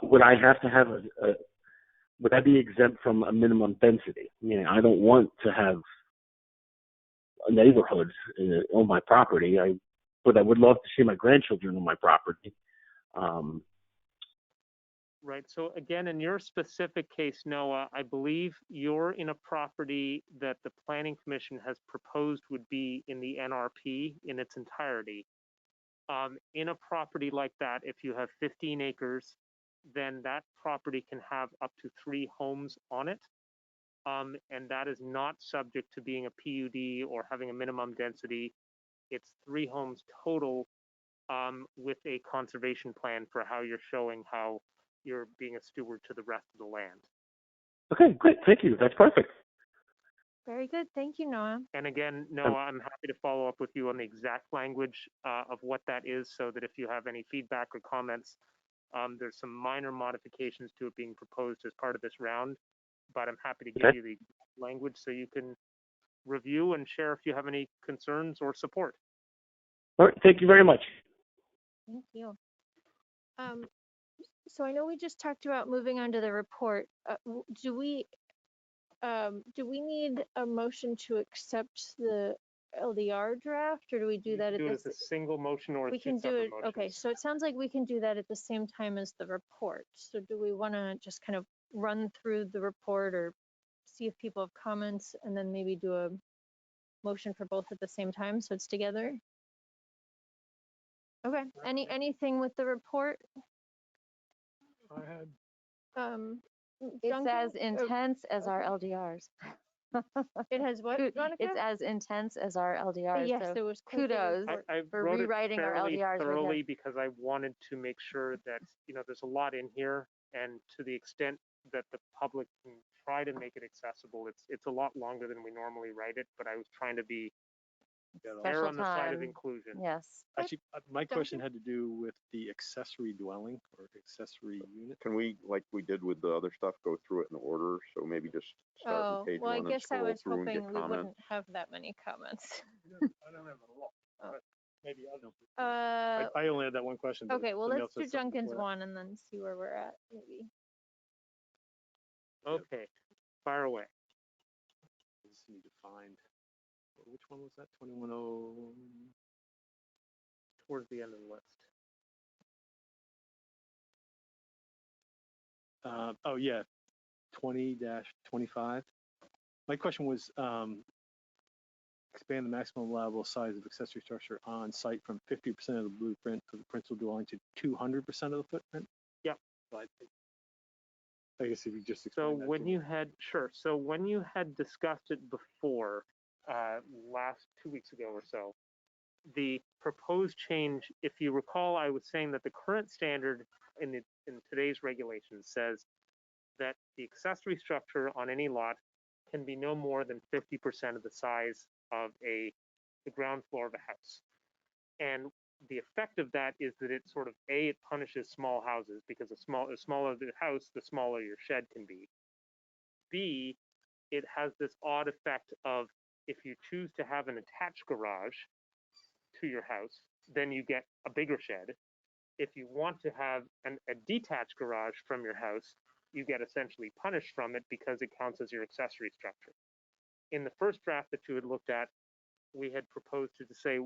would I have to have would I be exempt from a minimum density? Meaning, I don't want to have a neighborhood on my property. But I would love to see my grandchildren on my property. Right. So again, in your specific case, Noah, I believe you're in a property that the Planning Commission has proposed would be in the NRP in its entirety. In a property like that, if you have 15 acres, then that property can have up to 3 homes on it. And that is not subject to being a PUD or having a minimum density. It's 3 homes total with a conservation plan for how you're showing how you're being a steward to the rest of the land. Okay, great. Thank you. That's perfect. Very good. Thank you, Noah. And again, Noah, I'm happy to follow up with you on the exact language of what that is so that if you have any feedback or comments, there's some minor modifications to it being proposed as part of this round, but I'm happy to give you the language so you can review and share if you have any concerns or support. All right. Thank you very much. Thank you. So I know we just talked about moving on to the report. Do we need a motion to accept the LDR draft, or do we do that at Do it as this? a single motion or We two can do separate it. Okay, motions. so it sounds like we can do that at the same time as the report. So do we want to just kind of run through the report or see if people have comments and then maybe do a motion for both at the same time so it's together? Okay. Anything with the report? I had, It's Duncan? as intense as our LDRs. It has what, Veronica? It's as intense as our LDRs. Yes, so it was quite the kudos report. I for wrote rewriting it our fairly LDRs right here. thoroughly because I wanted to make sure that, there's a lot in here, and to the extent that the public can try to make it accessible, it's a lot longer than we normally write it, but I was trying to be err Special on the side of time. inclusion. Yes. Actually, my question Duncan? had to do with the accessory dwelling or accessory unit. Can we, like we did with the other stuff, go through it in order? So maybe just start Oh, on page well, I 1 and guess I scroll was through and hoping get we comments. wouldn't have that many comments. I don't have a lot, but maybe I don't. I only had that one question. but Okay, well, somebody let's else do had something Duncan's before that. one and then see where we're at, maybe. Okay, fire away. I just need to find, which one was that? 2110. Towards the end of the list. Oh yeah, 20-25. My question was, expand the maximum allowable size of accessory structure on site from 50% of the blueprint for the principal dwelling to 200% of the footprint. Yeah. So I guess if you just So explain that when to me. you had, sure, so when you had discussed it before, last 2 weeks ago or so, the proposed change, if you recall, I was saying that the current standard in today's regulations says that the accessory structure on any lot can be no more than 50% of the size of the ground floor of a house. And the effect of that is that it sort of, it punishes small houses because the smaller the house, the smaller your shed can be. B, it has this odd effect of if you choose to have an attached garage to your house, then you get a bigger shed. If you want to have a detached garage from your house, you get essentially punished from it because it counts as your accessory structure. In the first draft that you had looked at, we had proposed to say,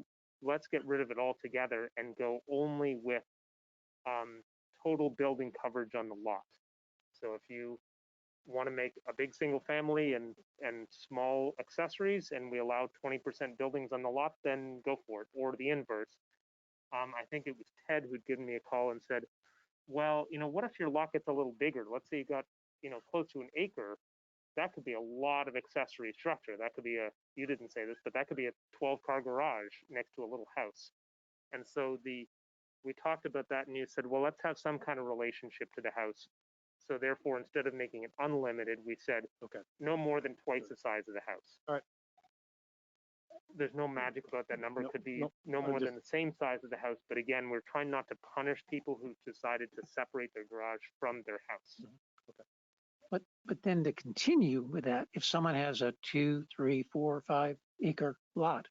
let's get rid of it altogether and go only with total building coverage on the lot. So if you want to make a big single family and small accessories and we allow 20% buildings on the lot, then go for it, or the inverse. I think it was Ted who'd given me a call and said, well, what if your lot gets a little bigger? Let's say you got, close to an acre. that could be a lot of accessory structure. That could be you didn't say this, but that could be a 12-car garage next to a little house. And so we talked about that and you said, well, let's have some kind of relationship to the house. So therefore, instead of making it unlimited, we said, Okay. no more than twice the size of the house. All right. There's no magic about that number. It Nope, could be nope. no I'm more just- than the same size of the house. But again, we're trying not to punish people who decided to separate their garage from their house. But then to continue with that, if someone has a 2, 3, 4, 5 acre lot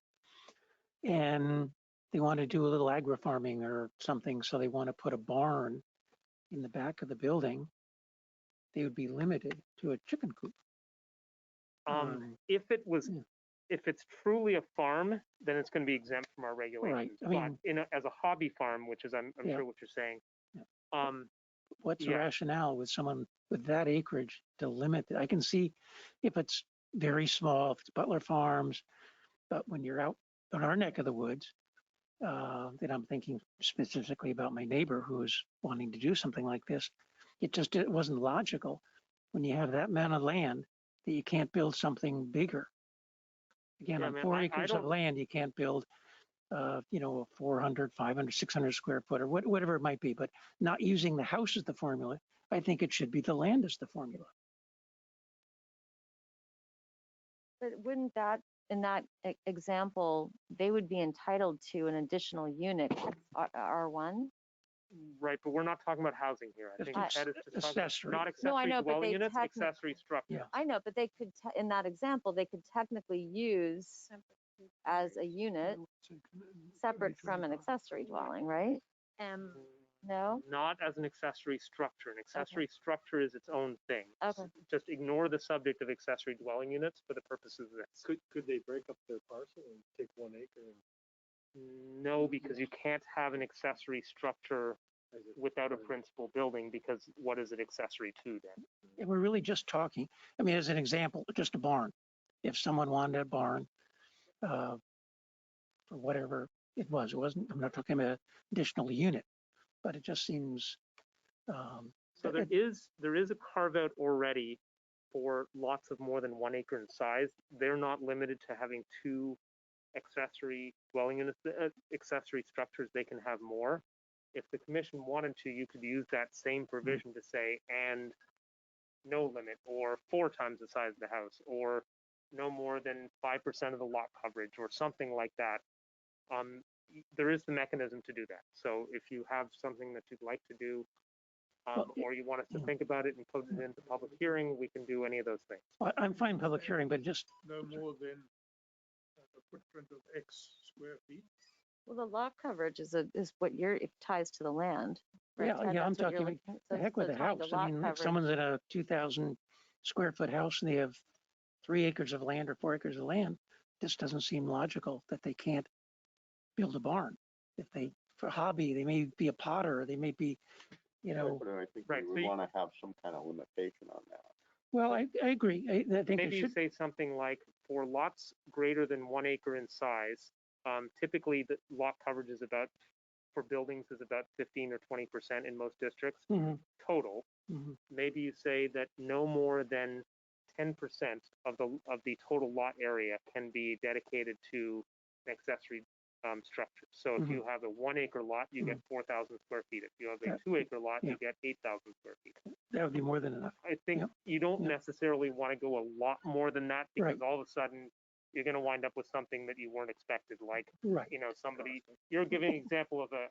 and they want to do a little agri farming or something, so they want to put a barn in the back of the building, they would be limited to a chicken coop. If it was, yeah. if it's truly a farm, then it's going to be exempt from our regulations. I mean- but as a hobby farm, which is I'm Yeah. sure what you're saying, Yeah. What's the yeah. rationale with someone with that acreage to limit it? I can see if it's very small, if it's Butler Farms, but when you're out in our neck of the woods, then I'm thinking specifically about my neighbor who is wanting to do something like this. It wasn't logical when you have that amount of land that you can't build something bigger. Again, Yeah, on man, 4 I acres of don't- land, you can't build, a 400, 500, 600 square foot or whatever it might be, but not using the house as the formula. I think it should be the land as the formula. But wouldn't that, in that example, they would be entitled to an additional unit, R1? Right, but we're not talking about housing here. I Just think ex- Ed is just talking accessory. not No, I accessory know, but dwelling they units, accessory structure. Yeah. I know, but they could, in that example, they could technically use as a unit separate from an accessory dwelling, right? No? Not as an accessory structure. An accessory structure is its own thing. Okay. Just ignore the subject of accessory dwelling units for the purposes of this. Could they break up their parcel and take 1 acre and No, because you can't have an accessory structure as it? without a principal building, because what is it accessory to then? And we're really just talking, I mean, as an example, just a barn. If someone wanted a barn, for whatever it wasn't, I'm not talking about additional unit, but it just seems, So there is a carve out already for lots of more than 1 acre in size. They're not limited to having 2 accessory dwelling units, accessory structures. They can have more. If the commission wanted to, you could use that same provision to say, and no limit, or 4 times the size of the house, or no more than 5% of the lot coverage, or something like that. There is the mechanism to do that. So if you have something that you'd like to do, or you want us to think about it and put it into public hearing, we can do any of those things. I'm fine public hearing, but just, No more than a footprint of X square feet. Well, the lot coverage is what it ties to the land. right, yeah, Ted? yeah, I'm That's what you're talking, looking at. the So- heck with so the tying to house. I lot mean, if coverage. someone's in a 2,000 square foot house and they have 3 acres of land or 4 acres of land, this doesn't seem logical that they can't build a barn. If they, for hobby, they may be a potter, they may be, But I think Right, we so would you- want to have some kind of limitation on that. well, I agree. I think it Maybe you should, say something like, for lots greater than 1 acre in size, typically the lot coverage is about, for buildings, is about 15 or 20% in most districts Mhm, total. mhm. Maybe you say that no more than 10% of the total lot area can be dedicated to an accessory structure. So if you have a 1 acre lot, you get 4,000 square feet. If you have a Yeah. 2 acre lot, Yeah. you get 8,000 square feet. That would be more than enough. I think Yep. you don't Yep. necessarily want to go a lot more than that, because Right. all of a sudden you're going to wind up with something that you weren't expected, like, Right. somebody, you're giving an example of a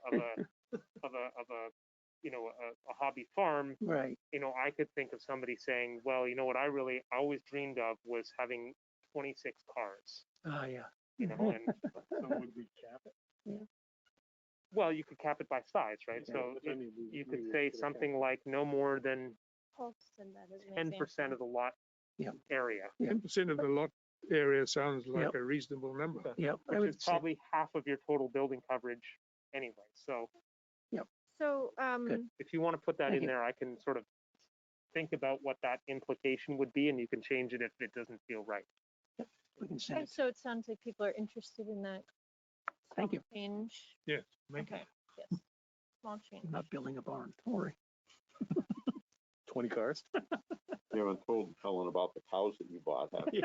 hobby farm. Right. I could think of somebody saying, well, what I always dreamed of was having 26 cars, Ah, yeah. and So would we cap it? well, you could cap it by size, right? Yeah, So that's what I mean, you we could would say put a cap. something like no more than Paul said that as an 10% of the lot Yeah. area, 10% of the lot area sounds like Yep. a reasonable number. Yeah. I which would is say- probably half of your total building coverage anyway. So So, if you want to put that Thank in you. there, I can sort of think about what that implication would be, and you can change it if it doesn't feel right. We can send okay, it. so it sounds like people are interested in that. Thank small you. Change. Yes, make Okay, yes. Small change. I'm not building a barn. Don't worry. 20 cars? You haven't told Helen about the cows that you bought, have you?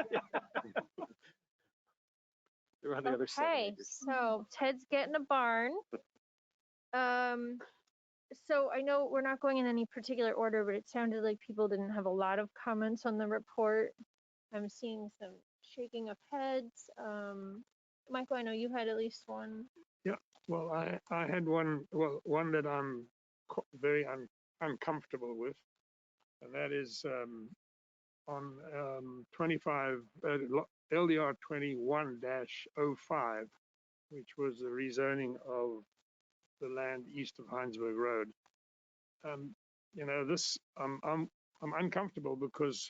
They're on the other 7 Okay, acres. so Ted's getting a barn. So I know we're not going in any particular order, but it sounded like people didn't have a lot of comments on the report. I'm seeing some shaking of heads. Michael, I know you had at least one. Well, I had one that I'm very uncomfortable with, and that is on 25, LDR 21-05, which was the rezoning of the land east of Heinsberg Road. This, I'm uncomfortable because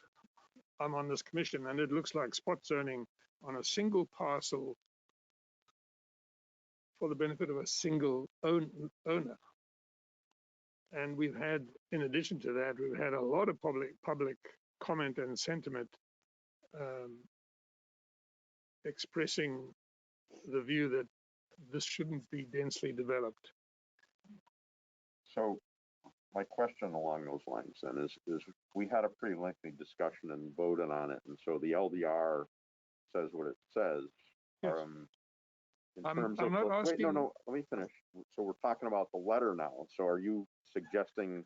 I'm on this commission and it looks like spot zoning on a single parcel for the benefit of a single owner. And we've had, in addition to that, we've had a lot of public comment and sentiment expressing the view that this shouldn't be densely developed. So my question along those lines then is we had a pretty lengthy discussion and voted on it. And so the LDR says what it says. Yes. In I'm terms not of, wait, asking- no, let me finish. So we're talking about the letter now. So are you suggesting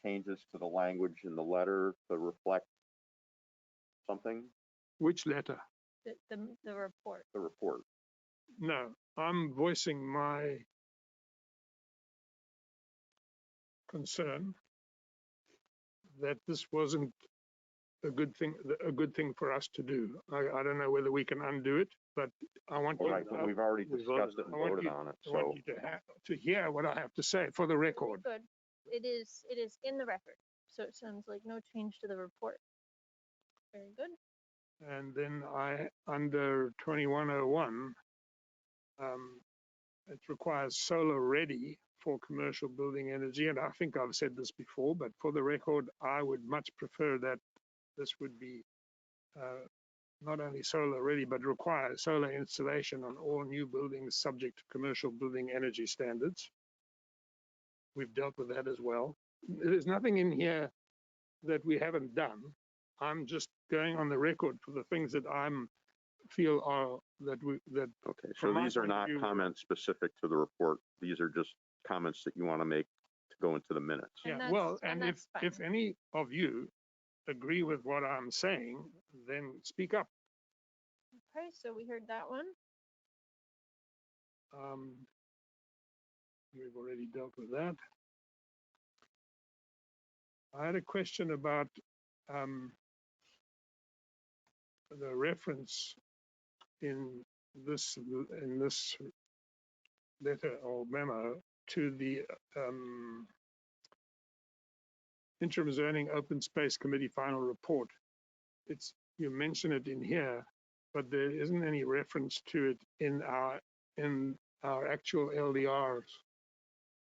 changes to the language in the letter to reflect something? Which letter? The report. The report. No, I'm voicing my concern that this wasn't a good thing for us to do. I don't know whether we can undo it, but I want you. Right, but we've already discussed it and voted on it. I want So you to hear what I have to say for the record. Good. It is in the record. So it sounds like no change to the report. Very good. And then under 2101, it requires solar ready for commercial building energy. And I think I've said this before, but for the record, I would much prefer that this would be not only solar ready, but require solar installation on all new buildings subject to commercial building energy standards. We've dealt with that as well. There's nothing in here that we haven't done. I'm just going on the record for the things that feel are that. okay, so from my these are point of not view, comments specific to the report. These are just comments that you want to make to go into the minutes. And Yeah, well, that's- and and that's if fine. any of you agree with what I'm saying, then speak up. Okay, so we heard that one. We've already dealt with that. I had a question about the reference in this letter or memo to the interim zoning open space committee final report. You mention it in here, but there isn't any reference to it in our actual LDRs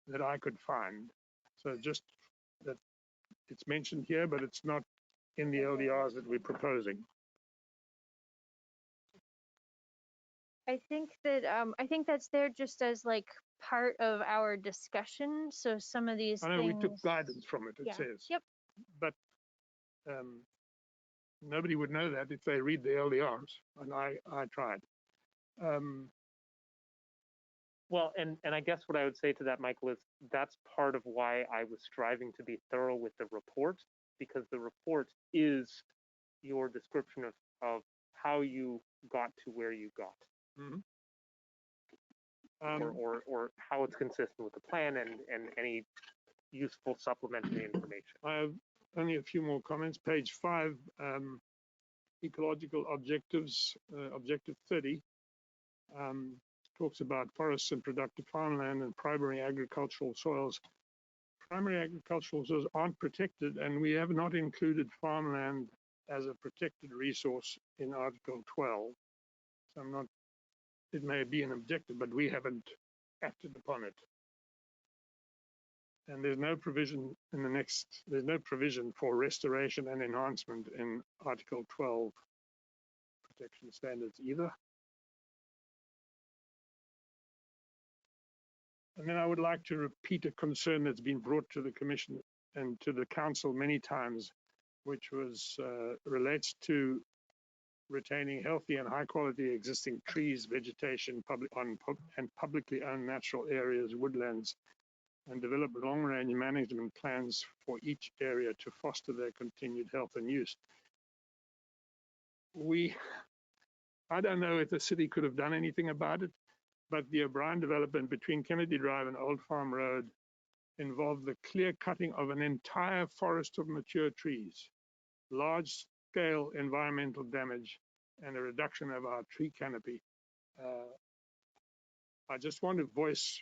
that I could find. So just that it's mentioned here, but it's not in the LDRs that we're proposing. I think that's there just as like part of our discussion. So some of these I know we things. took guidance from it, it Yeah. says. Yep. But nobody would know that if they read the LDRs, and I tried. Well, and I guess what I would say to that, Michael, is that's part of why I was striving to be thorough with the report, because the report is your description of how you got to where you got. Mhm. Or how it's consistent with the plan and any useful supplementary information. I have only a few more comments. Page 5, ecological objectives, objective 30, talks about forests and productive farmland and primary agricultural soils. Primary agricultural soils aren't protected, and we have not included farmland as a protected resource in Article 12. So it may be an objective, but we haven't acted upon it. And there's no provision there's no provision for restoration and enhancement in Article 12 protection standards either. And then I would like to repeat a concern that's been brought to the Commission and to the Council many times, which was, relates to retaining healthy and high quality existing trees, vegetation, and publicly owned natural areas, woodlands, and develop long range management plans for each area to foster their continued health and use. I don't know if the city could have done anything about it, but the O'Brien development between Kennedy Drive and Old Farm Road involved the clear cutting of an entire forest of mature trees, large scale environmental damage, and a reduction of our tree canopy. I just want to voice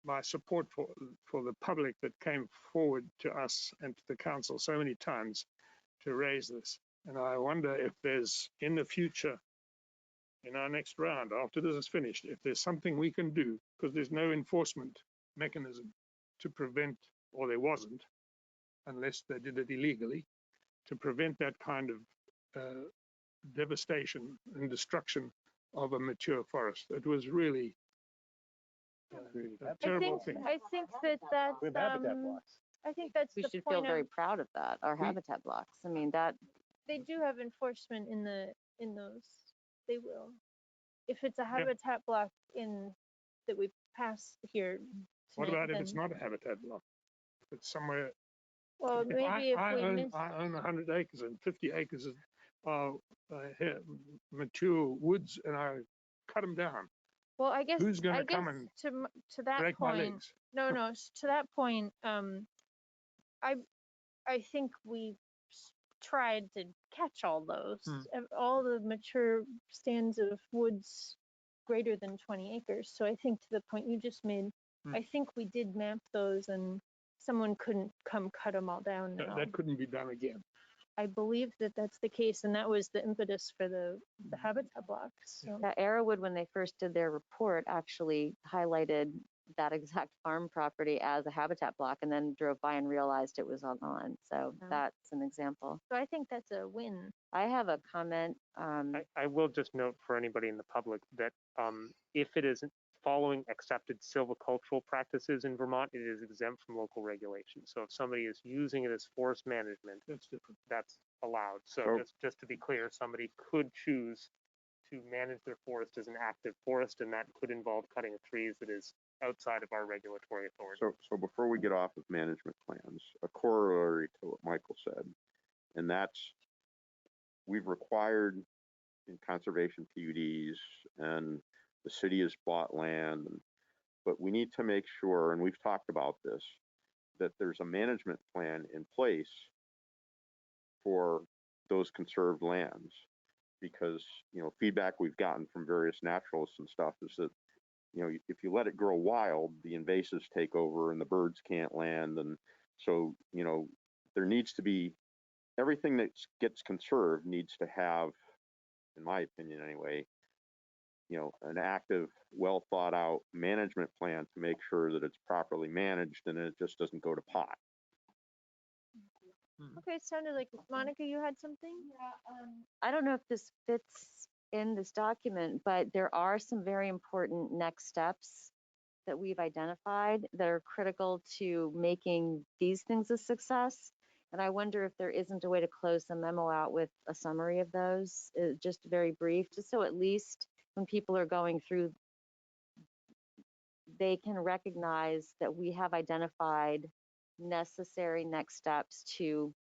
my support for the public that came forward to us and to the council so many times to raise this. And I wonder if there's, in the future, in our next round, after this is finished, if there's something we can do, because there's no enforcement mechanism to prevent, or there wasn't, unless they did it illegally, to prevent that kind of devastation and destruction of a mature forest. It was really a terrible thing. I think that that's, We have habitat blocks. I think that's We the should feel point very of, proud of that, our habitat blocks. I mean, that, they do have enforcement in those, they will. If it's a habitat block that we pass here What tonight, about if it's then- not a habitat block? If it's somewhere, Well, maybe if we miss, I own 100 acres and 50 acres are mature woods and I cut them down. well, I guess, Who's gonna I come guess and to that break my point, legs? no, to that point, I think we tried to catch all those, all the mature stands of woods greater than 20 acres. So I think to the point you just made, I think we did map those and someone couldn't come cut them all down now. That couldn't be done again. I believe that that's the case, and that was the impetus for the habitat blocks. So. yeah, Arrowwood, when they first did their report, actually highlighted that exact farm property as a habitat block and then drove by and realized it was all gone. So Yeah. that's an example. So I think that's a win. I have a comment. I will just note for anybody in the public that if it isn't following accepted silvicultural practices in Vermont, it is exempt from local regulation. So if somebody is using it as forest management, That's different. that's allowed. So So- just to be clear, somebody could choose to manage their forest as an active forest, and that could involve cutting of trees that is outside of our regulatory authority. So before we get off of management plans, a corollary to what Michael said, and that's, we've required in conservation PUDs, and the city has bought land, but we need to make sure, and we've talked about this, that there's a management plan in place for those conserved lands. Because, feedback we've gotten from various naturalists and stuff is that, if you let it grow wild, the invasives take over and the birds can't land. And so, there needs to be, everything that gets conserved needs to have, in my opinion anyway, an active, well thought out management plan to make sure that it's properly managed and it just doesn't go to pot. Okay, it sounded like, Monica, you had something? I don't know if this fits in this document, but there are some very important next steps that we've identified that are critical to making these things a success. And I wonder if there isn't a way to close the memo out with a summary of those, just very brief, just so at least when people are going through, they can recognize that we have identified necessary next steps to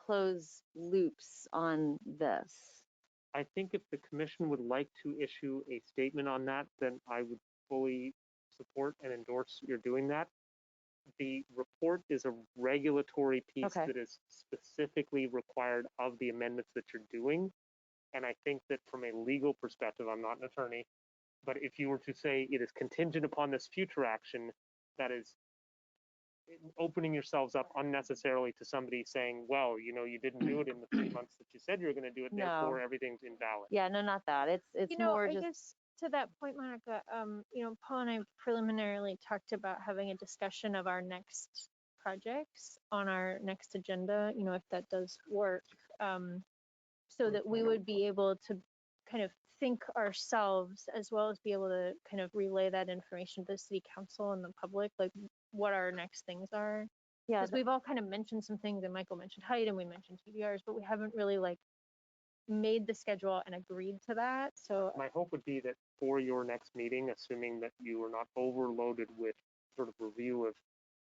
close loops on this. I think if the commission would like to issue a statement on that, then I would fully support and endorse your doing that. The report is a regulatory piece Okay. that is specifically required of the amendments that you're doing. And I think that from a legal perspective, I'm not an attorney, but if you were to say it is contingent upon this future action, that is opening yourselves up unnecessarily to somebody saying, well, you didn't do it in the 3 months that you said you were going to do it, No. therefore everything's invalid. Yeah, no, not that. It's more I just, guess to that point, Monica, Paul and I preliminarily talked about having a discussion of our next projects on our next agenda, if that does work, so that we would be able to kind of think ourselves as well as be able to kind of relay that information to the city council and the public, like what our next things are. Yeah, Because we've all kind of mentioned some things, and Michael mentioned height, and we mentioned TDRs, but we haven't really like made the schedule and agreed to that. So My hope would be that for your next meeting, assuming that you are not overloaded with sort of review of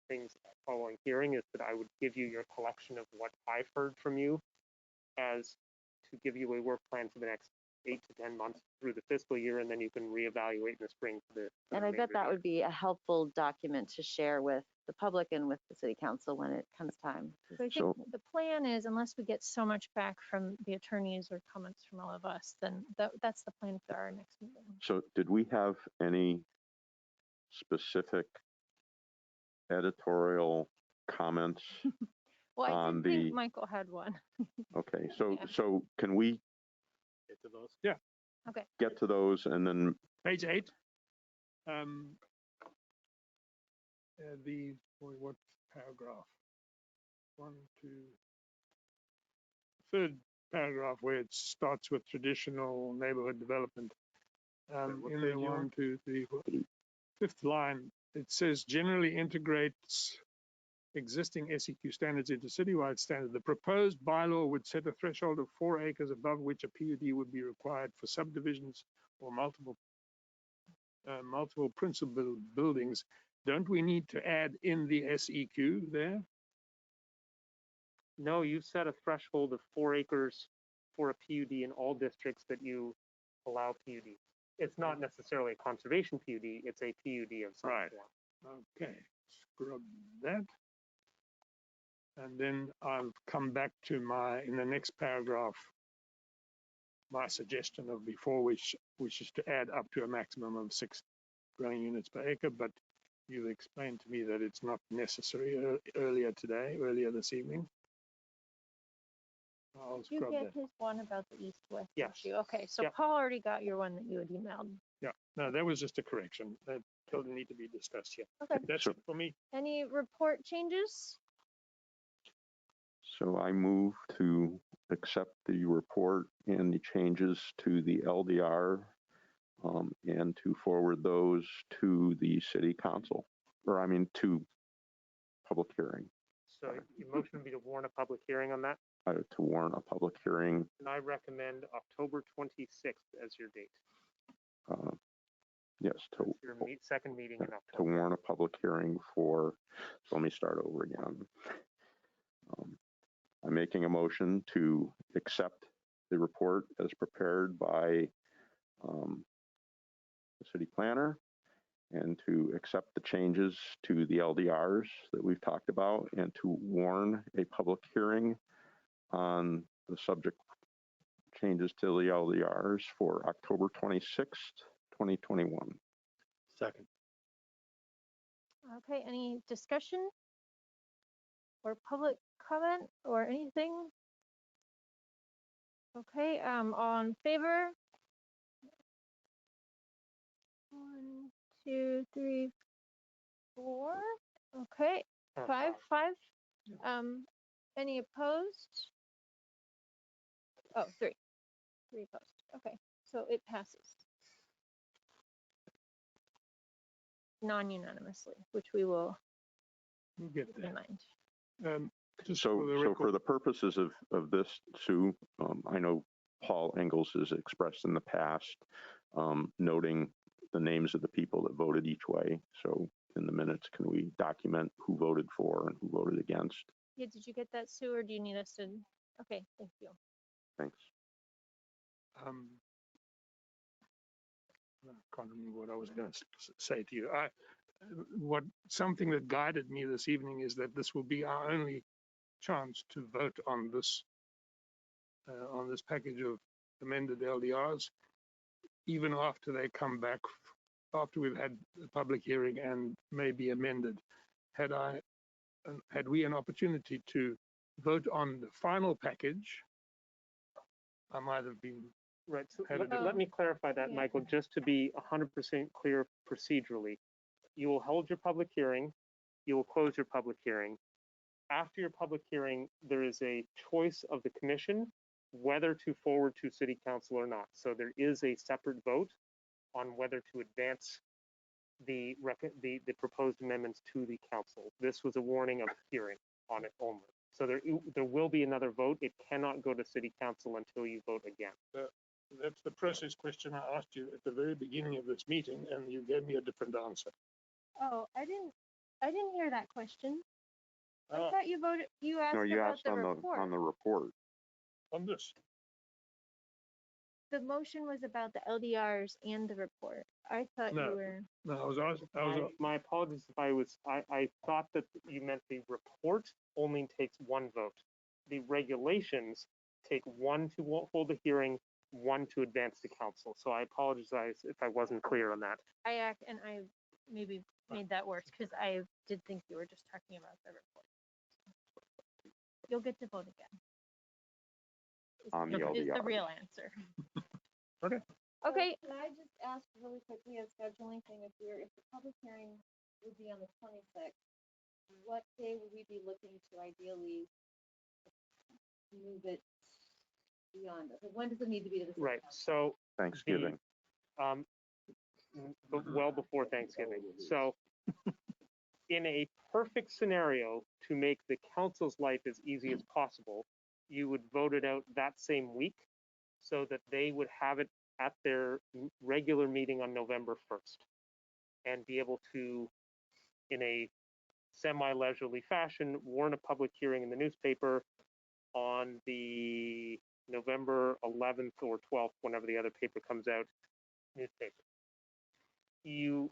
things following hearing, is that I would give you your collection of what I've heard from you as to give you a work plan for the next 8 to 10 months through the fiscal year, and then you can reevaluate in the spring for the. and I bet that would be a helpful document to share with the public and with the city council when it comes time. I think So- the plan is, unless we get so much back from the attorneys or comments from all of us, then that's the plan for our next meeting. So did we have any specific editorial comments? Well, I On did think the- Michael had one. Okay, so, Yeah. so can we Get to those. get to those and then, Page 8. What paragraph? 1, 2. Third paragraph where it starts with traditional neighborhood development. what In page the you on? 1, 2, 3, 4, 5th line, it says generally integrates existing SEQ standards into citywide standard. The proposed bylaw would set a threshold of 4 acres above which a PUD would be required for subdivisions or multiple principal buildings. Don't we need to add in the SEQ there? No, you set a threshold of 4 acres for a PUD in all districts that you allow PUD. It's not necessarily a conservation PUD, it's a PUD of some Right. form. Okay, scrub that. And then I'll come back to in the next paragraph, my suggestion of before, which is to add up to a maximum of 6 dwelling units per acre, but you've explained to me that it's not necessary earlier this evening. I'll Did you scrub get that. his one about the east-west Yes. issue? Okay, so Yep. Paul already got your one that you had emailed. Yeah, no, that was just a correction. That doesn't need to be discussed here. Okay. That's So- it for me. Any report changes? so I move to accept the report and the changes to the LDR and to forward those to the city council, or I mean, to public hearing, So your motion would be to warn a public hearing on that, to warn a public hearing. and I recommend October 26th as your date. Yes, to Your second meeting in to October. warn a public hearing for, so let me start over again. I'm making a motion to accept the report as prepared by the city planner and to accept the changes to the LDRs that we've talked about and to warn a public hearing on the subject changes to the LDRs for October 26th, 2021. Second. Okay, any discussion? Or public comment or anything? Okay, all in favor? 1, 2, 3, 4. Okay, five. Any opposed? Oh, 3. 3 opposed. Okay, so it passes. Non-unanimously, which we will We'll get keep in there. mind. Just So, for the so record, for the purposes of this, Sue, I know Paul Engels has expressed in the past, noting the names of the people that voted each way. So in the minutes, can we document who voted for and who voted against? Yeah, did you get that, Sue, or do you need us to? Okay, thank you. Thanks. I can't remember what I was going to say to you. Something that guided me this evening is that this will be our only chance to vote on this package of amended LDRs, even after they come back, after we've had the public hearing and may be amended. Had we an opportunity to vote on the final package, I might have been. Right, so Had a let me clarify that, Yeah. Michael, just to be 100% clear procedurally. You will hold your public hearing, you will close your public hearing. After your public hearing, there is a choice of the commission whether to forward to city council or not. So there is a separate vote on whether to advance the proposed amendments to the council. This was a warning of hearing on it only. So there will be another vote. It cannot go to city council until you vote again. That's the process question I asked you at the very beginning of this meeting, and you gave me a different answer. Oh, I didn't hear that question. I Oh, thought you asked No, you about asked the on report. the report. on this. The motion was about the LDRs and the report. I thought No. you were, No, I was asking, My apologies if I thought that you meant the report only takes one vote. The regulations take one to hold a hearing, one to advance to council. So I apologize if I wasn't clear on that. I maybe made that worse because I did think you were just talking about the report. You'll get to vote again. On the Is the LDR. real answer. Okay. Okay, Can I just ask really quickly a scheduling thing, if the public hearing would be on the 26th, what day would we be looking to ideally move it beyond? When does it need to be to the city Right. council? So Thanksgiving. but well before Thanksgiving. So in a perfect scenario, to make the council's life as easy as possible, you would vote it out that same week so that they would have it at their regular meeting on November 1st and be able to, in a semi-leisurely fashion, warn a public hearing in the newspaper on the November 11th or 12th, whenever the other paper comes out, newspaper. You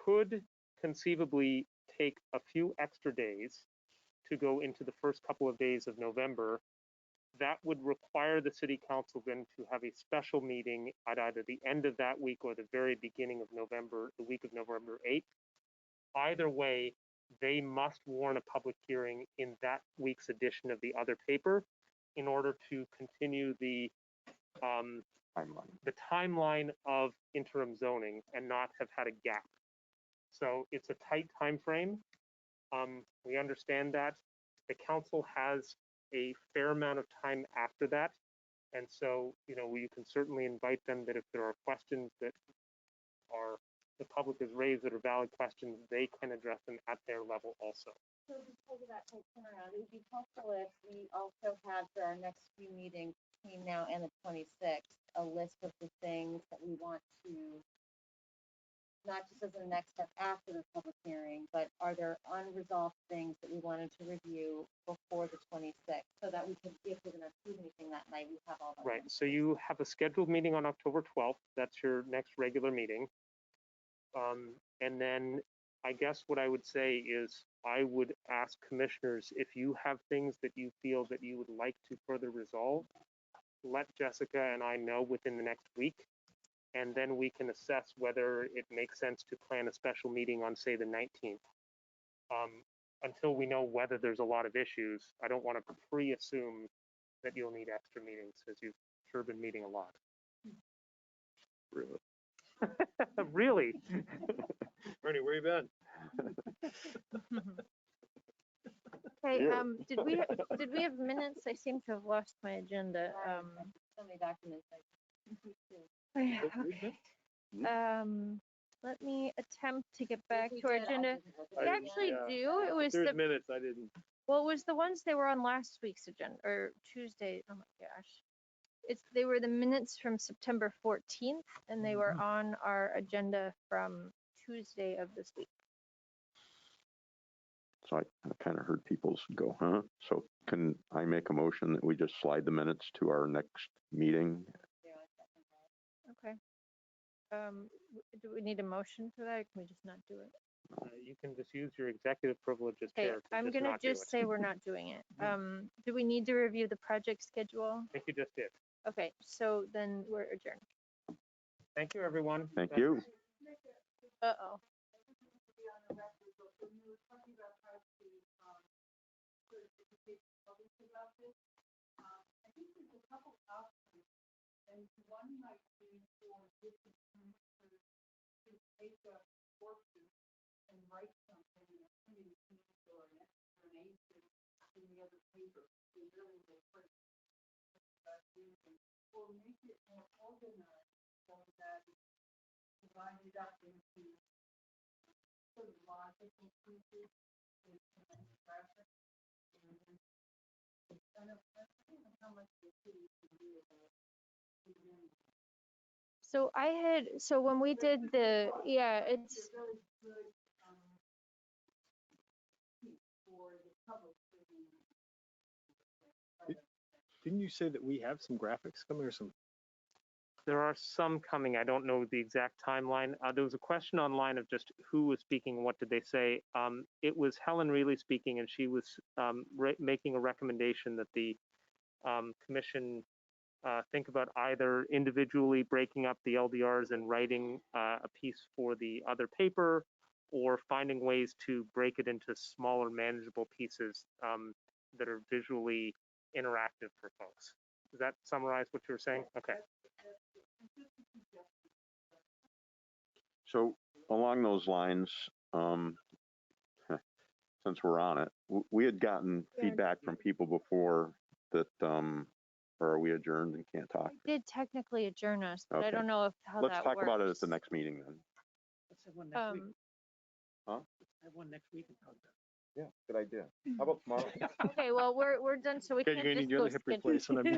could conceivably take a few extra days to go into the first couple of days of November. That would require the city council then to have a special meeting at either the end of that week or the very beginning of November, the week of November 8th. Either way, they must warn a public hearing in that week's edition of the other paper in order to continue the timeline of interim zoning and not have had a gap. So it's a tight time frame. We understand that. The council has a fair amount of time after that. And so, you can certainly invite them that if there are questions that the public has raised that are valid questions, they can address them at their level also. So because of that whole turnaround, it would be helpful if we also had for our next few meetings between now and the 26th, a list of the things that we want to, not just as a next step after the public hearing, but are there unresolved things that we wanted to review before the 26th so that we could, if we're going to approve anything that night, we have all that. Right. So you have a scheduled meeting on October 12th. That's your next regular meeting. And then I guess what I would say is I would ask commissioners, if you have things that you feel that you would like to further resolve, let Jessica and I know within the next week, and then we can assess whether it makes sense to plan a special meeting on, say, the 19th. Until we know whether there's a lot of issues, I don't want to pre-assume that you'll need extra meetings, as you've sure been meeting a lot. Really? Really? Ernie, where you been? okay, Yeah. did we have minutes? I seem to have lost my agenda. So many documents. Okay. Let me attempt to get back to our agenda. I We didn't- actually yeah. do. It was There's the, minutes, I didn't. well, it was the ones they were on last week's agenda, or Tuesday. Oh my gosh. They were the minutes from September 14th, and they were on our agenda from Tuesday of this week. So I kind of heard people's go, huh? So can I make a motion that we just slide the minutes to our next meeting? Okay. Do we need a motion for that, or can we just not do it? You can just use your executive privilege as Okay, chair. to I'm gonna not do just it. say we're not doing it. Do we need to review the project schedule? I think you just did. Okay, so then we're adjourned. Thank you, everyone. Thank you. Uh-oh. So so when we did yeah, it's, Didn't you say that we have some graphics coming or some? There are some coming. I don't know the exact timeline. There was a question online of just who was speaking and what did they say. It was Helen Reilly speaking, and she was making a recommendation that the commission think about either individually breaking up the LDRs and writing a piece for the other paper, or finding ways to break it into smaller, manageable pieces that are visually interactive for folks. Does that summarize what you were saying? Okay. So along those lines, since we're on it, we had gotten feedback from people before that, or are we adjourned and can't talk? did technically adjourn us, but I Okay. don't know if how Let's that talk about it at works. the next meeting then. Let's have one next week. Huh? Let's have one next week. and talk about it. Yeah, good idea. How about tomorrow? Okay, well, we're done, so we Okay, can't you're gonna just need your go other hip skip. replacement.